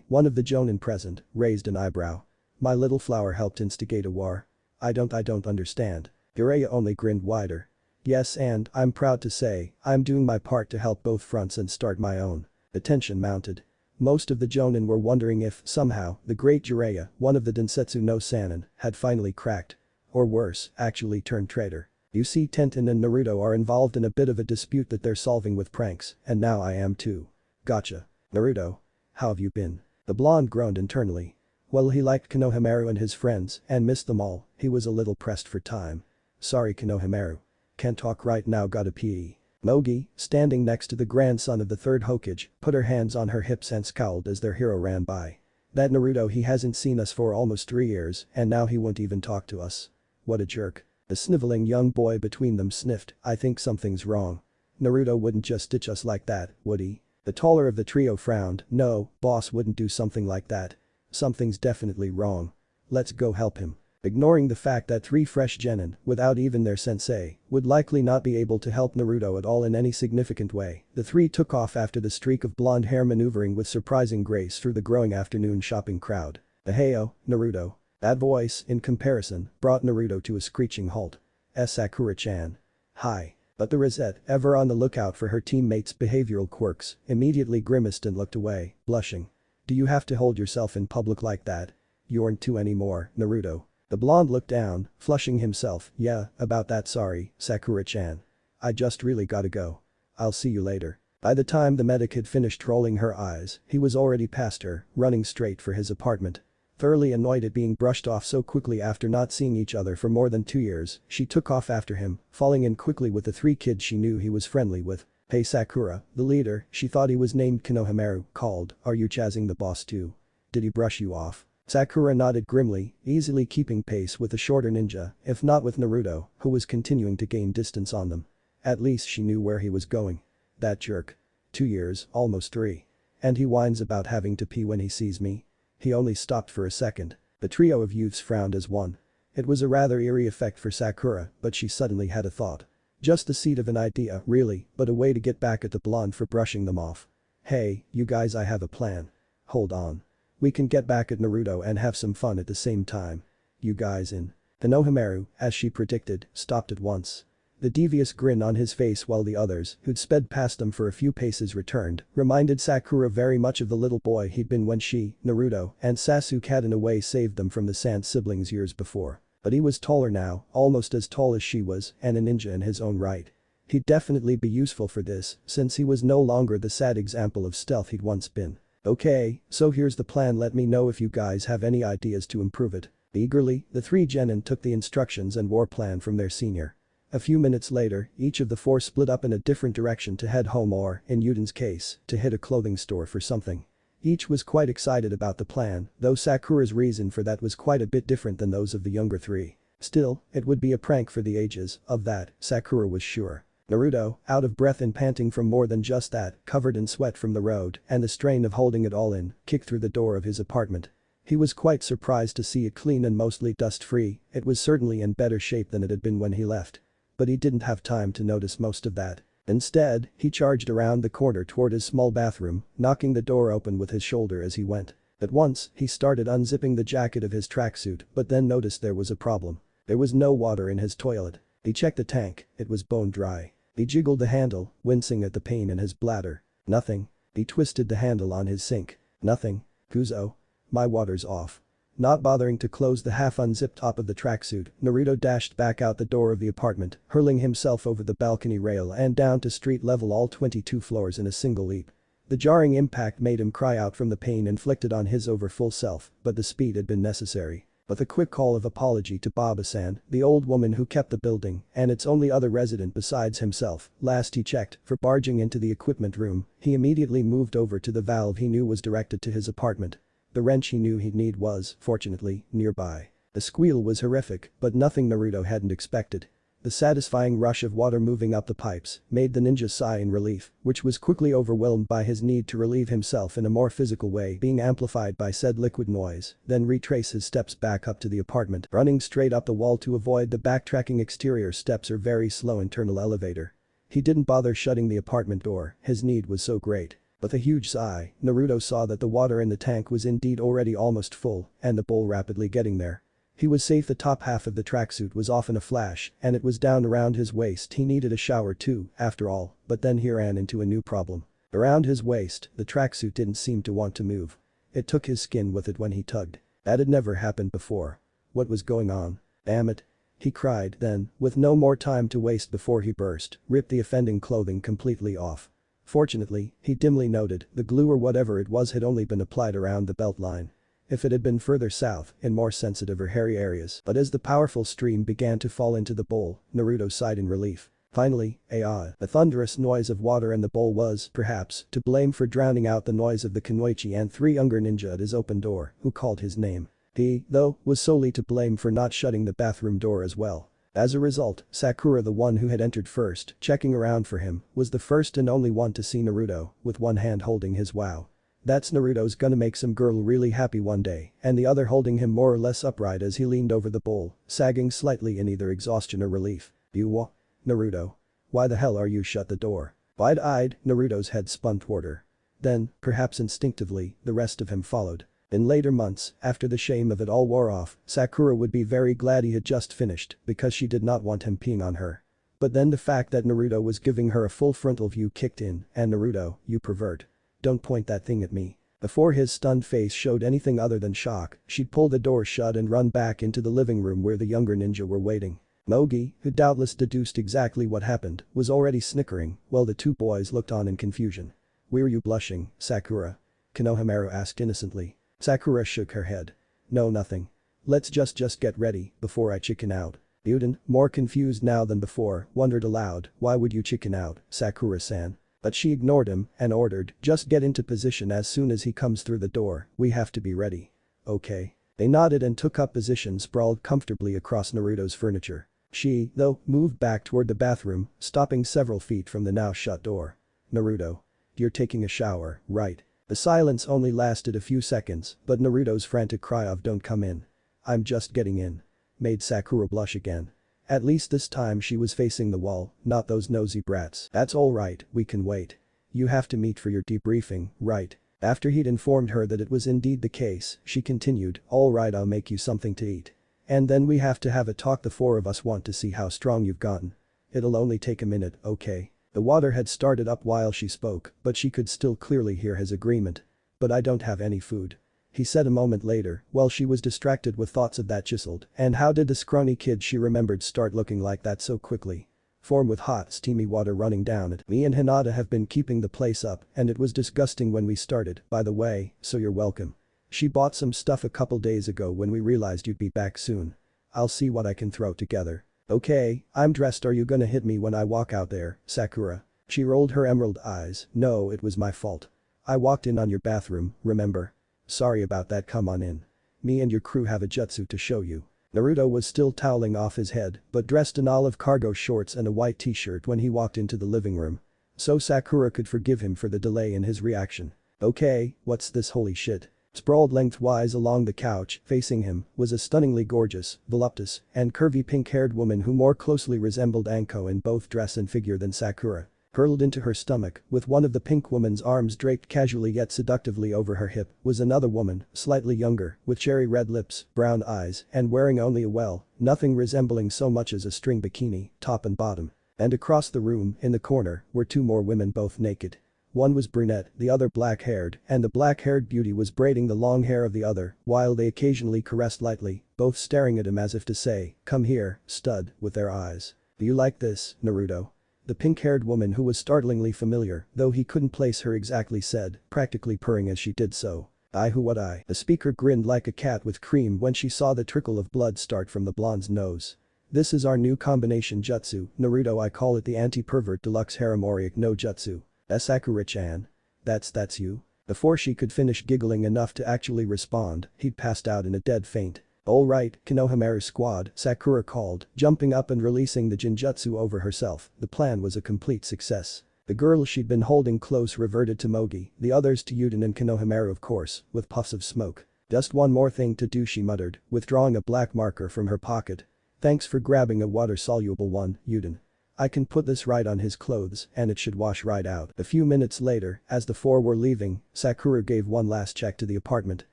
One of the jonin present, raised an eyebrow. "My little flower helped instigate a war? I don't understand." Jiraiya only grinned wider. "Yes, and, I'm proud to say, I'm doing my part to help both fronts and start my own." The tension mounted. Most of the jonin were wondering if, somehow, the great Jiraiya, one of the Densetsu no Sannin, had finally cracked. Or worse, actually turned traitor. "You see, Tenten and Naruto are involved in a bit of a dispute that they're solving with pranks, and now I am too." "Gotcha. Naruto. How have you been?" The blonde groaned internally. Well, he liked Konohamaru and his friends and missed them all, he was a little pressed for time. "Sorry, Konohamaru. Can't talk right now, gotta pee." Mogi, standing next to the grandson of the third Hokage, put her hands on her hips and scowled as their hero ran by. "That Naruto, he hasn't seen us for almost 3 years and now he won't even talk to us. What a jerk." The sniveling young boy between them sniffed, "I think something's wrong. Naruto wouldn't just ditch us like that, would he?" The taller of the trio frowned, "No, boss wouldn't do something like that. Something's definitely wrong. Let's go help him." Ignoring the fact that 3 fresh genin, without even their sensei, would likely not be able to help Naruto at all in any significant way, the 3 took off after the streak of blonde hair maneuvering with surprising grace through the growing afternoon shopping crowd. "Heyo, Naruto." That voice, in comparison, brought Naruto to a screeching halt. "Sakura-chan. Hi." But the Rosette, ever on the lookout for her teammates' behavioral quirks, immediately grimaced and looked away, blushing. "Do you have to hold yourself in public like that? You aren't 2 anymore, Naruto." The blonde looked down, flushing himself, "Yeah, about that, sorry, Sakura-chan. I just really gotta go. I'll see you later." By the time the medic had finished rolling her eyes, he was already past her, running straight for his apartment. Thoroughly annoyed at being brushed off so quickly after not seeing each other for more than 2 years, she took off after him, falling in quickly with the 3 kids she knew he was friendly with. "Hey Sakura," the leader, she thought he was named Konohamaru, called, "Are you chazzing the boss too? Did he brush you off?" Sakura nodded grimly, easily keeping pace with the shorter ninja, if not with Naruto, who was continuing to gain distance on them. At least she knew where he was going. That jerk. 2 years, almost 3. And he whines about having to pee when he sees me. He only stopped for a second. The trio of youths frowned as one. It was a rather eerie effect for Sakura, but she suddenly had a thought. Just the seed of an idea, really, but a way to get back at the blonde for brushing them off. "Hey, you guys, I have a plan." "Hold on. We can get back at Naruto and have some fun at the same time. You guys in?" Konohamaru, as she predicted, stopped at once. The devious grin on his face while the others, who'd sped past them for a few paces returned, reminded Sakura very much of the little boy he'd been when she, Naruto, and Sasuke had in a way saved them from the Sand siblings years before. But he was taller now, almost as tall as she was, and a ninja in his own right. He'd definitely be useful for this, since he was no longer the sad example of stealth he'd once been. "Okay, so here's the plan, let me know if you guys have any ideas to improve it." Eagerly, the 3 genin took the instructions and war plan from their senior. A few minutes later, each of the 4 split up in a different direction to head home or, in Yuden's case, to hit a clothing store for something. Each was quite excited about the plan, though Sakura's reason for that was quite a bit different than those of the younger 3. Still, it would be a prank for the ages, of that, Sakura was sure. Naruto, out of breath and panting from more than just that, covered in sweat from the road and the strain of holding it all in, kicked through the door of his apartment. He was quite surprised to see it clean and mostly dust-free, it was certainly in better shape than it had been when he left. But he didn't have time to notice most of that. Instead, he charged around the corner toward his small bathroom, knocking the door open with his shoulder as he went. At once, he started unzipping the jacket of his tracksuit but then noticed there was a problem. There was no water in his toilet. He checked the tank, it was bone dry. He jiggled the handle, wincing at the pain in his bladder. Nothing. He twisted the handle on his sink. Nothing. Kuzo. My water's off. Not bothering to close the half-unzipped top of the tracksuit, Naruto dashed back out the door of the apartment, hurling himself over the balcony rail and down to street level all 22 floors in a single leap. The jarring impact made him cry out from the pain inflicted on his over-full self, but the speed had been necessary. With a quick call of apology to Baba-san, the old woman who kept the building, and its only other resident besides himself, last he checked, for barging into the equipment room, he immediately moved over to the valve he knew was directed to his apartment. The wrench he knew he'd need was, fortunately, nearby. The squeal was horrific, but nothing Naruto hadn't expected. The satisfying rush of water moving up the pipes made the ninja sigh in relief, which was quickly overwhelmed by his need to relieve himself in a more physical way, being amplified by said liquid noise, then retrace his steps back up to the apartment, running straight up the wall to avoid the backtracking exterior steps or very slow internal elevator. He didn't bother shutting the apartment door, his need was so great. With a huge sigh, Naruto saw that the water in the tank was indeed already almost full, and the bowl rapidly getting there. He was safe, the top half of the tracksuit was off in a flash, and it was down around his waist. He needed a shower too, after all, but then he ran into a new problem. Around his waist, the tracksuit didn't seem to want to move. It took his skin with it when he tugged. That had never happened before. What was going on? Damn it. He cried, then, with no more time to waste before he burst, ripped the offending clothing completely off. Fortunately, he dimly noted, the glue or whatever it was had only been applied around the belt line. If it had been further south, in more sensitive or hairy areas, but as the powerful stream began to fall into the bowl, Naruto sighed in relief. Finally, a thunderous noise of water in the bowl was, perhaps, to blame for drowning out the noise of the kunoichi and 3 younger ninja at his open door, who called his name. He, though, was solely to blame for not shutting the bathroom door as well. As a result, Sakura, the one who had entered first, checking around for him, was the first and only one to see Naruto, with one hand holding his wow. That's Naruto's gonna make some girl really happy one day, and the other holding him more or less upright as he leaned over the bowl, sagging slightly in either exhaustion or relief. You Naruto. Why the hell are you shut the door? Wide-eyed, Naruto's head spun toward her. Then, perhaps instinctively, the rest of him followed. In later months, after the shame of it all wore off, Sakura would be very glad he had just finished because she did not want him peeing on her. But then the fact that Naruto was giving her a full frontal view kicked in, and Naruto, you pervert. Don't point that thing at me. Before his stunned face showed anything other than shock, she'd pull the door shut and run back into the living room where the younger ninja were waiting. Mogi, who doubtless deduced exactly what happened, was already snickering, while the two boys looked on in confusion. Why are you blushing, Sakura? Konohamaru asked innocently. Sakura shook her head. No, nothing. Let's just get ready before I chicken out. Yuden, more confused now than before, wondered aloud, why would you chicken out, Sakura-san? But she ignored him and ordered, just get into position as soon as he comes through the door, we have to be ready. Okay. They nodded and took up position sprawled comfortably across Naruto's furniture. She, though, moved back toward the bathroom, stopping several feet from the now shut door. Naruto. You're taking a shower, right? The silence only lasted a few seconds, but Naruto's frantic cry of don't come in. I'm just getting in. Made Sakura blush again. At least this time she was facing the wall, not those nosy brats. That's alright, we can wait. You have to meet for your debriefing, right? After he'd informed her that it was indeed the case, she continued, alright, I'll make you something to eat. And then we have to have a talk, the 4 of us want to see how strong you've gotten. It'll only take a minute, okay? The water had started up while she spoke, but she could still clearly hear his agreement. But I don't have any food. He said a moment later, while she was distracted with thoughts of that chiseled, and how did the scrawny kid she remembered start looking like that so quickly? Form with hot, steamy water running down it. Me and Hinata have been keeping the place up, and it was disgusting when we started, by the way, so you're welcome. She bought some stuff a couple days ago when we realized you'd be back soon. I'll see what I can throw together. Okay, I'm dressed, are you gonna hit me when I walk out there, Sakura? She rolled her emerald eyes, no, it was my fault. I walked in on your bathroom, remember? Sorry about that, come on in. Me and your crew have a jutsu to show you. Naruto was still toweling off his head, but dressed in olive cargo shorts and a white t-shirt when he walked into the living room. So Sakura could forgive him for the delay in his reaction. Okay, what's this holy shit? Sprawled lengthwise along the couch, facing him, was a stunningly gorgeous, voluptuous, and curvy pink-haired woman who more closely resembled Anko in both dress and figure than Sakura. Curled into her stomach, with one of the pink woman's arms draped casually yet seductively over her hip, was another woman, slightly younger, with cherry red lips, brown eyes, and wearing only a nothing resembling so much as a string bikini, top and bottom. And across the room, in the corner, were two more women both naked. One was brunette, the other black-haired, and the black-haired beauty was braiding the long hair of the other, while they occasionally caressed lightly, both staring at him as if to say, "Come here, stud," with their eyes. "Do you like this, Naruto?" The pink-haired woman who was startlingly familiar, though he couldn't place her exactly said, practically purring as she did so. "I who what I." The speaker grinned like a cat with cream when she saw the trickle of blood start from the blonde's nose. "This is our new combination jutsu, Naruto. I call it the anti-pervert deluxe harem no jutsu. Sakura-chan. That's you?" Before she could finish giggling enough to actually respond, he'd passed out in a dead faint. "Alright, Konohamaru squad," Sakura called, jumping up and releasing the genjutsu over herself. The plan was a complete success. The girl she'd been holding close reverted to Mogi, the others to Yuden and Konohamaru of course, with puffs of smoke. "Just one more thing to do," she muttered, withdrawing a black marker from her pocket. "Thanks for grabbing a water-soluble one, Yuden. I can put this right on his clothes and it should wash right out." A few minutes later, as the four were leaving, Sakura gave one last check to the apartment.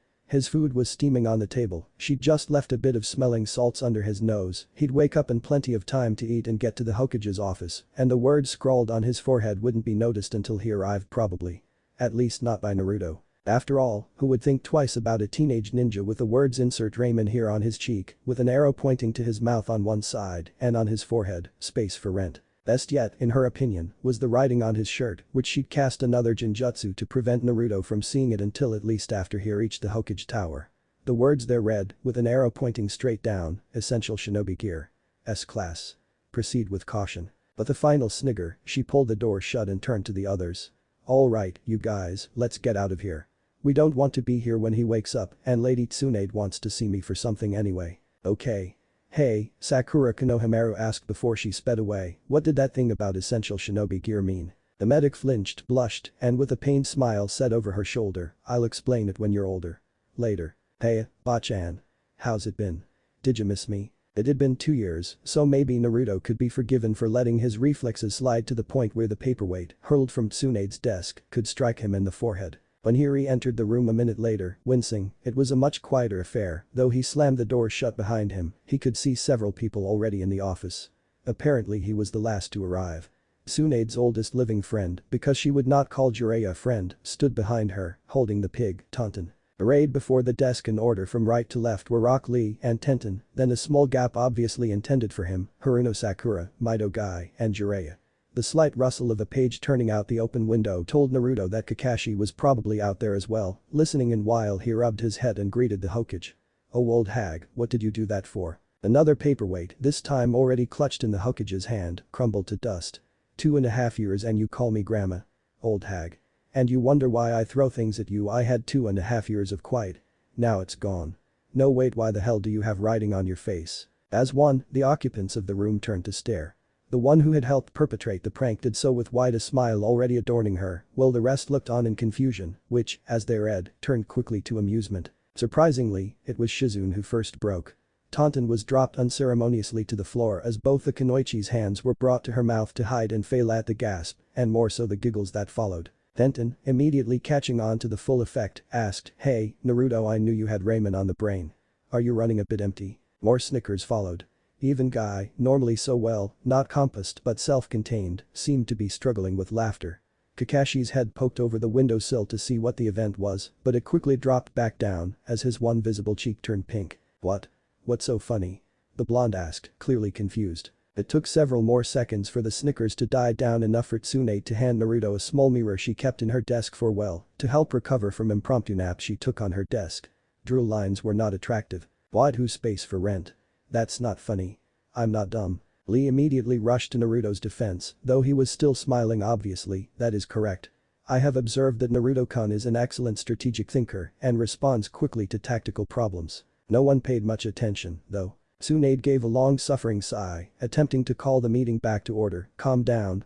His food was steaming on the table, she'd just left a bit of smelling salts under his nose, he'd wake up in plenty of time to eat and get to the Hokage's office, and the words scrawled on his forehead wouldn't be noticed until he arrived probably. At least not by Naruto. After all, who would think twice about a teenage ninja with the words "insert Ramen" here on his cheek, with an arrow pointing to his mouth on one side, and on his forehead, "Space for rent." Best yet, in her opinion, was the writing on his shirt, which she'd cast another genjutsu to prevent Naruto from seeing it until at least after he reached the Hokage tower. The words there read, with an arrow pointing straight down, "Essential Shinobi Gear. S-Class. Proceed with caution." But the final snigger, she pulled the door shut and turned to the others. "Alright, you guys, let's get out of here. We don't want to be here when he wakes up and Lady Tsunade wants to see me for something anyway. Okay?" "Hey," Sakura Konohamaru asked before she sped away, "what did that thing about essential shinobi gear mean?" The medic flinched, blushed, and with a pained smile said over her shoulder, "I'll explain it when you're older. Later." "Hey, Bachan. How's it been? Did you miss me?" It had been 2 years, so maybe Naruto could be forgiven for letting his reflexes slide to the point where the paperweight, hurled from Tsunade's desk, could strike him in the forehead. When he re-entered the room a minute later, wincing, it was a much quieter affair, though he slammed the door shut behind him, he could see several people already in the office. Apparently he was the last to arrive. Tsunade's oldest living friend, because she would not call Jiraiya a friend, stood behind her, holding the pig, Tonton. Arrayed before the desk in order from right to left were Rock Lee and Tenten, then a small gap obviously intended for him, Haruno Sakura, Mido Gai, and Jiraiya. The slight rustle of a page turning out the open window told Naruto that Kakashi was probably out there as well, listening in while he rubbed his head and greeted the Hokage. "Oh old hag, what did you do that for?" Another paperweight, this time already clutched in the Hokage's hand, crumbled to dust. 2.5 years and you call me grandma? Old hag. And you wonder why I throw things at you? I had 2.5 years of quiet. Now it's gone. No wait, why the hell do you have writing on your face? As one, the occupants of the room turned to stare. The one who had helped perpetrate the prank did so with wide a smile already adorning her, while the rest looked on in confusion, which, as they read, turned quickly to amusement. Surprisingly, it was Shizune who first broke. Tonton was dropped unceremoniously to the floor as both the kunoichi's hands were brought to her mouth to hide and fail at the gasp, and more so the giggles that followed. Tenten, immediately catching on to the full effect, asked, "Hey, Naruto, I knew you had ramen on the brain. Are you running a bit empty?" More snickers followed. Even Guy, normally so well, not compassed but self-contained, seemed to be struggling with laughter. Kakashi's head poked over the windowsill to see what the event was, but it quickly dropped back down as his one visible cheek turned pink. "What? What's so funny?" the blonde asked, clearly confused. It took several more seconds for the snickers to die down enough for Tsunade to hand Naruto a small mirror she kept in her desk to help recover from impromptu naps she took on her desk. Drool lines were not attractive. "What, who's space for rent? That's not funny. I'm not dumb." Lee immediately rushed to Naruto's defense, though he was still smiling obviously, "That is correct. I have observed that Naruto-kun is an excellent strategic thinker and responds quickly to tactical problems." No one paid much attention, though. Tsunade gave a long-suffering sigh, attempting to call the meeting back to order. Calm down,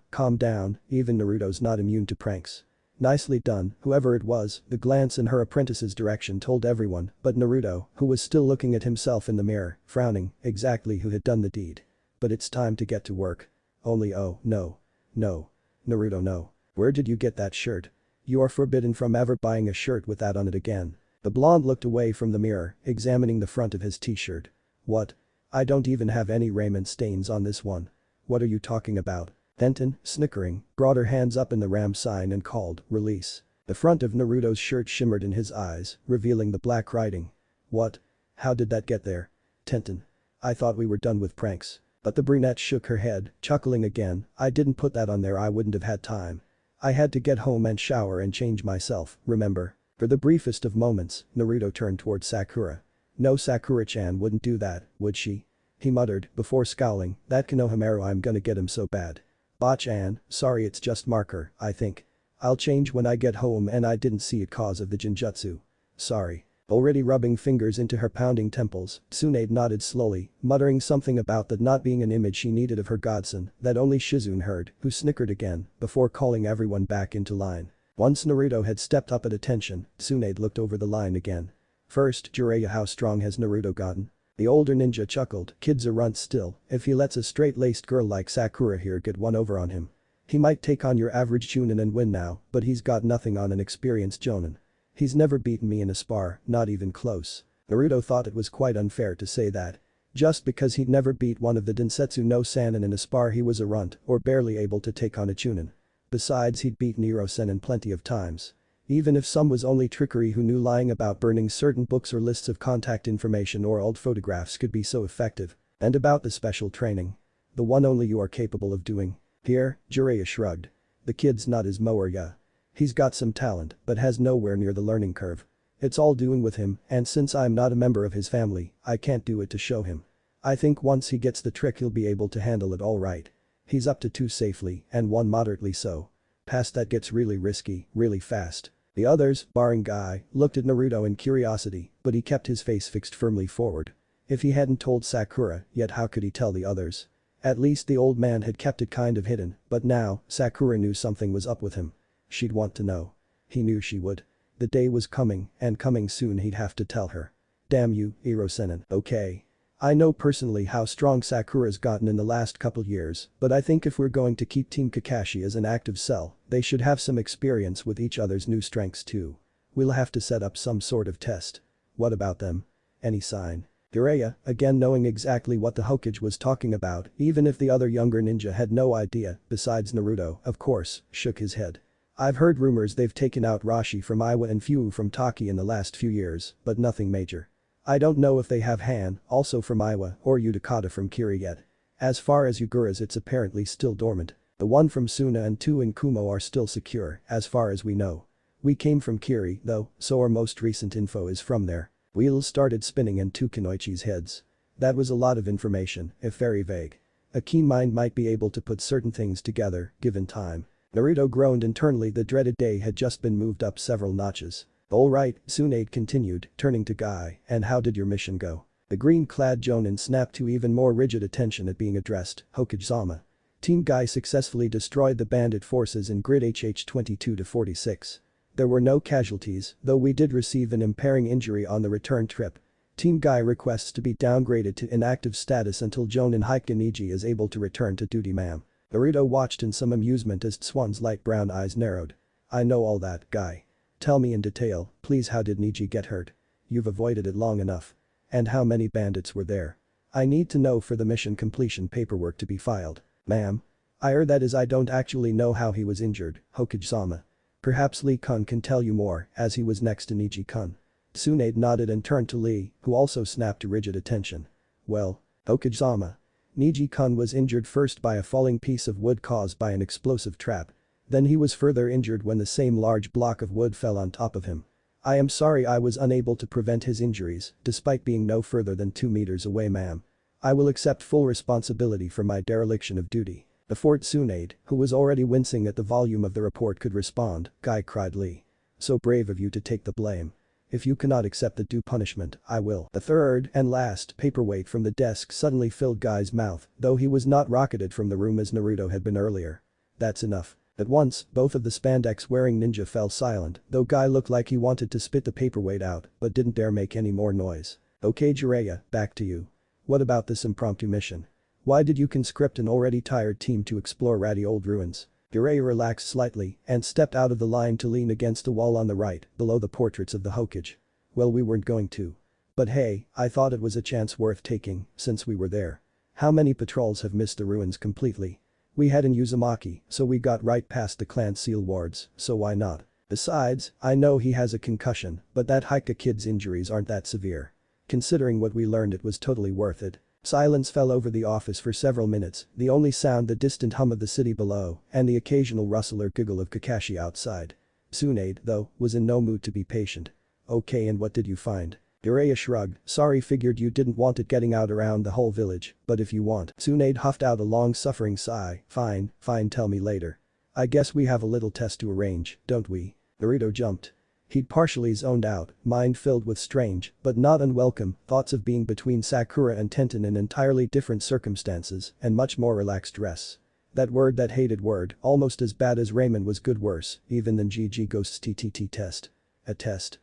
even Naruto's not immune to pranks." "Nicely done, whoever it was," the glance in her apprentice's direction told everyone, but Naruto, who was still looking at himself in the mirror, frowning, exactly who had done the deed. "But it's time to get to work. Only oh, no. No. Naruto, no. Where did you get that shirt? You are forbidden from ever buying a shirt with that on it again." The blonde looked away from the mirror, examining the front of his t-shirt. "What? I don't even have any ramen stains on this one. What are you talking about? Denton, snickering, brought her hands up in the ram sign and called, "Release." The front of Naruto's shirt shimmered in his eyes, revealing the black writing. What? How did that get there? Tenten. I thought we were done with pranks. But the brunette shook her head, chuckling again. I didn't put that on there, I wouldn't have had time. I had to get home and shower and change myself, remember? For the briefest of moments, Naruto turned towards Sakura. No, Sakura-chan wouldn't do that, would she? He muttered, before scowling, that Konohamaru, I'm gonna get him so bad. Ba-chan, sorry, it's just marker, I think. I'll change when I get home and I didn't see it cause of the Jinjutsu. Sorry. Already rubbing fingers into her pounding temples, Tsunade nodded slowly, muttering something about that not being an image she needed of her godson that only Shizune heard, who snickered again, before calling everyone back into line. Once Naruto had stepped up at attention, Tsunade looked over the line again. First, Jiraiya, how strong has Naruto gotten? The older ninja chuckled, kid's a runt still, if he lets a straight-laced girl like Sakura here get one over on him. He might take on your average Chunin and win now, but he's got nothing on an experienced Jonin. He's never beaten me in a spar, not even close. Naruto thought it was quite unfair to say that. Just because he'd never beat one of the Densetsu no Sannin in a spar he was a runt or barely able to take on a Chunin. Besides, he'd beaten Iro-Sennin plenty of times. Even if some was only trickery, who knew lying about burning certain books or lists of contact information or old photographs could be so effective. And about the special training. The one only you are capable of doing. Here, Jiraiya shrugged. The kid's not his mower, yeah. He's got some talent, but has nowhere near the learning curve. It's all doing with him, and since I'm not a member of his family, I can't do it to show him. I think once he gets the trick he'll be able to handle it all right. He's up to 2 safely, and 1 moderately so. Past that gets really risky, really fast. The others, barring Guy, looked at Naruto in curiosity, but he kept his face fixed firmly forward. If he hadn't told Sakura, yet how could he tell the others? At least the old man had kept it kind of hidden, but now, Sakura knew something was up with him. She'd want to know. He knew she would. The day was coming, and coming soon, he'd have to tell her. Damn you, Iro-Sennin. Okay. I know personally how strong Sakura's gotten in the last couple years, but I think if we're going to keep Team Kakashi as an active cell, they should have some experience with each other's new strengths too. We'll have to set up some sort of test. What about them? Any sign? Jiraiya, again knowing exactly what the Hokage was talking about, even if the other younger ninja had no idea, besides Naruto, of course, shook his head. I've heard rumors they've taken out Rashi from Iwa and Fu from Taki in the last few years, but nothing major. I don't know if they have Han, also from Iwa, or Utakata from Kiri yet. As far as Yugura's, it's apparently still dormant. The one from Suna and 2 in Kumo are still secure, as far as we know. We came from Kiri, though, so our most recent info is from there. Wheels started spinning in Kunoichi's heads. That was a lot of information, if very vague. A keen mind might be able to put certain things together, given time. Naruto groaned internally. The dreaded day had just been moved up several notches. Alright, Tsunade continued, turning to Guy, and how did your mission go? The green-clad Jonin snapped to even more rigid attention at being addressed, Hokage-sama. Team Guy successfully destroyed the bandit forces in grid HH 22-46. There were no casualties, though we did receive an impairing injury on the return trip. Team Guy requests to be downgraded to inactive status until Jonin Haikeniji is able to return to duty, ma'am. Naruto watched in some amusement as Swan's light brown eyes narrowed. I know all that, Guy. Tell me in detail, please, how did Niji get hurt? You've avoided it long enough. And how many bandits were there? I need to know for the mission completion paperwork to be filed. Ma'am. That is, I don't actually know how he was injured, Hokage-sama. Perhaps Lee-kun can tell you more, as he was next to Niji-kun. Tsunade nodded and turned to Lee, who also snapped to rigid attention. Well, Hokage-sama. Niji-kun was injured first by a falling piece of wood caused by an explosive trap. Then he was further injured when the same large block of wood fell on top of him. I am sorry I was unable to prevent his injuries, despite being no further than 2 meters away, ma'am. I will accept full responsibility for my dereliction of duty. Before Tsunade, who was already wincing at the volume of the report, could respond, Guy cried Lee. So brave of you to take the blame. If you cannot accept the due punishment, I will. The third and last paperweight from the desk suddenly filled Guy's mouth, though he was not rocketed from the room as Naruto had been earlier. That's enough. At once, both of the spandex-wearing ninja fell silent, though Guy looked like he wanted to spit the paperweight out, but didn't dare make any more noise. Okay, Jiraiya, back to you. What about this impromptu mission? Why did you conscript an already tired team to explore ratty old ruins? Jiraiya relaxed slightly and stepped out of the line to lean against the wall on the right, below the portraits of the Hokage. Well, we weren't going to. But hey, I thought it was a chance worth taking, since we were there. How many patrols have missed the ruins completely? We had in Uzumaki, so we got right past the clan seal wards, so why not? Besides, I know he has a concussion, but that Haika kid's injuries aren't that severe. Considering what we learned, it was totally worth it. Silence fell over the office for several minutes, the only sound the distant hum of the city below and the occasional rustle or giggle of Kakashi outside. Tsunade, though, was in no mood to be patient. Okay, and what did you find? Jiraiya shrugged, sorry, figured you didn't want it getting out around the whole village, but if you want. Tsunade huffed out a long suffering sigh, fine, tell me later. I guess we have a little test to arrange, don't we? Naruto jumped. He'd partially zoned out, mind filled with strange, but not unwelcome, thoughts of being between Sakura and Tenten in entirely different circumstances and much more relaxed dress. That hated word, almost as bad as Raymond, was good, worse, even than GG Ghost's TTT test. A test?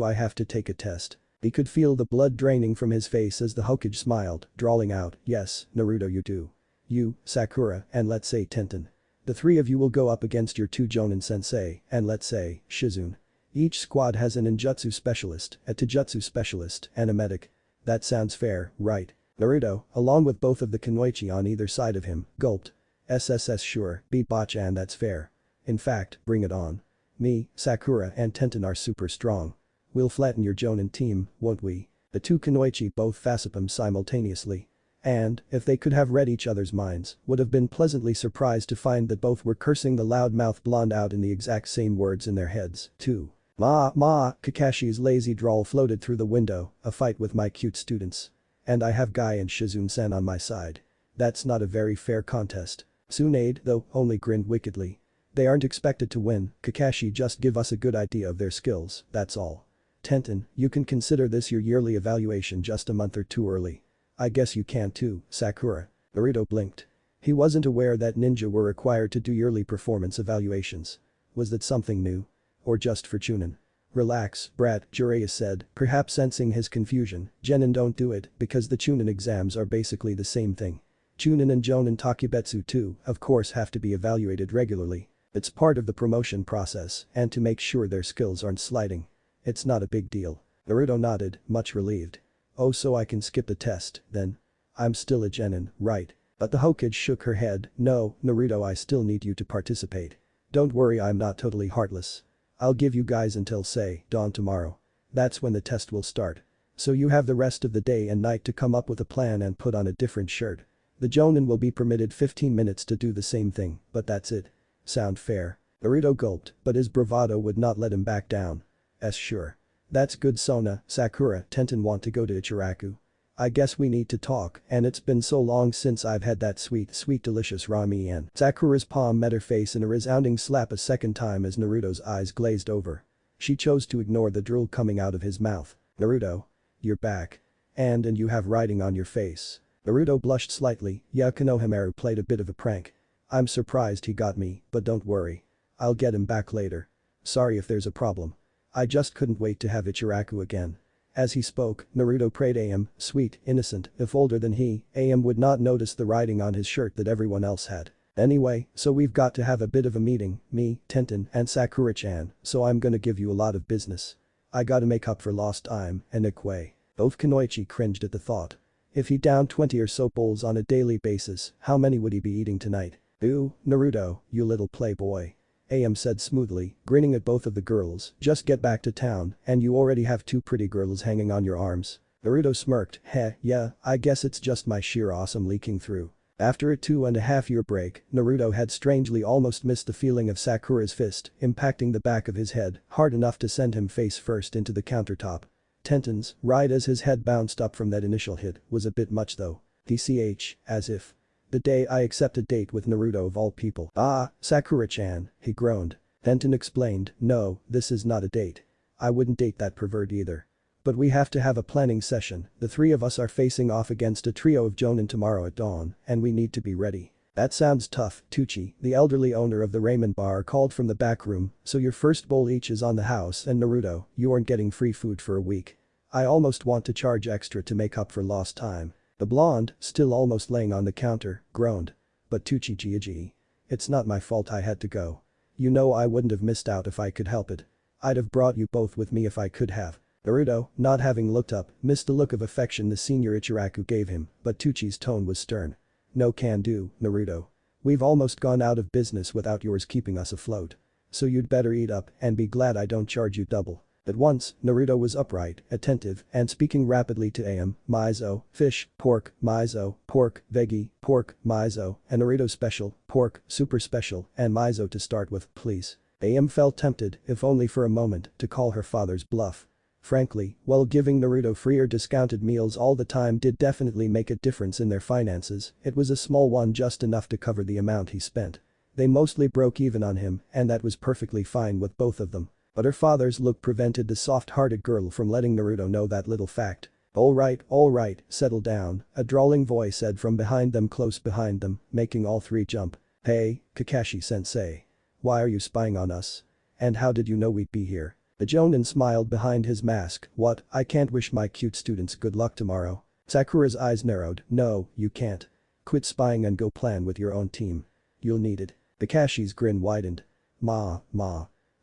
I have to take a test. He could feel the blood draining from his face as the Hokage smiled, drawling out, yes, Naruto, you do. You, Sakura, and let's say Tenten. The three of you will go up against your two Jonin sensei, and let's say, Shizune. Each squad has an ninjutsu specialist, a taijutsu specialist, and a medic. That sounds fair, right? Naruto, along with both of the Kunoichi on either side of him, gulped. SSS, sure, beat Bachan, that's fair. In fact, bring it on. Me, Sakura and Tenten are super strong. We'll flatten your Jonin team, won't we? The two Kunoichi both facepalmed simultaneously. And, if they could have read each other's minds, would have been pleasantly surprised to find that both were cursing the loudmouth blonde out in the exact same words in their heads, too. Kakashi's lazy drawl floated through the window, a fight with my cute students. And I have Guy and Shizune-san on my side. That's not a very fair contest. Tsunade, though, only grinned wickedly. They aren't expected to win, Kakashi just give us a good idea of their skills, that's all. Tenten, you can consider this your yearly evaluation just a month or two early. I guess you can too, Sakura. Naruto blinked. He wasn't aware that ninja were required to do yearly performance evaluations. Was that something new? Or just for Chunin? Relax, brat, Jiraiya said, perhaps sensing his confusion. Genin don't do it because the Chunin exams are basically the same thing. Chunin and Jonin Takibetsu too, of course, have to be evaluated regularly. It's part of the promotion process and to make sure their skills aren't sliding. It's not a big deal. Naruto nodded, much relieved. Oh, so I can skip the test, then? I'm still a Genin, right? But the Hokage shook her head, no, Naruto, I still need you to participate. Don't worry, I'm not totally heartless. I'll give you guys until, say, dawn tomorrow. That's when the test will start. So you have the rest of the day and night to come up with a plan and put on a different shirt. The Jonin will be permitted 15 minutes to do the same thing, but that's it. Sound fair? Naruto gulped, but his bravado would not let him back down. Sure. That's good, Sona, Sakura, Tenten want to go to Ichiraku. I guess we need to talk, and it's been so long since I've had that sweet delicious ramen. Sakura's palm met her face in a resounding slap a second time as Naruto's eyes glazed over. She chose to ignore the drool coming out of his mouth. Naruto. You're back. And you have writing on your face. Naruto blushed slightly, yeah, Konohamaru played a bit of a prank. I'm surprised he got me, but don't worry. I'll get him back later. Sorry if there's a problem. I just couldn't wait to have Ichiraku again. As he spoke, Naruto prayed Am, sweet, innocent, if older than he, Am would not notice the writing on his shirt that everyone else had. Anyway, so we've got to have a bit of a meeting, me, Tenten, and Sakura-chan, so I'm gonna give you a lot of business. I gotta make up for lost time, and Ikue. Both Kunoichi cringed at the thought. If he downed 20 or so bowls on a daily basis, how many would he be eating tonight? Ooh, Naruto, you little playboy. Am said smoothly, grinning at both of the girls, just get back to town, and you already have two pretty girls hanging on your arms. Naruto smirked, heh, yeah, I guess it's just my sheer awesome leaking through. After a 2.5-year break, Naruto had strangely almost missed the feeling of Sakura's fist impacting the back of his head hard enough to send him face first into the countertop. Tenten's, right as his head bounced up from that initial hit, was a bit much though. TCH, as if. The day I accept a date with Naruto of all people. Ah, Sakura-chan, he groaned. Tenten explained, no, this is not a date. I wouldn't date that pervert either. But we have to have a planning session, the three of us are facing off against a trio of Jonin tomorrow at dawn, and we need to be ready. That sounds tough, Tucci, the elderly owner of the ramen bar, called from the back room, so your first bowl each is on the house, and Naruto, you aren't getting free food for a week. I almost want to charge extra to make up for lost time. The blonde, still almost laying on the counter, groaned. But Tucci Gigi. It's not my fault I had to go. You know I wouldn't have missed out if I could help it. I'd have brought you both with me if I could have. Naruto, not having looked up, missed the look of affection the senior Ichiraku gave him, but Tuchi's tone was stern. No can do, Naruto. We've almost gone out of business without yours keeping us afloat. So you'd better eat up and be glad I don't charge you double. At once, Naruto was upright, attentive, and speaking rapidly to Am, miso, fish, pork, miso, pork, veggie, pork, miso, and Naruto special, pork, super special, and miso to start with, please. Am felt tempted, if only for a moment, to call her father's bluff. Frankly, while giving Naruto free or discounted meals all the time did definitely make a difference in their finances, it was a small one, just enough to cover the amount he spent. They mostly broke even on him, and that was perfectly fine with both of them. But her father's look prevented the soft-hearted girl from letting Naruto know that little fact. All right, settle down, a drawling voice said from behind them, close behind them, making all three jump. Hey, Kakashi-sensei. Why are you spying on us? And how did you know we'd be here? The Jonin smiled behind his mask. What, I can't wish my cute students good luck tomorrow? Sakura's eyes narrowed. No, you can't. Quit spying and go plan with your own team. You'll need it. Kakashi's grin widened. Ma.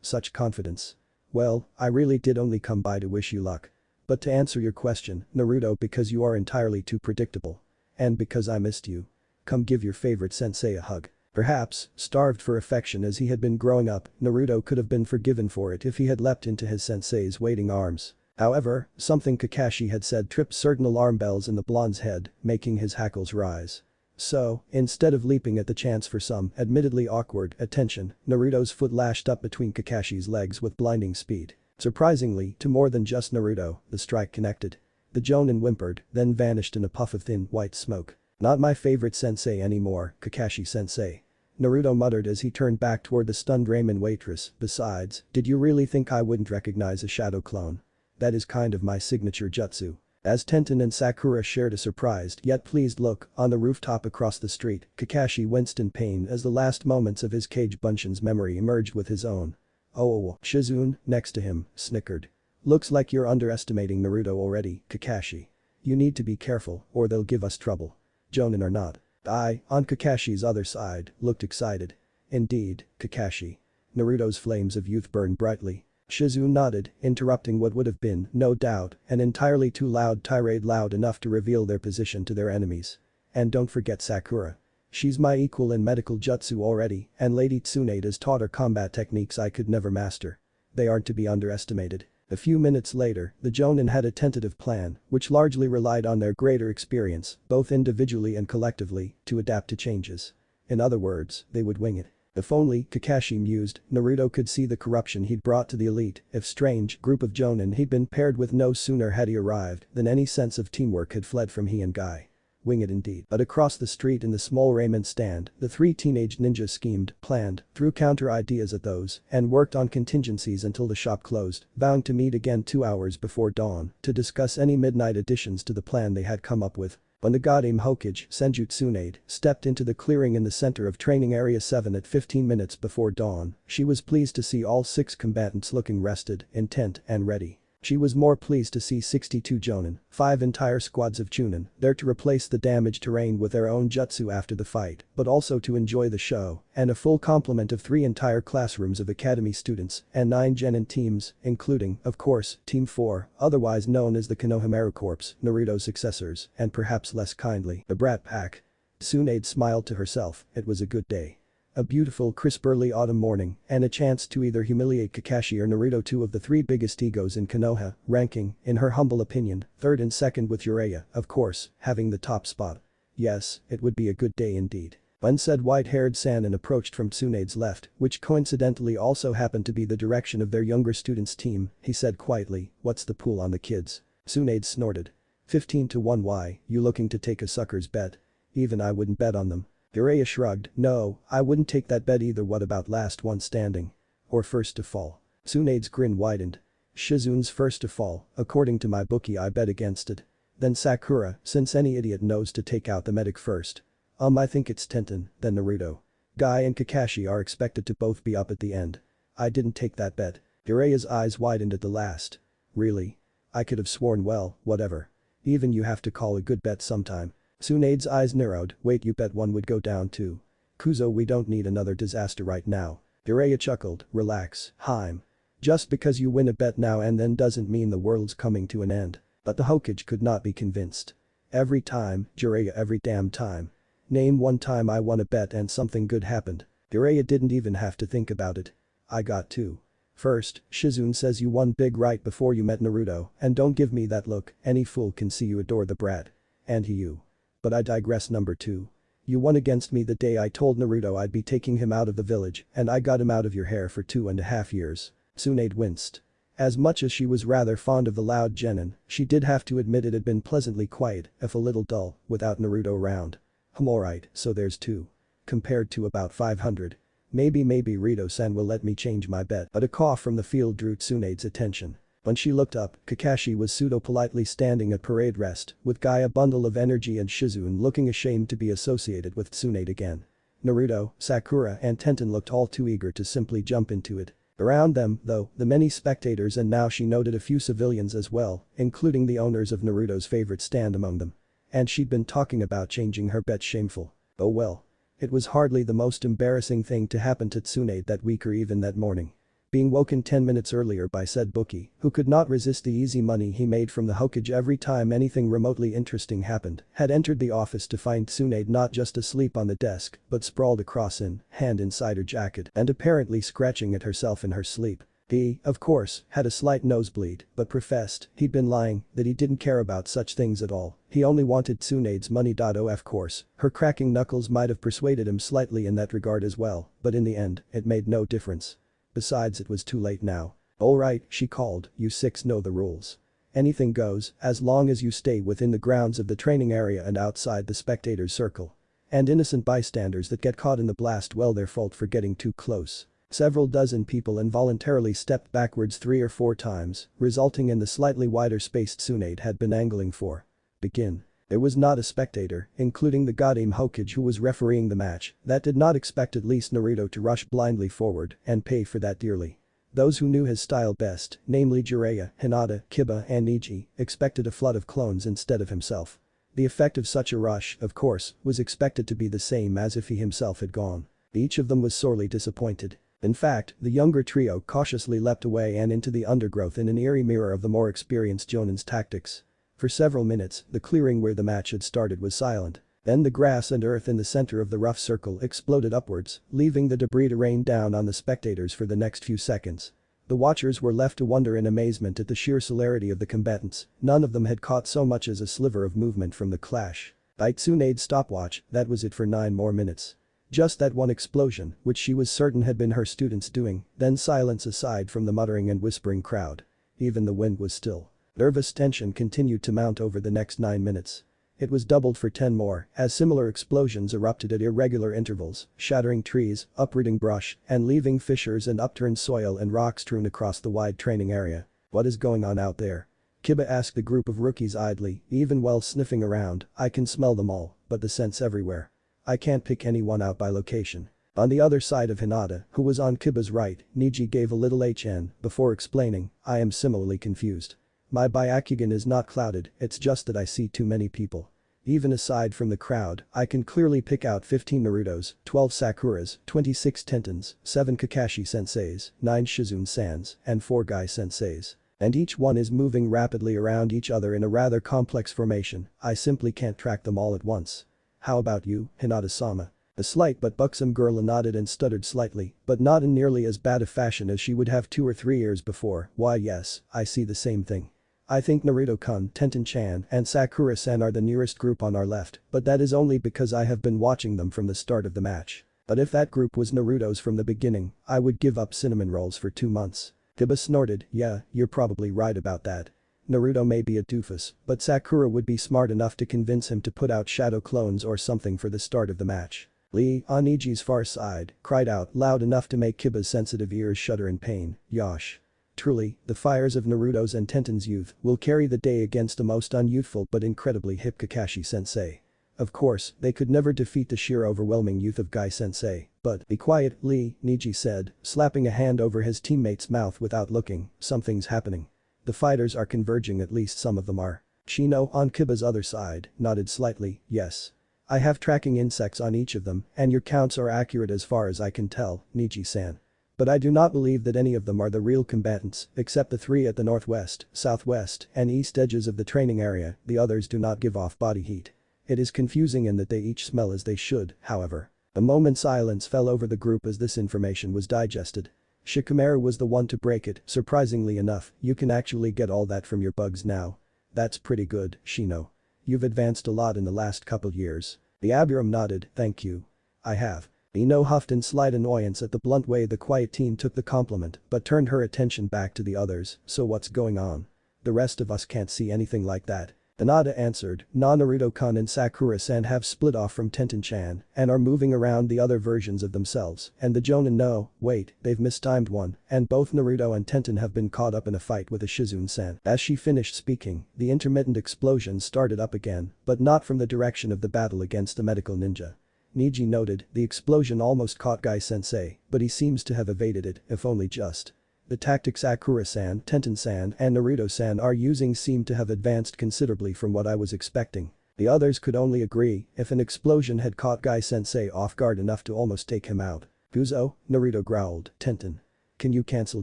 Such confidence. Well, I really did only come by to wish you luck. But to answer your question, Naruto, because you are entirely too predictable. And because I missed you. Come give your favorite sensei a hug. Perhaps, starved for affection as he had been growing up, Naruto could have been forgiven for it if he had leapt into his sensei's waiting arms. However, something Kakashi had said tripped certain alarm bells in the blonde's head, making his hackles rise. So, instead of leaping at the chance for some, admittedly awkward, attention, Naruto's foot lashed up between Kakashi's legs with blinding speed. Surprisingly, to more than just Naruto, the strike connected. The Jonin whimpered, then vanished in a puff of thin, white smoke. Not my favorite sensei anymore, Kakashi-sensei. Naruto muttered as he turned back toward the stunned ramen waitress. Besides, did you really think I wouldn't recognize a shadow clone? That is kind of my signature jutsu. As Tenten and Sakura shared a surprised yet pleased look on the rooftop across the street, Kakashi winced in pain as the last moments of his Kage Bunshin's memory merged with his own. Oh, Shizune, next to him, snickered. Looks like you're underestimating Naruto already, Kakashi. You need to be careful or they'll give us trouble. Jonin or not. I, on Kakashi's other side, looked excited. Indeed, Kakashi. Naruto's flames of youth burned brightly. Shizune nodded, interrupting what would have been, no doubt, an entirely too loud tirade, loud enough to reveal their position to their enemies. And don't forget Sakura. She's my equal in medical jutsu already, and Lady Tsunade has taught her combat techniques I could never master. They aren't to be underestimated. A few minutes later, the Jonin had a tentative plan, which largely relied on their greater experience, both individually and collectively, to adapt to changes. In other words, they would wing it. If only, Kakashi mused, Naruto could see the corruption he'd brought to the elite, if strange group of Jonin he'd been paired with. No sooner had he arrived than any sense of teamwork had fled from he and Guy. Wing it indeed. But across the street in the small ramen stand, the three teenage ninjas schemed, planned, threw counter ideas at those, and worked on contingencies until the shop closed, vowing to meet again 2 hours before dawn to discuss any midnight additions to the plan they had come up with. When the Goddamn Hokage, Senju Tsunade, stepped into the clearing in the center of Training Area 7 at 15 minutes before dawn, she was pleased to see all 6 combatants looking rested, intent, and ready. She was more pleased to see 62 Jonin, 5 entire squads of Chunin, there to replace the damaged terrain with their own jutsu after the fight, but also to enjoy the show, and a full complement of 3 entire classrooms of academy students and 9 genin teams, including, of course, Team 4, otherwise known as the Konohamaru Corps, Naruto's successors, and perhaps less kindly, the Brat Pack. Tsunade smiled to herself, it was a good day. A beautiful crisp early autumn morning, and a chance to either humiliate Kakashi or Naruto, 2 of the 3 biggest egos in Konoha, ranking, in her humble opinion, 3rd and 2nd with Jiraiya, of course, having the top spot. Yes, it would be a good day indeed. When said white-haired Sanin approached from Tsunade's left, which coincidentally also happened to be the direction of their younger students' team, he said quietly, "What's the pool on the kids?" Tsunade snorted. 15 to 1. Why, you looking to take a sucker's bet? Even I wouldn't bet on them. Jiraiya shrugged. No, I wouldn't take that bet either. What about last one standing? Or first to fall? Tsunade's grin widened. Shizune's first to fall, according to my bookie. I bet against it. Then Sakura, since any idiot knows to take out the medic first. I think it's Tenten, then Naruto. Guy and Kakashi are expected to both be up at the end. I didn't take that bet. Jiraiya's eyes widened at the last. Really? I could have sworn. Well, whatever. Even you have to call a good bet sometime. Tsunade's eyes narrowed. Wait, you bet one would go down too? Kuzo, we don't need another disaster right now. Jiraiya chuckled. Relax, Haim. Just because you win a bet now and then doesn't mean the world's coming to an end. But the Hokage could not be convinced. Every time, Jiraiya, every damn time. Name one time I won a bet and something good happened. Jiraiya didn't even have to think about it. I got two. First, Shizune says you won big right before you met Naruto, and don't give me that look, any fool can see you adore the brat. And you. But I digress. Number 2. You won against me the day I told Naruto I'd be taking him out of the village, and I got him out of your hair for 2.5 years. Tsunade winced. As much as she was rather fond of the loud genin, she did have to admit it had been pleasantly quiet, if a little dull, without Naruto around. Alright, so there's 2. Compared to about 500. Maybe Rito-san will let me change my bet. But a cough from the field drew Tsunade's attention. When she looked up, Kakashi was pseudo-politely standing at parade rest, with Guy a bundle of energy and Shizune looking ashamed to be associated with Tsunade again. Naruto, Sakura and Tenten looked all too eager to simply jump into it. Around them, though, the many spectators, and now she noted a few civilians as well, including the owners of Naruto's favorite stand among them. And she'd been talking about changing her bet. Shameful. Oh well. It was hardly the most embarrassing thing to happen to Tsunade that week or even that morning. Being woken 10 minutes earlier by said bookie, who could not resist the easy money he made from the Hokage every time anything remotely interesting happened, had entered the office to find Tsunade not just asleep on the desk, but sprawled across in, hand inside her jacket and apparently scratching at herself in her sleep. He, of course, had a slight nosebleed, but professed he'd been lying, that he didn't care about such things at all. He only wanted Tsunade's money. Of course, her cracking knuckles might have persuaded him slightly in that regard as well, but in the end, it made no difference. Besides, it was too late now. Alright, she called, you 6 know the rules. Anything goes, as long as you stay within the grounds of the training area and outside the spectators' circle. And innocent bystanders that get caught in the blast, well, their fault for getting too close. Several dozen people involuntarily stepped backwards 3 or 4 times, resulting in the slightly wider space Tsunade had been angling for. Begin. There was not a spectator, including the goddamn Hokage who was refereeing the match, that did not expect at least Naruto to rush blindly forward and pay for that dearly. Those who knew his style best, namely Jiraiya, Hinata, Kiba and Neji, expected a flood of clones instead of himself. The effect of such a rush, of course, was expected to be the same as if he himself had gone. Each of them was sorely disappointed. In fact, the younger trio cautiously leapt away and into the undergrowth in an eerie mirror of the more experienced Jonin's tactics. For several minutes, the clearing where the match had started was silent. Then the grass and earth in the center of the rough circle exploded upwards, leaving the debris to rain down on the spectators for the next few seconds. The watchers were left to wonder in amazement at the sheer celerity of the combatants. None of them had caught so much as a sliver of movement from the clash. By Tsunade's stopwatch, that was it for 9 more minutes. Just that one explosion, which she was certain had been her students doing, then silence aside from the muttering and whispering crowd. Even the wind was still. Nervous tension continued to mount over the next 9 minutes. It was doubled for 10 more, as similar explosions erupted at irregular intervals, shattering trees, uprooting brush, and leaving fissures and upturned soil and rocks strewn across the wide training area. What is going on out there? Kiba asked the group of rookies idly, even while sniffing around. I can smell them all, but the scent's everywhere. I can't pick anyone out by location. On the other side of Hinata, who was on Kiba's right, Neji gave a little HN before explaining, I am similarly confused. My Byakugan is not clouded, it's just that I see too many people. Even aside from the crowd, I can clearly pick out 15 Narutos, 12 Sakuras, 26 Tentens, 7 Kakashi-senseis, 9 Shizune-sans, and 4 Guy-senseis. And each one is moving rapidly around each other in a rather complex formation. I simply can't track them all at once. How about you, Hinata-sama? A slight but buxom girl nodded and stuttered slightly, but not in nearly as bad a fashion as she would have 2 or 3 years before. Why yes, I see the same thing. I think Naruto-kun, Tenten-chan, and Sakura-san are the nearest group on our left, but that is only because I have been watching them from the start of the match. But if that group was Naruto's from the beginning, I would give up cinnamon rolls for 2 months. Kiba snorted, yeah, you're probably right about that. Naruto may be a doofus, but Sakura would be smart enough to convince him to put out shadow clones or something for the start of the match. Lee, on Ichi's far side, cried out loud enough to make Kiba's sensitive ears shudder in pain, Yosh. Truly, the fires of Naruto's and Tenten's youth will carry the day against a most unyouthful but incredibly hip Kakashi-sensei. Of course, they could never defeat the sheer overwhelming youth of Guy-sensei, but be quiet, Lee, Neji said, slapping a hand over his teammate's mouth without looking, something's happening. The fighters are converging, at least some of them are. Chino, on Kiba's other side, nodded slightly, yes. I have tracking insects on each of them, and your counts are accurate as far as I can tell, Neji-san. But I do not believe that any of them are the real combatants, except the three at the northwest, southwest, and east edges of the training area. The others do not give off body heat. It is confusing in that they each smell as they should, however. A moment's silence fell over the group as this information was digested. Shikamaru was the one to break it. Surprisingly enough, you can actually get all that from your bugs now. That's pretty good, Shino. You've advanced a lot in the last couple years. The Abiram nodded, thank you. I have. Ino huffed in slight annoyance at the blunt way the quiet teen took the compliment but turned her attention back to the others. So what's going on? The rest of us can't see anything like that. Hinata answered, Naruto-kun and Sakura-san have split off from Tenten-chan and are moving around the other versions of themselves, and the Jonin no, wait, they've mistimed one, and both Naruto and Tenten have been caught up in a fight with a Shizune-san. As she finished speaking, the intermittent explosion started up again, but not from the direction of the battle against the medical ninja. Niji noted, the explosion almost caught Gai-sensei, but he seems to have evaded it, if only just. The tactics Sakura-san, Tenten-san, and Naruto-san are using seem to have advanced considerably from what I was expecting. The others could only agree, if an explosion had caught Gai-sensei off guard enough to almost take him out. Fuzo, Naruto growled, Tenten. Can you cancel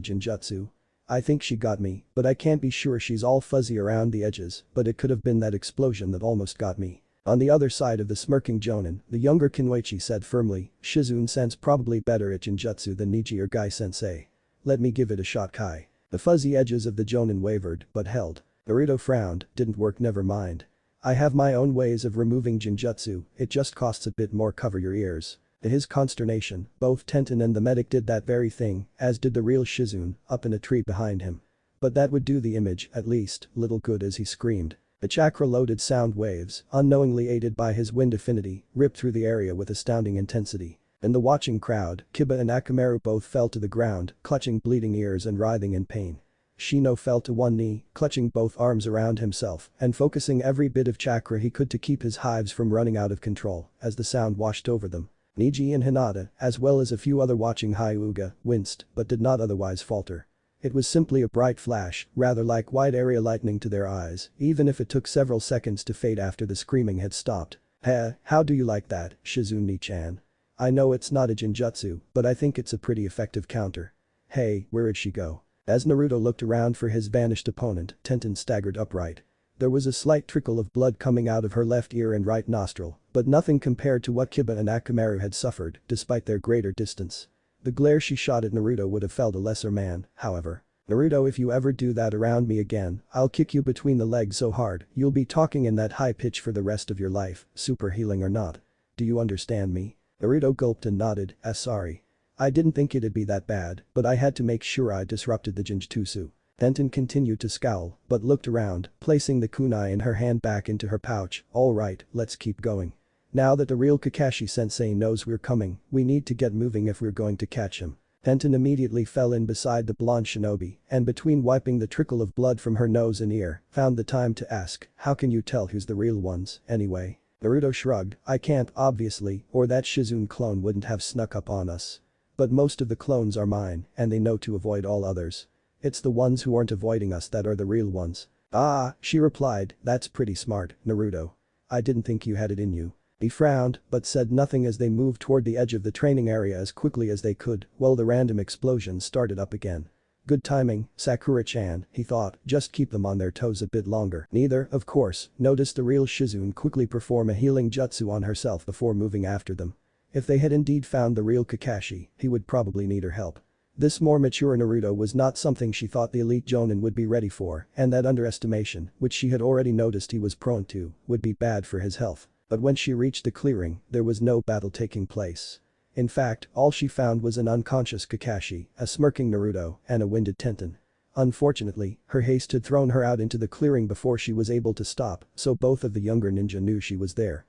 Jinjutsu? I think she got me, but I can't be sure. She's all fuzzy around the edges, but it could have been that explosion that almost got me. On the other side of the smirking Jonin, the younger Kinwaichi said firmly, Shizune-san's probably better at Jinjutsu than Niji or Gai-sensei. Let me give it a shot, Kai. The fuzzy edges of the Jonin wavered, but held. Naruto frowned, didn't work, never mind. I have my own ways of removing Jinjutsu, it just costs a bit more. Cover your ears. To his consternation, both Tenten and the medic did that very thing, as did the real Shizune, up in a tree behind him. But that would do the image, at least, little good as he screamed. The chakra-loaded sound waves, unknowingly aided by his wind affinity, ripped through the area with astounding intensity. In the watching crowd, Kiba and Akamaru both fell to the ground, clutching bleeding ears and writhing in pain. Shino fell to one knee, clutching both arms around himself and focusing every bit of chakra he could to keep his hives from running out of control as the sound washed over them. Niji and Hinata, as well as a few other watching Hyuga, winced but did not otherwise falter. It was simply a bright flash, rather like wide area lightning to their eyes, even if it took several seconds to fade after the screaming had stopped. How do you like that, Shizune-chan? I know it's not a Jinjutsu, but I think it's a pretty effective counter. Hey, where'd she go? As Naruto looked around for his vanished opponent, Tenten staggered upright. There was a slight trickle of blood coming out of her left ear and right nostril, but nothing compared to what Kiba and Akamaru had suffered, despite their greater distance. The glare she shot at Naruto would have felled a lesser man, however. Naruto, if you ever do that around me again, I'll kick you between the legs so hard, you'll be talking in that high pitch for the rest of your life, super healing or not. Do you understand me? Naruto gulped and nodded, sorry. I didn't think it'd be that bad, but I had to make sure I disrupted the Jinjutsu. Tenten continued to scowl, but looked around, placing the kunai in her hand back into her pouch. Alright, let's keep going. Now that the real Kakashi-sensei knows we're coming, we need to get moving if we're going to catch him. Tenten immediately fell in beside the blonde shinobi, and between wiping the trickle of blood from her nose and ear, found the time to ask, how can you tell who's the real ones, anyway? Naruto shrugged, I can't, obviously, or that Shizune clone wouldn't have snuck up on us. But most of the clones are mine, and they know to avoid all others. It's the ones who aren't avoiding us that are the real ones. Ah, she replied, that's pretty smart, Naruto. I didn't think you had it in you. He frowned, but said nothing as they moved toward the edge of the training area as quickly as they could, while the random explosions started up again. Good timing, Sakura-chan, he thought, just keep them on their toes a bit longer. Neither, of course, noticed the real Shizune quickly perform a healing jutsu on herself before moving after them. If they had indeed found the real Kakashi, he would probably need her help. This more mature Naruto was not something she thought the elite Jonin would be ready for, and that underestimation, which she had already noticed he was prone to, would be bad for his health. But when she reached the clearing, there was no battle taking place. In fact, all she found was an unconscious Kakashi, a smirking Naruto, and a winded Tenten. Unfortunately, her haste had thrown her out into the clearing before she was able to stop, so both of the younger ninja knew she was there.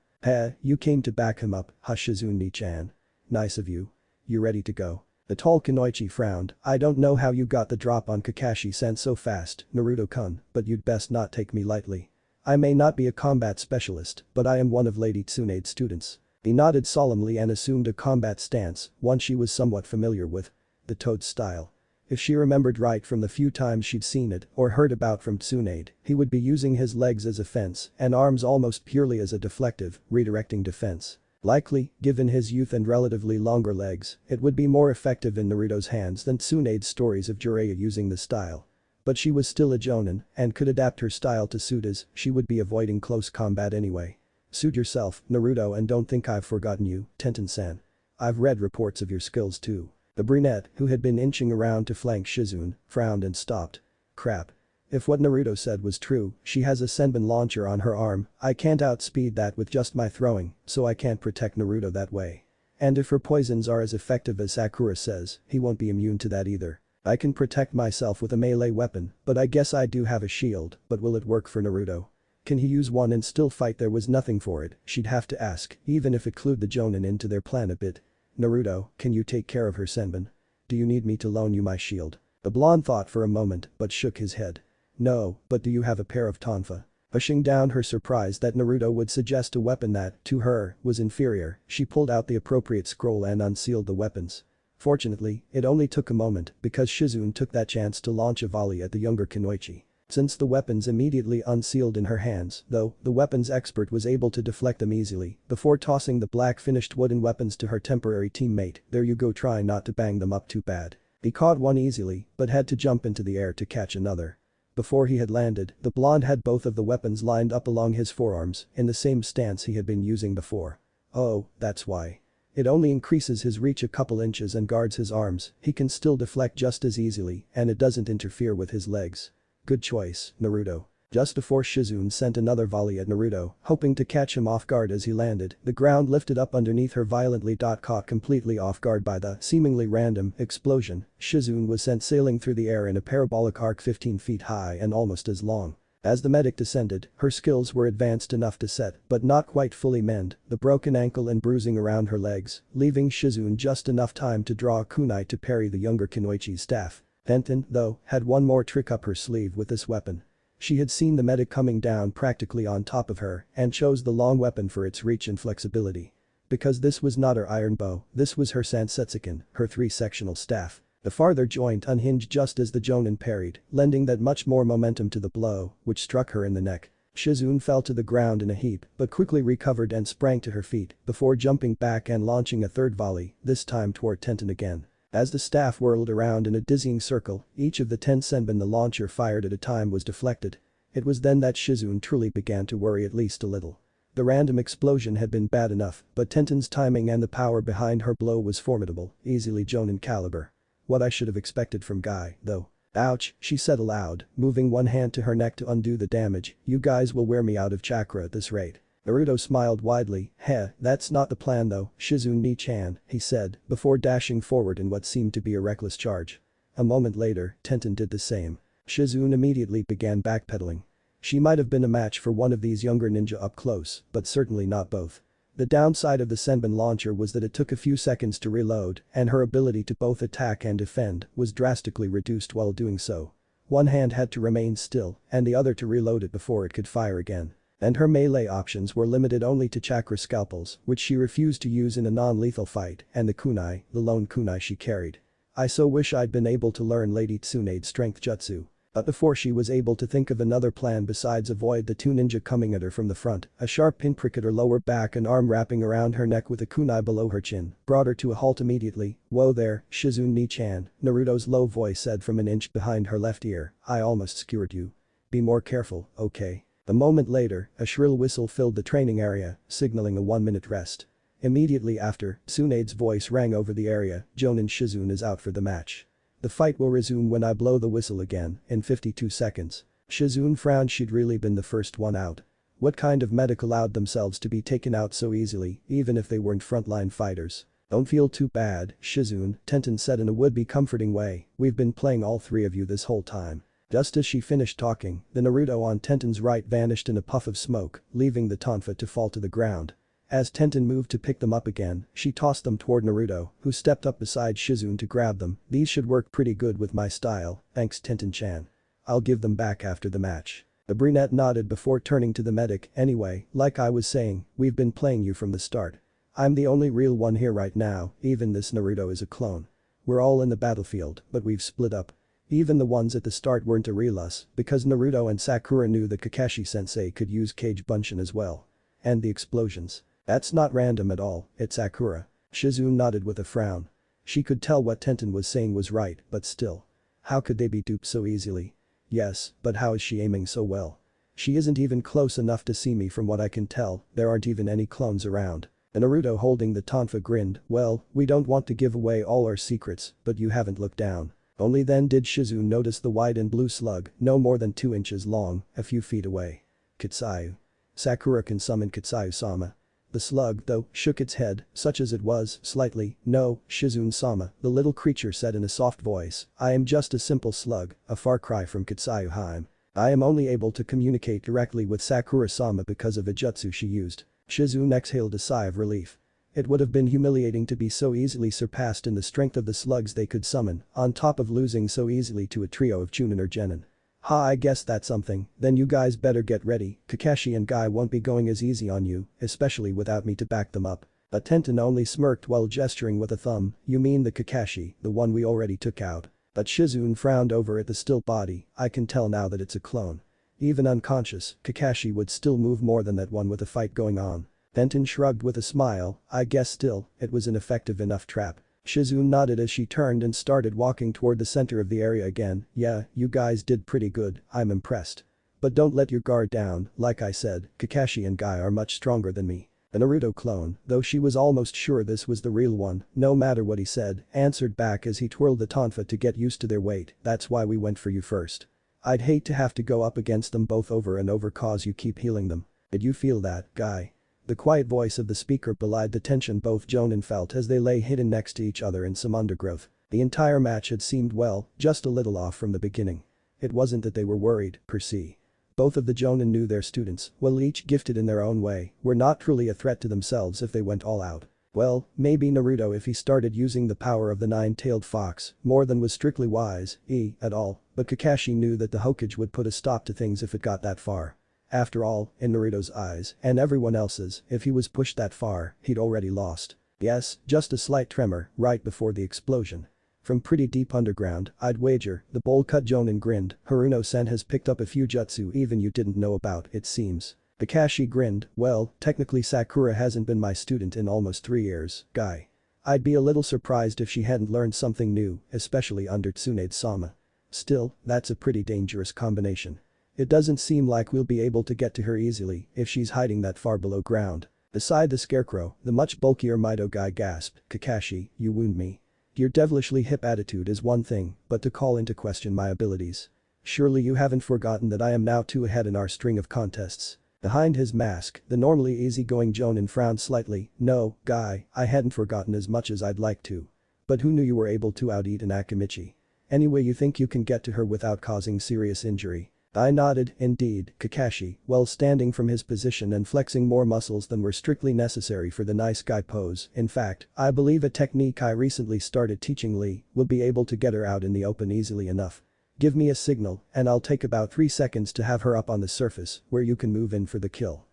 You came to back him up, Shizune-chan. Nice of you. You ready to go? The tall Kunoichi frowned, I don't know how you got the drop on Kakashi-san so fast, Naruto-kun, but you'd best not take me lightly. I may not be a combat specialist, but I am one of Lady Tsunade's students. He nodded solemnly and assumed a combat stance, one she was somewhat familiar with. The Toad style. If she remembered right from the few times she'd seen it or heard about from Tsunade, he would be using his legs as a fence and arms almost purely as a deflective, redirecting defense. Likely, given his youth and relatively longer legs, it would be more effective in Naruto's hands than Tsunade's stories of Jiraiya using the style. But she was still a jonin and could adapt her style to suit as she would be avoiding close combat anyway. Suit yourself, Naruto, and don't think I've forgotten you, Tenten-san. I've read reports of your skills too. The brunette, who had been inching around to flank Shizune, frowned and stopped. Crap. If what Naruto said was true, she has a Senbon launcher on her arm, I can't outspeed that with just my throwing, so I can't protect Naruto that way. And if her poisons are as effective as Sakura says, he won't be immune to that either. I can protect myself with a melee weapon, but I guess I do have a shield, but will it work for Naruto? Can he use one and still fight? There was nothing for it, she'd have to ask, even if it clued the jonin into their plan a bit. Naruto, can you take care of her Senbon? Do you need me to loan you my shield? The blonde thought for a moment but shook his head. No, but do you have a pair of tonfa? Pushing down her surprise that Naruto would suggest a weapon that, to her, was inferior, she pulled out the appropriate scroll and unsealed the weapons. Fortunately, it only took a moment because Shizune took that chance to launch a volley at the younger Kunoichi. Since the weapons immediately unsealed in her hands, though, the weapons expert was able to deflect them easily before tossing the black finished wooden weapons to her temporary teammate. There you go, try not to bang them up too bad. He caught one easily but had to jump into the air to catch another. Before he had landed, the blonde had both of the weapons lined up along his forearms in the same stance he had been using before. Oh, that's why. It only increases his reach a couple inches and guards his arms, he can still deflect just as easily and it doesn't interfere with his legs. Good choice, Naruto. Just before Shizune sent another volley at Naruto, hoping to catch him off guard as he landed, the ground lifted up underneath her violently. Caught completely off guard by the seemingly random explosion, Shizune was sent sailing through the air in a parabolic arc 15 feet high and almost as long. As the medic descended, her skills were advanced enough to set, but not quite fully mend, the broken ankle and bruising around her legs, leaving Shizune just enough time to draw a kunai to parry the younger Kunoichi's staff. Tenten, though, had one more trick up her sleeve with this weapon. She had seen the medic coming down practically on top of her and chose the long weapon for its reach and flexibility. Because this was not her iron bow, this was her Sansetsuken, her three-sectional staff. The farther joint unhinged just as the jonin parried, lending that much more momentum to the blow, which struck her in the neck. Shizune fell to the ground in a heap but quickly recovered and sprang to her feet before jumping back and launching a third volley, this time toward Tenten again. As the staff whirled around in a dizzying circle, each of the 10 senbon the launcher fired at a time was deflected. It was then that Shizune truly began to worry at least a little. The random explosion had been bad enough, but Tenten's timing and the power behind her blow was formidable, easily jonin caliber. What I should have expected from Guy, though. Ouch, she said aloud, moving one hand to her neck to undo the damage. You guys will wear me out of chakra at this rate. Naruto smiled widely. Heh, that's not the plan though, Shizune-chan, he said, before dashing forward in what seemed to be a reckless charge. A moment later, Tenten did the same. Shizune immediately began backpedaling. She might have been a match for one of these younger ninja up close, but certainly not both. The downside of the senbon launcher was that it took a few seconds to reload, and her ability to both attack and defend was drastically reduced while doing so. One hand had to remain still, and the other to reload it before it could fire again. And her melee options were limited only to chakra scalpels, which she refused to use in a non-lethal fight, and the kunai, the lone kunai she carried. I so wish I'd been able to learn Lady Tsunade's strength jutsu. But before she was able to think of another plan besides avoid the two ninja coming at her from the front, a sharp pinprick at her lower back and arm wrapping around her neck with a kunai below her chin brought her to a halt immediately. Whoa there, Shizune-chan, Naruto's low voice said from an inch behind her left ear, I almost skewered you. Be more careful, okay? A moment later, a shrill whistle filled the training area, signaling a 1-minute rest. Immediately after, Tsunade's voice rang over the area, Jonin Shizune is out for the match. The fight will resume when I blow the whistle again, in 52 seconds. Shizune frowned, she'd really been the first one out. What kind of medic allowed themselves to be taken out so easily, even if they weren't frontline fighters? Don't feel too bad, Shizune, Tenten said in a would-be comforting way, we've been playing all three of you this whole time. Just as she finished talking, the Naruto on Tenten's right vanished in a puff of smoke, leaving the tonfa to fall to the ground. As Tenten moved to pick them up again, she tossed them toward Naruto, who stepped up beside Shizune to grab them. These should work pretty good with my style, thanks Tenten-chan. I'll give them back after the match. The brunette nodded before turning to the medic. Anyway, like I was saying, we've been playing you from the start. I'm the only real one here right now, even this Naruto is a clone. We're all in the battlefield, but we've split up. Even the ones at the start weren't a real us, because Naruto and Sakura knew that Kakashi-sensei could use Cage Bunshin as well. And the explosions. That's not random at all, it's Sakura. Shizu nodded with a frown. She could tell what Tenten was saying was right, but still. How could they be duped so easily? Yes, but how is she aiming so well? She isn't even close enough to see me from what I can tell, there aren't even any clones around. Naruto holding the tonfa grinned, well, we don't want to give away all our secrets, but you haven't looked down. Only then did Shizu notice the white and blue slug, no more than 2 inches long, a few feet away. Kitsayu. Sakura can summon Kitsayu-sama. The slug, though, shook its head, such as it was, slightly, no, Shizune-sama, the little creature said in a soft voice, I am just a simple slug, a far cry from Kitsayu-hime. I am only able to communicate directly with Sakura-sama because of a jutsu she used. Shizune exhaled a sigh of relief. It would have been humiliating to be so easily surpassed in the strength of the slugs they could summon, on top of losing so easily to a trio of Chunin or Genin. Ha, I guess that's something, then you guys better get ready, Kakashi and Guy won't be going as easy on you, especially without me to back them up. Tenten only smirked while gesturing with a thumb, you mean the Kakashi, the one we already took out. But Shizune frowned over at the still body, I can tell now that it's a clone. Even unconscious, Kakashi would still move more than that one with a fight going on. Tenten shrugged with a smile, I guess still, it was an effective enough trap. Shizune nodded as she turned and started walking toward the center of the area again, yeah, you guys did pretty good, I'm impressed. But don't let your guard down, like I said, Kakashi and Guy are much stronger than me. A Naruto clone, though she was almost sure this was the real one, no matter what he said, answered back as he twirled the tonfa to get used to their weight, that's why we went for you first. I'd hate to have to go up against them both over and over cause you keep healing them. Did you feel that, Guy? The quiet voice of the speaker belied the tension both Jonin felt as they lay hidden next to each other in some undergrowth. The entire match had seemed well, just a little off from the beginning. It wasn't that they were worried, per se. Both of the Jonin knew their students, while each gifted in their own way, were not truly a threat to themselves if they went all out. Well, maybe Naruto if he started using the power of the nine-tailed fox, more than was strictly wise, at all, but Kakashi knew that the Hokage would put a stop to things if it got that far. After all, in Naruto's eyes, and everyone else's, if he was pushed that far, he'd already lost. Yes, just a slight tremor, right before the explosion. From pretty deep underground, I'd wager, the bowl-cut Jonin grinned, Haruno-sen has picked up a few jutsu even you didn't know about, it seems. Kakashi grinned, well, technically Sakura hasn't been my student in almost 3 years, Guy. I'd be a little surprised if she hadn't learned something new, especially under Tsunade-sama. Still, that's a pretty dangerous combination. It doesn't seem like we'll be able to get to her easily if she's hiding that far below ground. Beside the scarecrow, the much bulkier Mito guy gasped, Kakashi, you wound me. Your devilishly hip attitude is one thing, but to call into question my abilities. Surely you haven't forgotten that I am now 2 ahead in our string of contests. Behind his mask, the normally easygoing Jonin frowned slightly, no, Guy, I hadn't forgotten as much as I'd like to. But who knew you were able to out-eat an Akimichi? Anyway you think you can get to her without causing serious injury? I nodded, indeed, Kakashi, well standing from his position and flexing more muscles than were strictly necessary for the nice guy pose. In fact, I believe a technique I recently started teaching Lee will be able to get her out in the open easily enough. Give me a signal, and I'll take about 3 seconds to have her up on the surface, where you can move in for the kill.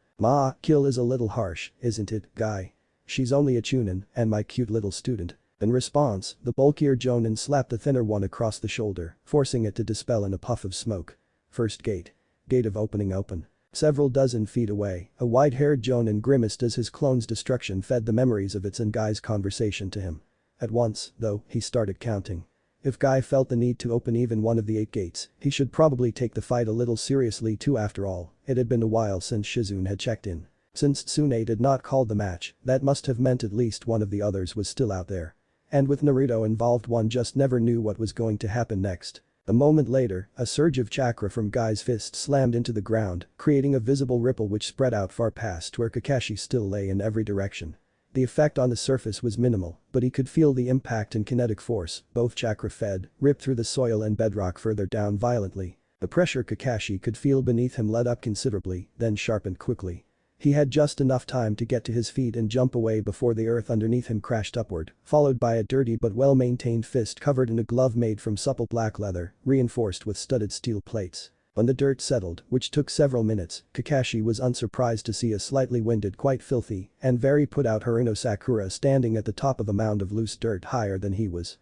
Kill is a little harsh, isn't it, Guy? She's only a Chunin, and my cute little student. In response, the bulkier Jonin slapped the thinner one across the shoulder, forcing it to dispel in a puff of smoke. First gate. Gate of opening open. Several dozen feet away, a white-haired Jonin grimaced as his clone's destruction fed the memories of its and Guy's conversation to him. At once, though, he started counting. If Guy felt the need to open even one of the 8 gates, he should probably take the fight a little seriously too after all, it had been a while since Shizune had checked in. Since Tsunade had not called the match, that must have meant at least one of the others was still out there. And with Naruto involved one just never knew what was going to happen next. A moment later, a surge of chakra from Guy's fist slammed into the ground, creating a visible ripple which spread out far past where Kakashi still lay in every direction. The effect on the surface was minimal, but he could feel the impact and kinetic force, both chakra-fed, ripped through the soil and bedrock further down violently. The pressure Kakashi could feel beneath him let up considerably, then sharpened quickly. He had just enough time to get to his feet and jump away before the earth underneath him crashed upward, followed by a dirty but well-maintained fist covered in a glove made from supple black leather, reinforced with studded steel plates. When the dirt settled, which took several minutes, Kakashi was unsurprised to see a slightly winded, quite filthy, and very put-out Haruno Sakura standing at the top of a mound of loose dirt higher than he was.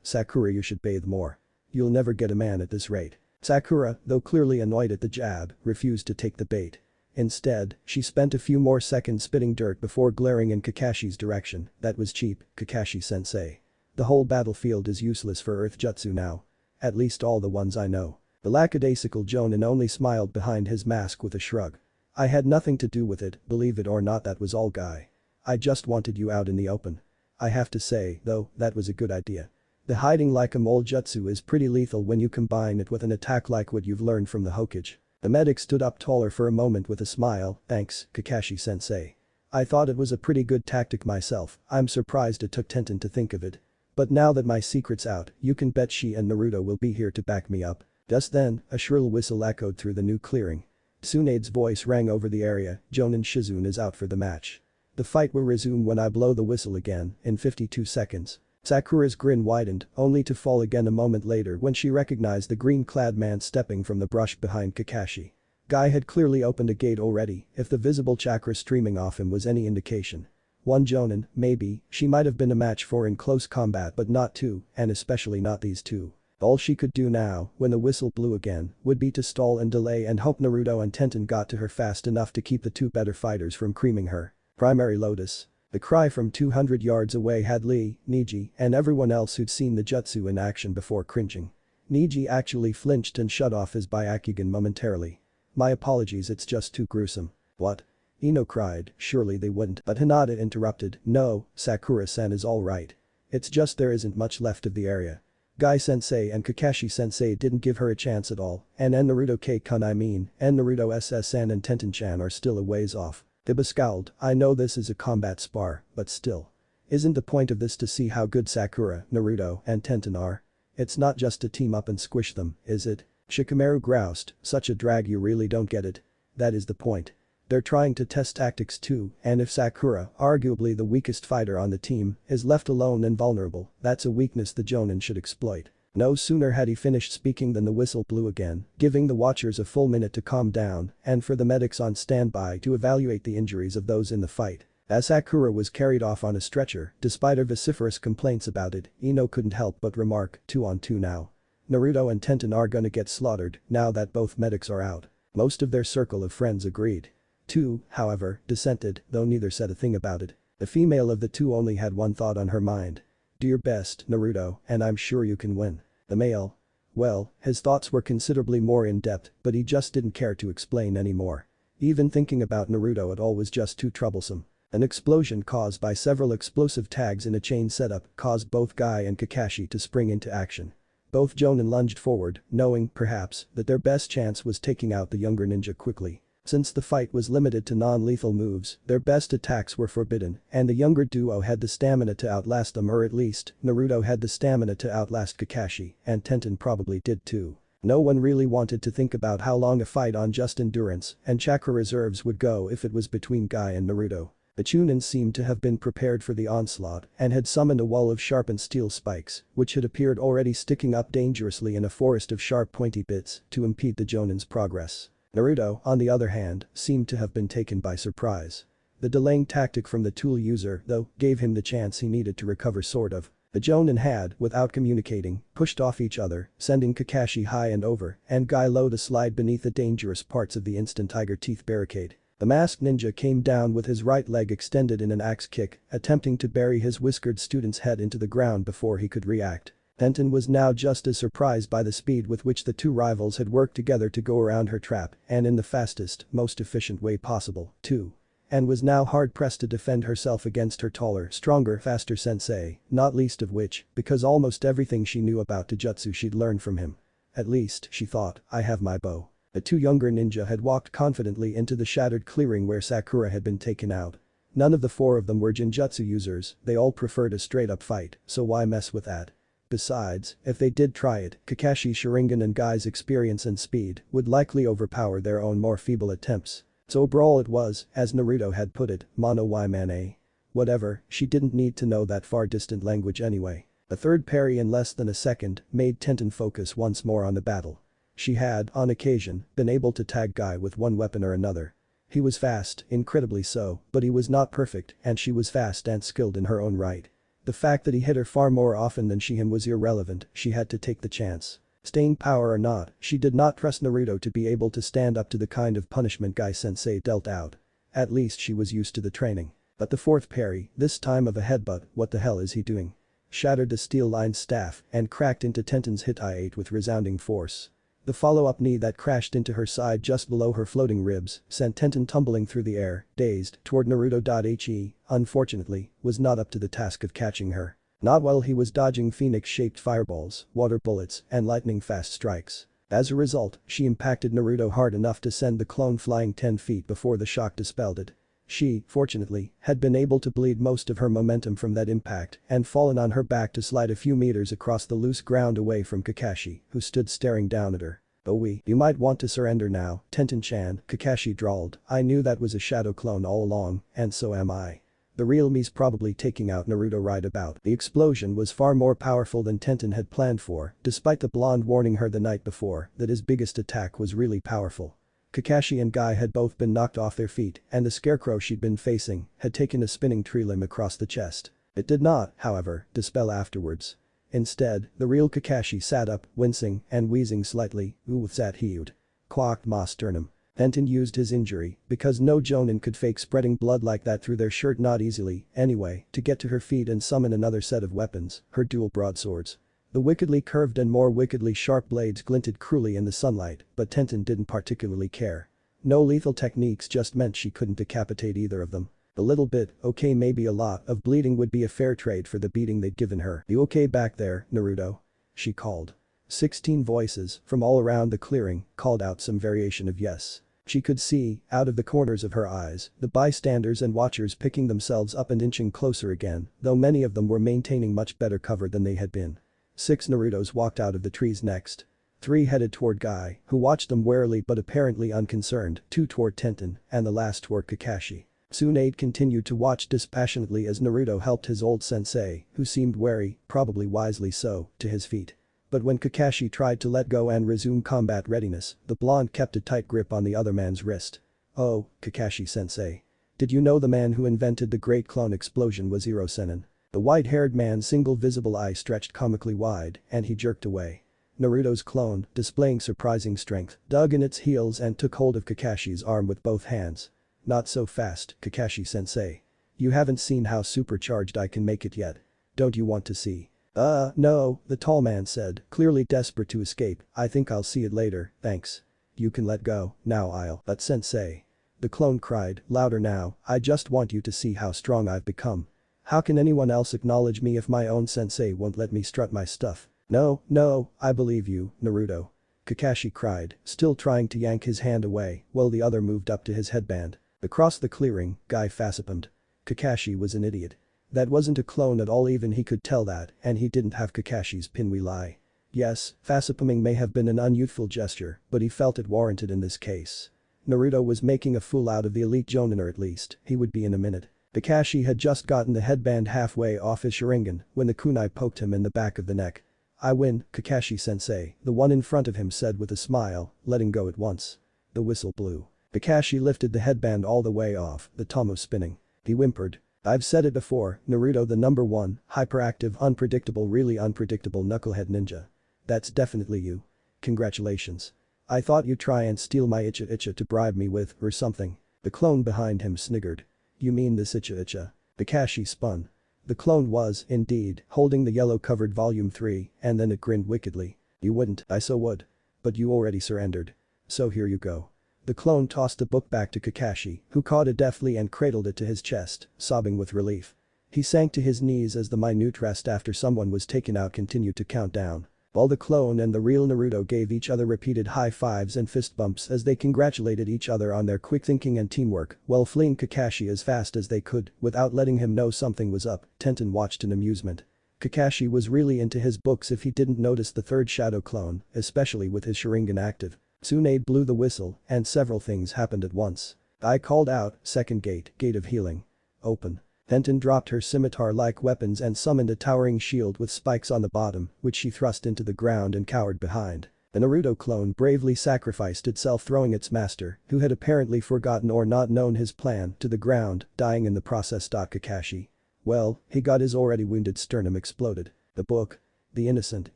Sakura, you should bathe more. You'll never get a man at this rate. Sakura, though clearly annoyed at the jab, refused to take the bait. Instead, she spent a few more seconds spitting dirt before glaring in Kakashi's direction. That was cheap, Kakashi-sensei. The whole battlefield is useless for Earth Jutsu now. At least all the ones I know. The lackadaisical Jonin only smiled behind his mask with a shrug. I had nothing to do with it, believe it or not, that was all Guy. I just wanted you out in the open. I have to say, though, that was a good idea. The hiding like a mole jutsu is pretty lethal when you combine it with an attack like what you've learned from the Hokage. The medic stood up taller for a moment with a smile. Thanks, Kakashi-sensei. I thought it was a pretty good tactic myself. I'm surprised it took Tenten to think of it. But now that my secret's out, you can bet she and Naruto will be here to back me up. Just then, a shrill whistle echoed through the new clearing. Tsunade's voice rang over the area. Jonin Shizune is out for the match. The fight will resume when I blow the whistle again, in 52 seconds. Sakura's grin widened, only to fall again a moment later when she recognized the green-clad man stepping from the brush behind Kakashi. Guy had clearly opened a gate already, if the visible chakra streaming off him was any indication. One Jonin, maybe, she might have been a match for in close combat, but not two, and especially not these two. All she could do now, when the whistle blew again, would be to stall and delay and hope Naruto and Tenten got to her fast enough to keep the two better fighters from creaming her. Primary Lotus. The cry from 200 yards away had Lee, Niji, and everyone else who'd seen the jutsu in action before cringing. Niji actually flinched and shut off his Byakugan momentarily. My apologies, it's just too gruesome. What? Ino cried, surely they wouldn't, but Hinata interrupted, no, Sakura-san is alright. It's just there isn't much left of the area. Guy-sensei and Kakashi-sensei didn't give her a chance at all, and Naruto-kun and Naruto SS-san and Tenten-chan are still a ways off. Iba scowled, I know this is a combat spar, but still. Isn't the point of this to see how good Sakura, Naruto, and Tenten are? It's not just to team up and squish them, is it? Shikamaru groused, such a drag, you really don't get it. That is the point. They're trying to test tactics too, and if Sakura, arguably the weakest fighter on the team, is left alone and vulnerable, that's a weakness the Jonin should exploit. No sooner had he finished speaking than the whistle blew again, giving the watchers a full minute to calm down and for the medics on standby to evaluate the injuries of those in the fight. As Sakura was carried off on a stretcher, despite her vociferous complaints about it, Ino couldn't help but remark, 2 on 2 now. Naruto and Tenten are gonna get slaughtered now that both medics are out. Most of their circle of friends agreed. 2, however, dissented, though neither said a thing about it. The female of the two only had one thought on her mind. Do your best, Naruto, and I'm sure you can win. The male. Well, his thoughts were considerably more in-depth, but he just didn't care to explain anymore. Even thinking about Naruto at all was just too troublesome. An explosion caused by several explosive tags in a chain setup caused both Guy and Kakashi to spring into action. Both Jonin lunged forward, knowing, perhaps, that their best chance was taking out the younger ninja quickly. Since the fight was limited to non-lethal moves, their best attacks were forbidden, and the younger duo had the stamina to outlast them, or at least, Naruto had the stamina to outlast Kakashi, and Tenten probably did too. No one really wanted to think about how long a fight on just endurance and chakra reserves would go if it was between Guy and Naruto. The Chunin seemed to have been prepared for the onslaught and had summoned a wall of sharpened steel spikes, which had appeared already sticking up dangerously in a forest of sharp pointy bits to impede the Jonin's progress. Naruto, on the other hand, seemed to have been taken by surprise. The delaying tactic from the tool user, though, gave him the chance he needed to recover sort of. The Jonin had, without communicating, pushed off each other, sending Kakashi high and over and Guy low to slide beneath the dangerous parts of the instant tiger teeth barricade. The masked ninja came down with his right leg extended in an axe kick, attempting to bury his whiskered student's head into the ground before he could react. Tenten was now just as surprised by the speed with which the two rivals had worked together to go around her trap, and in the fastest, most efficient way possible, too. And was now hard-pressed to defend herself against her taller, stronger, faster sensei, not least of which, because almost everything she knew about Taijutsu she'd learned from him. At least, she thought, I have my bow. The two younger ninja had walked confidently into the shattered clearing where Sakura had been taken out. None of the four of them were Genjutsu users, they all preferred a straight-up fight, so why mess with that? Besides, if they did try it, Kakashi's Sharingan and Guy's experience and speed would likely overpower their own more feeble attempts. So brawl it was, as Naruto had put it, mono y man. Whatever, she didn't need to know that far-distant language anyway. A third parry in less than a second made Tenten focus once more on the battle. She had, on occasion, been able to tag Guy with one weapon or another. He was fast, incredibly so, but he was not perfect, and she was fast and skilled in her own right. The fact that he hit her far more often than she him was irrelevant, she had to take the chance. Staying power or not, she did not trust Naruto to be able to stand up to the kind of punishment Guy-sensei dealt out. At least she was used to the training. But the fourth parry, this time of a headbutt, what the hell is he doing? Shattered the steel-lined staff and cracked into Tenten's hit I-8 with resounding force. The follow-up knee that crashed into her side just below her floating ribs sent Tenten tumbling through the air, dazed, toward Naruto. He, unfortunately, was not up to the task of catching her. Not while he was dodging phoenix-shaped fireballs, water bullets, and lightning-fast strikes. As a result, she impacted Naruto hard enough to send the clone flying 10 feet before the shock dispelled it. She, fortunately, had been able to bleed most of her momentum from that impact and fallen on her back to slide a few meters across the loose ground away from Kakashi, who stood staring down at her. "Oh you might want to surrender now, Tenten-chan," Kakashi drawled. "I knew that was a shadow clone all along, and so am I. The real me's probably taking out Naruto right about." The explosion was far more powerful than Tenten had planned for, despite the blonde warning her the night before that his biggest attack was really powerful. Kakashi and Guy had both been knocked off their feet and the scarecrow she'd been facing had taken a spinning tree limb across the chest. It did not, however, dispel afterwards. Instead, the real Kakashi sat up, wincing and wheezing slightly. "Ooh, that healed," quacked Ma Sternum. Tenten used his injury, because no jonin could fake spreading blood like that through their shirt not easily, anyway, to get to her feet and summon another set of weapons, her dual broadswords. The wickedly curved and more wickedly sharp blades glinted cruelly in the sunlight, but Tenten didn't particularly care. No lethal techniques just meant she couldn't decapitate either of them. A little bit, okay maybe a lot, of bleeding would be a fair trade for the beating they'd given her. "You okay back there, Naruto?" she called. 16 voices, from all around the clearing, called out some variation of yes. She could see, out of the corners of her eyes, the bystanders and watchers picking themselves up and inching closer again, though many of them were maintaining much better cover than they had been. 6 Narutos walked out of the trees next. 3 headed toward Guy, who watched them warily but apparently unconcerned, 2 toward Tenten, and the last toward Kakashi. Tsunade continued to watch dispassionately as Naruto helped his old sensei, who seemed wary, probably wisely so, to his feet. But when Kakashi tried to let go and resume combat readiness, the blonde kept a tight grip on the other man's wrist. "Oh, Kakashi-sensei. Did you know the man who invented the great clone explosion was Iro Sennin?" The white-haired man's single visible eye stretched comically wide, and he jerked away. Naruto's clone, displaying surprising strength, dug in its heels and took hold of Kakashi's arm with both hands. "Not so fast, Kakashi-sensei. You haven't seen how supercharged I can make it yet. Don't you want to see?" No," the tall man said, clearly desperate to escape. "I think I'll see it later, thanks." "You can let go, now but sensei." The clone cried, louder now, "I just want you to see how strong I've become. How can anyone else acknowledge me if my own sensei won't let me strut my stuff?" No, I believe you, Naruto." Kakashi cried, still trying to yank his hand away while the other moved up to his headband. Across the clearing, Guy facepalmed. Kakashi was an idiot. That wasn't a clone at all, even he could tell that, and he didn't have Kakashi's pinwheel eye. Yes, facepalming may have been an unyouthful gesture, but he felt it warranted in this case. Naruto was making a fool out of the elite Jonin, or at least, he would be in a minute. Kakashi had just gotten the headband halfway off his Sharingan when the kunai poked him in the back of the neck. "I win, Kakashi-sensei," the one in front of him said with a smile, letting go at once. The whistle blew. Kakashi lifted the headband all the way off, the tomo spinning. He whimpered. "I've said it before, Naruto the number 1, hyperactive, unpredictable, really unpredictable knucklehead ninja. That's definitely you. Congratulations. I thought you'd try and steal my Icha to bribe me with, or something." The clone behind him sniggered. "You mean this Icha?" Kakashi spun. The clone was, indeed, holding the yellow-covered volume 3, and then it grinned wickedly. "You wouldn't, I so would. But you already surrendered. So here you go." The clone tossed the book back to Kakashi, who caught it deftly and cradled it to his chest, sobbing with relief. He sank to his knees as the minute rest after someone was taken out continued to count down. While the clone and the real Naruto gave each other repeated high fives and fist bumps as they congratulated each other on their quick thinking and teamwork, while fleeing Kakashi as fast as they could without letting him know something was up, Tenten watched in amusement. Kakashi was really into his books if he didn't notice the third shadow clone, especially with his Sharingan active. Tsunade blew the whistle, and several things happened at once. I called out, "Second gate, gate of healing. Open." Tenten dropped her scimitar-like weapons and summoned a towering shield with spikes on the bottom, which she thrust into the ground and cowered behind. The Naruto clone bravely sacrificed itself, throwing its master, who had apparently forgotten or not known his plan, to the ground, dying in the process. Kakashi. Well, he got his already wounded sternum exploded. The book. The innocent,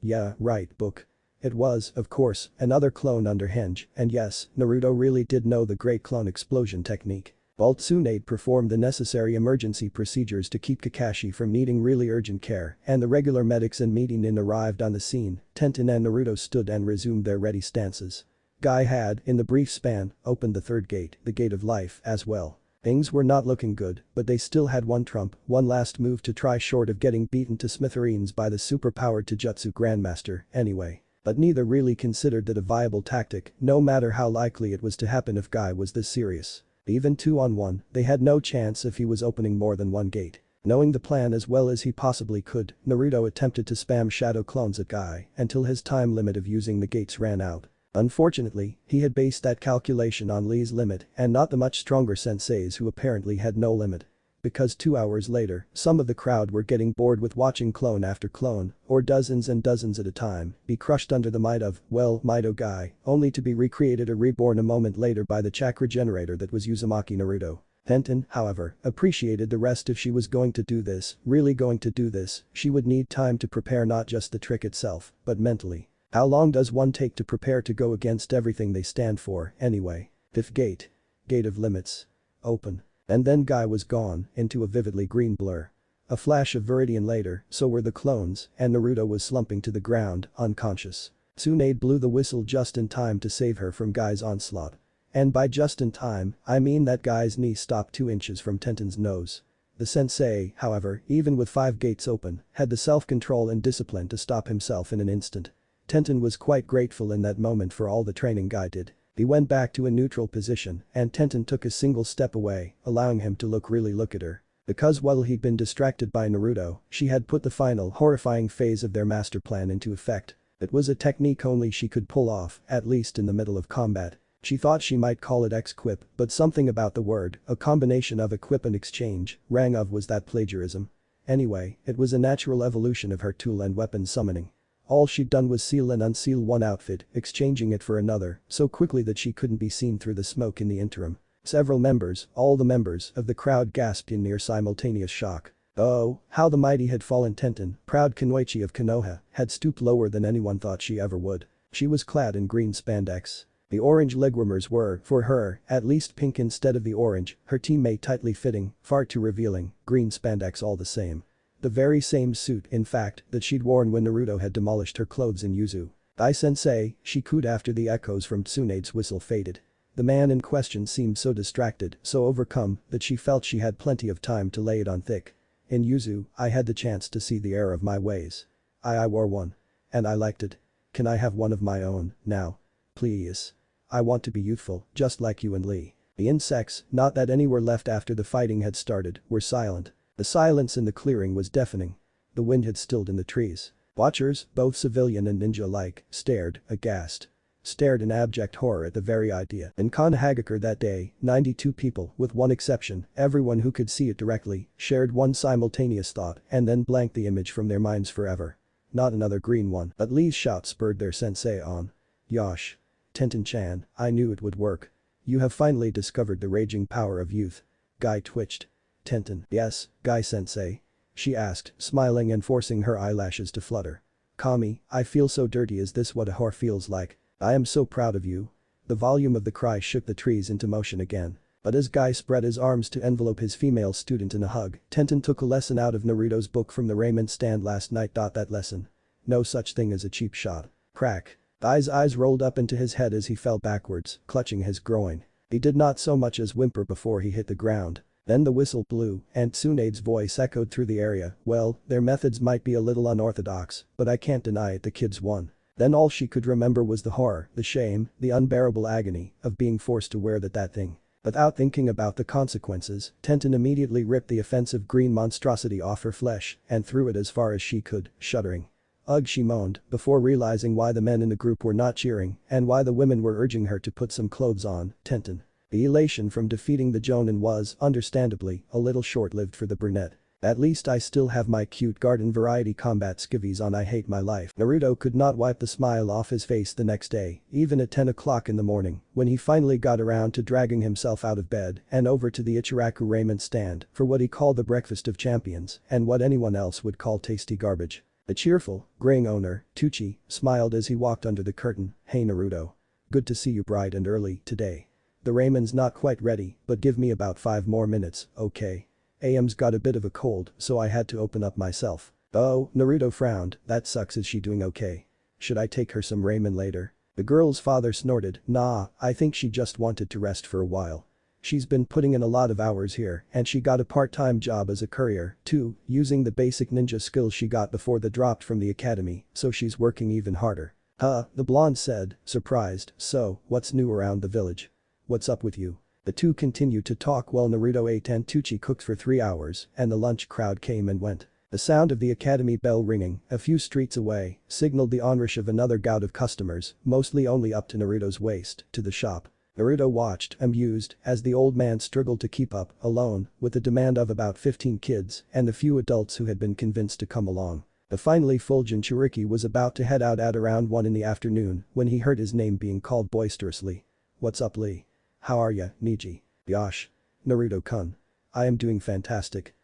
yeah, right, book. It was, of course, another clone under Henge, and yes, Naruto really did know the great clone explosion technique. While Tsunade performed the necessary emergency procedures to keep Kakashi from needing really urgent care, and the regular medics and meeting arrived on the scene, Tenten and Naruto stood and resumed their ready stances. Guy had, in the brief span, opened the third gate, the gate of life, as well. Things were not looking good, but they still had one trump, one last move to try short of getting beaten to smithereens by the super-powered Taijutsu Grandmaster, anyway. But neither really considered that a viable tactic, no matter how likely it was to happen if Guy was this serious. Even 2-on-1, they had no chance if he was opening more than one gate. Knowing the plan as well as he possibly could, Naruto attempted to spam shadow clones at Guy until his time limit of using the gates ran out. Unfortunately, he had based that calculation on Lee's limit and not the much stronger senseis who apparently had no limit. Because 2 hours later, some of the crowd were getting bored with watching clone after clone, or dozens and dozens at a time, be crushed under the might of, well, Might Guy, only to be recreated or reborn a moment later by the chakra generator that was Uzumaki Naruto. Tenten, however, appreciated the rest. If she was going to do this, really going to do this, she would need time to prepare not just the trick itself, but mentally. How long does one take to prepare to go against everything they stand for, anyway? Fifth gate. Gate of limits. Open. And then Guy was gone, into a vividly green blur. A flash of Viridian later, so were the clones, and Naruto was slumping to the ground, unconscious. Tsunade blew the whistle just in time to save her from Guy's onslaught. And by just in time, I mean that Guy's knee stopped 2 inches from Tenten's nose. The sensei, however, even with 5 gates open, had the self-control and discipline to stop himself in an instant. Tenten was quite grateful in that moment for all the training Guy did. He went back to a neutral position, and Tenten took a single step away, allowing him to really look at her. Because while he'd been distracted by Naruto, she had put the final horrifying phase of their master plan into effect. It was a technique only she could pull off, at least in the middle of combat. She thought she might call it X-Quip, but something about the word, a combination of equip and exchange, rang of was that plagiarism. Anyway, it was a natural evolution of her tool and weapon summoning. All she'd done was seal and unseal one outfit, exchanging it for another, so quickly that she couldn't be seen through the smoke in the interim. Several members, all the members of the crowd gasped in near simultaneous shock. Oh, how the mighty had fallen. Tenten, proud Kunoichi of Konoha, had stooped lower than anyone thought she ever would. She was clad in green spandex. The orange legwarmers were, for her, at least pink instead of the orange, her teammate tightly fitting, far too revealing, green spandex all the same. The very same suit, in fact, that she'd worn when Naruto had demolished her clothes in Yuzu. "Dai-sensei," she cooed after the echoes from Tsunade's whistle faded. The man in question seemed so distracted, so overcome, that she felt she had plenty of time to lay it on thick. "In Yuzu, I had the chance to see the error of my ways. I wore one. And I liked it. Can I have one of my own, now? Please. I want to be youthful, just like you and Lee." The insects, not that any were left after the fighting had started, were silent. The silence in the clearing was deafening. The wind had stilled in the trees. Watchers, both civilian and ninja alike, stared, aghast. Stared in abject horror at the very idea. In Konohagakure that day, 92 people, with one exception, everyone who could see it directly, shared one simultaneous thought and then blanked the image from their minds forever. Not another green one. But Lee's shout spurred their sensei on. "Yosh. Tenten-chan, I knew it would work. You have finally discovered the raging power of youth." Guy twitched. "Tenten, yes, Guy-sensei?" she asked, smiling and forcing her eyelashes to flutter. "Kami, I feel so dirty. Is this what a whore feels like? I am so proud of you." The volume of the cry shook the trees into motion again. But as Guy spread his arms to envelope his female student in a hug, Tenten took a lesson out of Naruto's book from the raiment stand last night. That lesson. No such thing as a cheap shot. Crack. Guy's eyes rolled up into his head as he fell backwards, clutching his groin. He did not so much as whimper before he hit the ground. Then the whistle blew, and Tsunade's voice echoed through the area. "Well, their methods might be a little unorthodox, but I can't deny it, the kids won." Then all she could remember was the horror, the shame, the unbearable agony of being forced to wear that thing. Without thinking about the consequences, Tenten immediately ripped the offensive green monstrosity off her flesh and threw it as far as she could, shuddering. "Ugh," she moaned, before realizing why the men in the group were not cheering and why the women were urging her to put some clothes on. Tenten. The elation from defeating the Jonin was, understandably, a little short-lived for the brunette. "At least I still have my cute garden variety combat skivvies on. I hate my life." Naruto could not wipe the smile off his face the next day, even at 10 o'clock in the morning, when he finally got around to dragging himself out of bed and over to the Ichiraku raiment stand for what he called the breakfast of champions and what anyone else would call tasty garbage. The cheerful, graying owner, Tucci, smiled as he walked under the curtain. "Hey Naruto. Good to see you bright and early today. The ramen's not quite ready, but give me about 5 more minutes, okay? AM's got a bit of a cold, so I had to open up myself." "Oh," Naruto frowned, "that sucks. Is she doing okay? Should I take her some ramen later?" The girl's father snorted, "Nah, I think she just wanted to rest for a while. She's been putting in a lot of hours here and she got a part-time job as a courier, too, using the basic ninja skills she got before the dropped from the academy, so she's working even harder." "Huh," the blonde said, surprised, "So, what's new around the village? What's up with you?" The two continued to talk while Naruto ate and Tucci cooked for 3 hours and the lunch crowd came and went. The sound of the academy bell ringing, a few streets away, signaled the onrush of another gout of customers, mostly only up to Naruto's waist, to the shop. Naruto watched, amused, as the old man struggled to keep up, alone, with the demand of about 15 kids and the few adults who had been convinced to come along. The finally full Jinchuriki was about to head out at around 1 in the afternoon when he heard his name being called boisterously. "What's up, Lee? How are ya, Niji?" "Yosh. Naruto-kun. I am doing fantastic.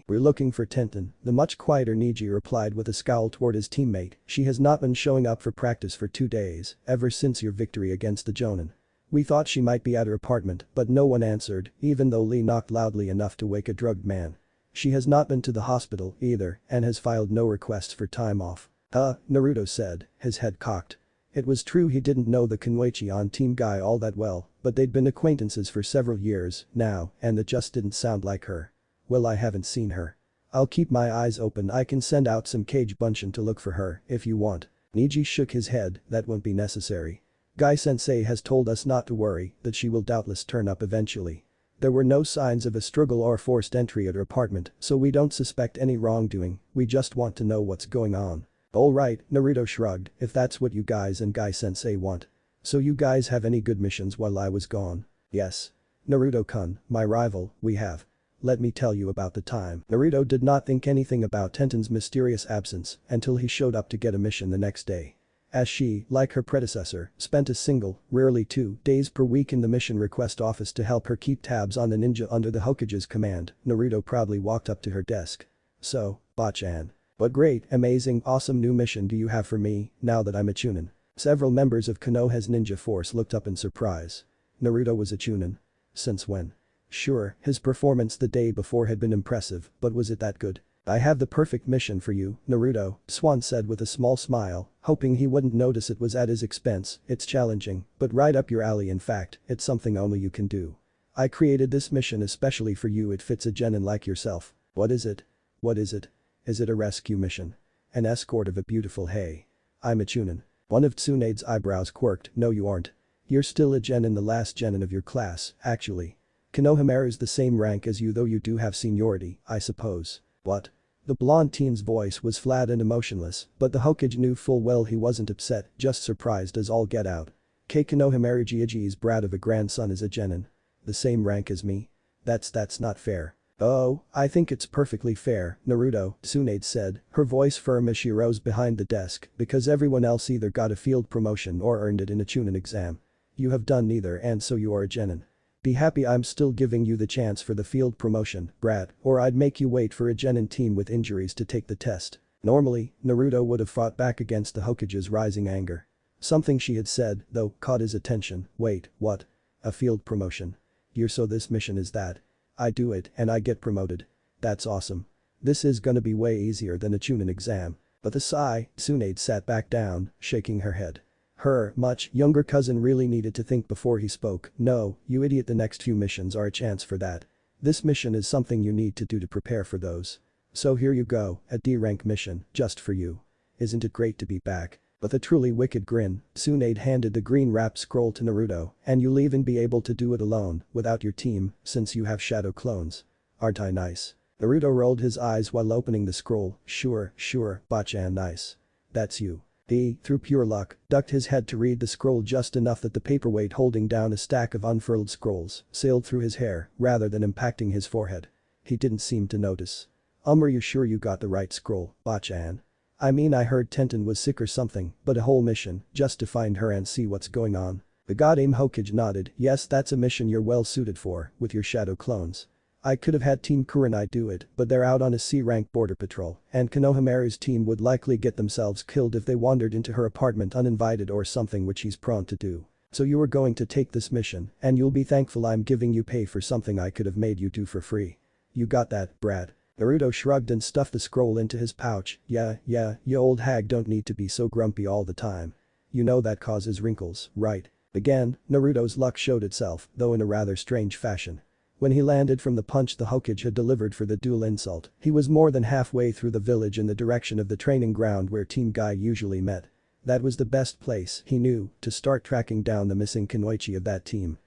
We're looking for Tenten," the much quieter Niji replied with a scowl toward his teammate. "She has not been showing up for practice for 2 days, ever since your victory against the Jonin. We thought she might be at her apartment, but no one answered, even though Lee knocked loudly enough to wake a drugged man. She has not been to the hospital either and has filed no requests for time off." Naruto said, his head cocked. It was true he didn't know the Kunoichi-on team guy all that well, but they'd been acquaintances for several years now and it just didn't sound like her. "Well, I haven't seen her. I'll keep my eyes open. I can send out some Kage Bunshin to look for her if you want." Niji shook his head, "That won't be necessary. Guy-sensei has told us not to worry, that she will doubtless turn up eventually. There were no signs of a struggle or forced entry at her apartment, so we don't suspect any wrongdoing, we just want to know what's going on." "Alright," Naruto shrugged, "if that's what you guys and Guy-sensei want. So you guys have any good missions while I was gone?" "Yes. Naruto-kun, my rival, we have. Let me tell you about the time." Naruto did not think anything about Tenten's mysterious absence until he showed up to get a mission the next day. As she, like her predecessor, spent a single, rarely 2 days per week in the mission request office to help her keep tabs on the ninja under the Hokage's command, Naruto proudly walked up to her desk. "So, Bachan. What great, amazing, awesome new mission do you have for me, now that I'm a Chunin?" Several members of Konoha's ninja force looked up in surprise. Naruto was a Chunin. Since when? Sure, his performance the day before had been impressive, but was it that good? "I have the perfect mission for you, Naruto," Swan said with a small smile, hoping he wouldn't notice it was at his expense. "It's challenging, but right up your alley. In fact, it's something only you can do. I created this mission especially for you. It fits a genin like yourself." "What is it? What is it? Is it a rescue mission? An escort of a beautiful hey? I'm a Chunin." One of Tsunade's eyebrows quirked. "No you aren't. You're still a genin, the last genin of your class, actually. Konohamaru's the same rank as you, though you do have seniority, I suppose." "What?" The blonde teen's voice was flat and emotionless, but the Hokage knew full well he wasn't upset, just surprised as all get out. "Konohamaru Jiji's brat of a grandson is a genin. The same rank as me? That's not fair." "Oh, I think it's perfectly fair, Naruto," Tsunade said, her voice firm as she rose behind the desk, "because everyone else either got a field promotion or earned it in a Chunin exam. You have done neither and so you are a genin. Be happy I'm still giving you the chance for the field promotion, brat, or I'd make you wait for a genin team with injuries to take the test." Normally, Naruto would have fought back against the Hokage's rising anger. Something she had said, though, caught his attention. "Wait, what? A field promotion? So this mission is that? I do it and I get promoted. That's awesome. This is gonna be way easier than a Chunin exam." But the sigh, Tsunade sat back down, shaking her head. Her much younger cousin really needed to think before he spoke. "No, you idiot, the next few missions are a chance for that. This mission is something you need to do to prepare for those. So here you go, a D-rank mission, just for you. Isn't it great to be back?" With a truly wicked grin, Tsunade handed the green wrapped scroll to Naruto, "And you'll even be able to do it alone, without your team, since you have shadow clones. Aren't I nice?" Naruto rolled his eyes while opening the scroll. Sure, Bachan, nice. That's you." He, through pure luck, ducked his head to read the scroll just enough that the paperweight holding down a stack of unfurled scrolls sailed through his hair rather than impacting his forehead. He didn't seem to notice. Are you sure you got the right scroll, Bachan? I mean, I heard Tenten was sick or something, but a whole mission, just to find her and see what's going on." The goddamn Hokage nodded. "Yes, that's a mission you're well suited for, with your shadow clones. I could have had Team Kurenai do it, but they're out on a C-rank border patrol, and Konohamaru's team would likely get themselves killed if they wandered into her apartment uninvited or something, which he's prone to do. So you are going to take this mission, and you'll be thankful I'm giving you pay for something I could have made you do for free. You got that, Brad? Naruto shrugged and stuffed the scroll into his pouch. Yeah, you old hag don't need to be so grumpy all the time. You know that causes wrinkles, right? Again, Naruto's luck showed itself, though in a rather strange fashion. When he landed from the punch the Hokage had delivered for the dual insult, he was more than halfway through the village in the direction of the training ground where Team Guy usually met. That was the best place, he knew, to start tracking down the missing Kunoichi of that team.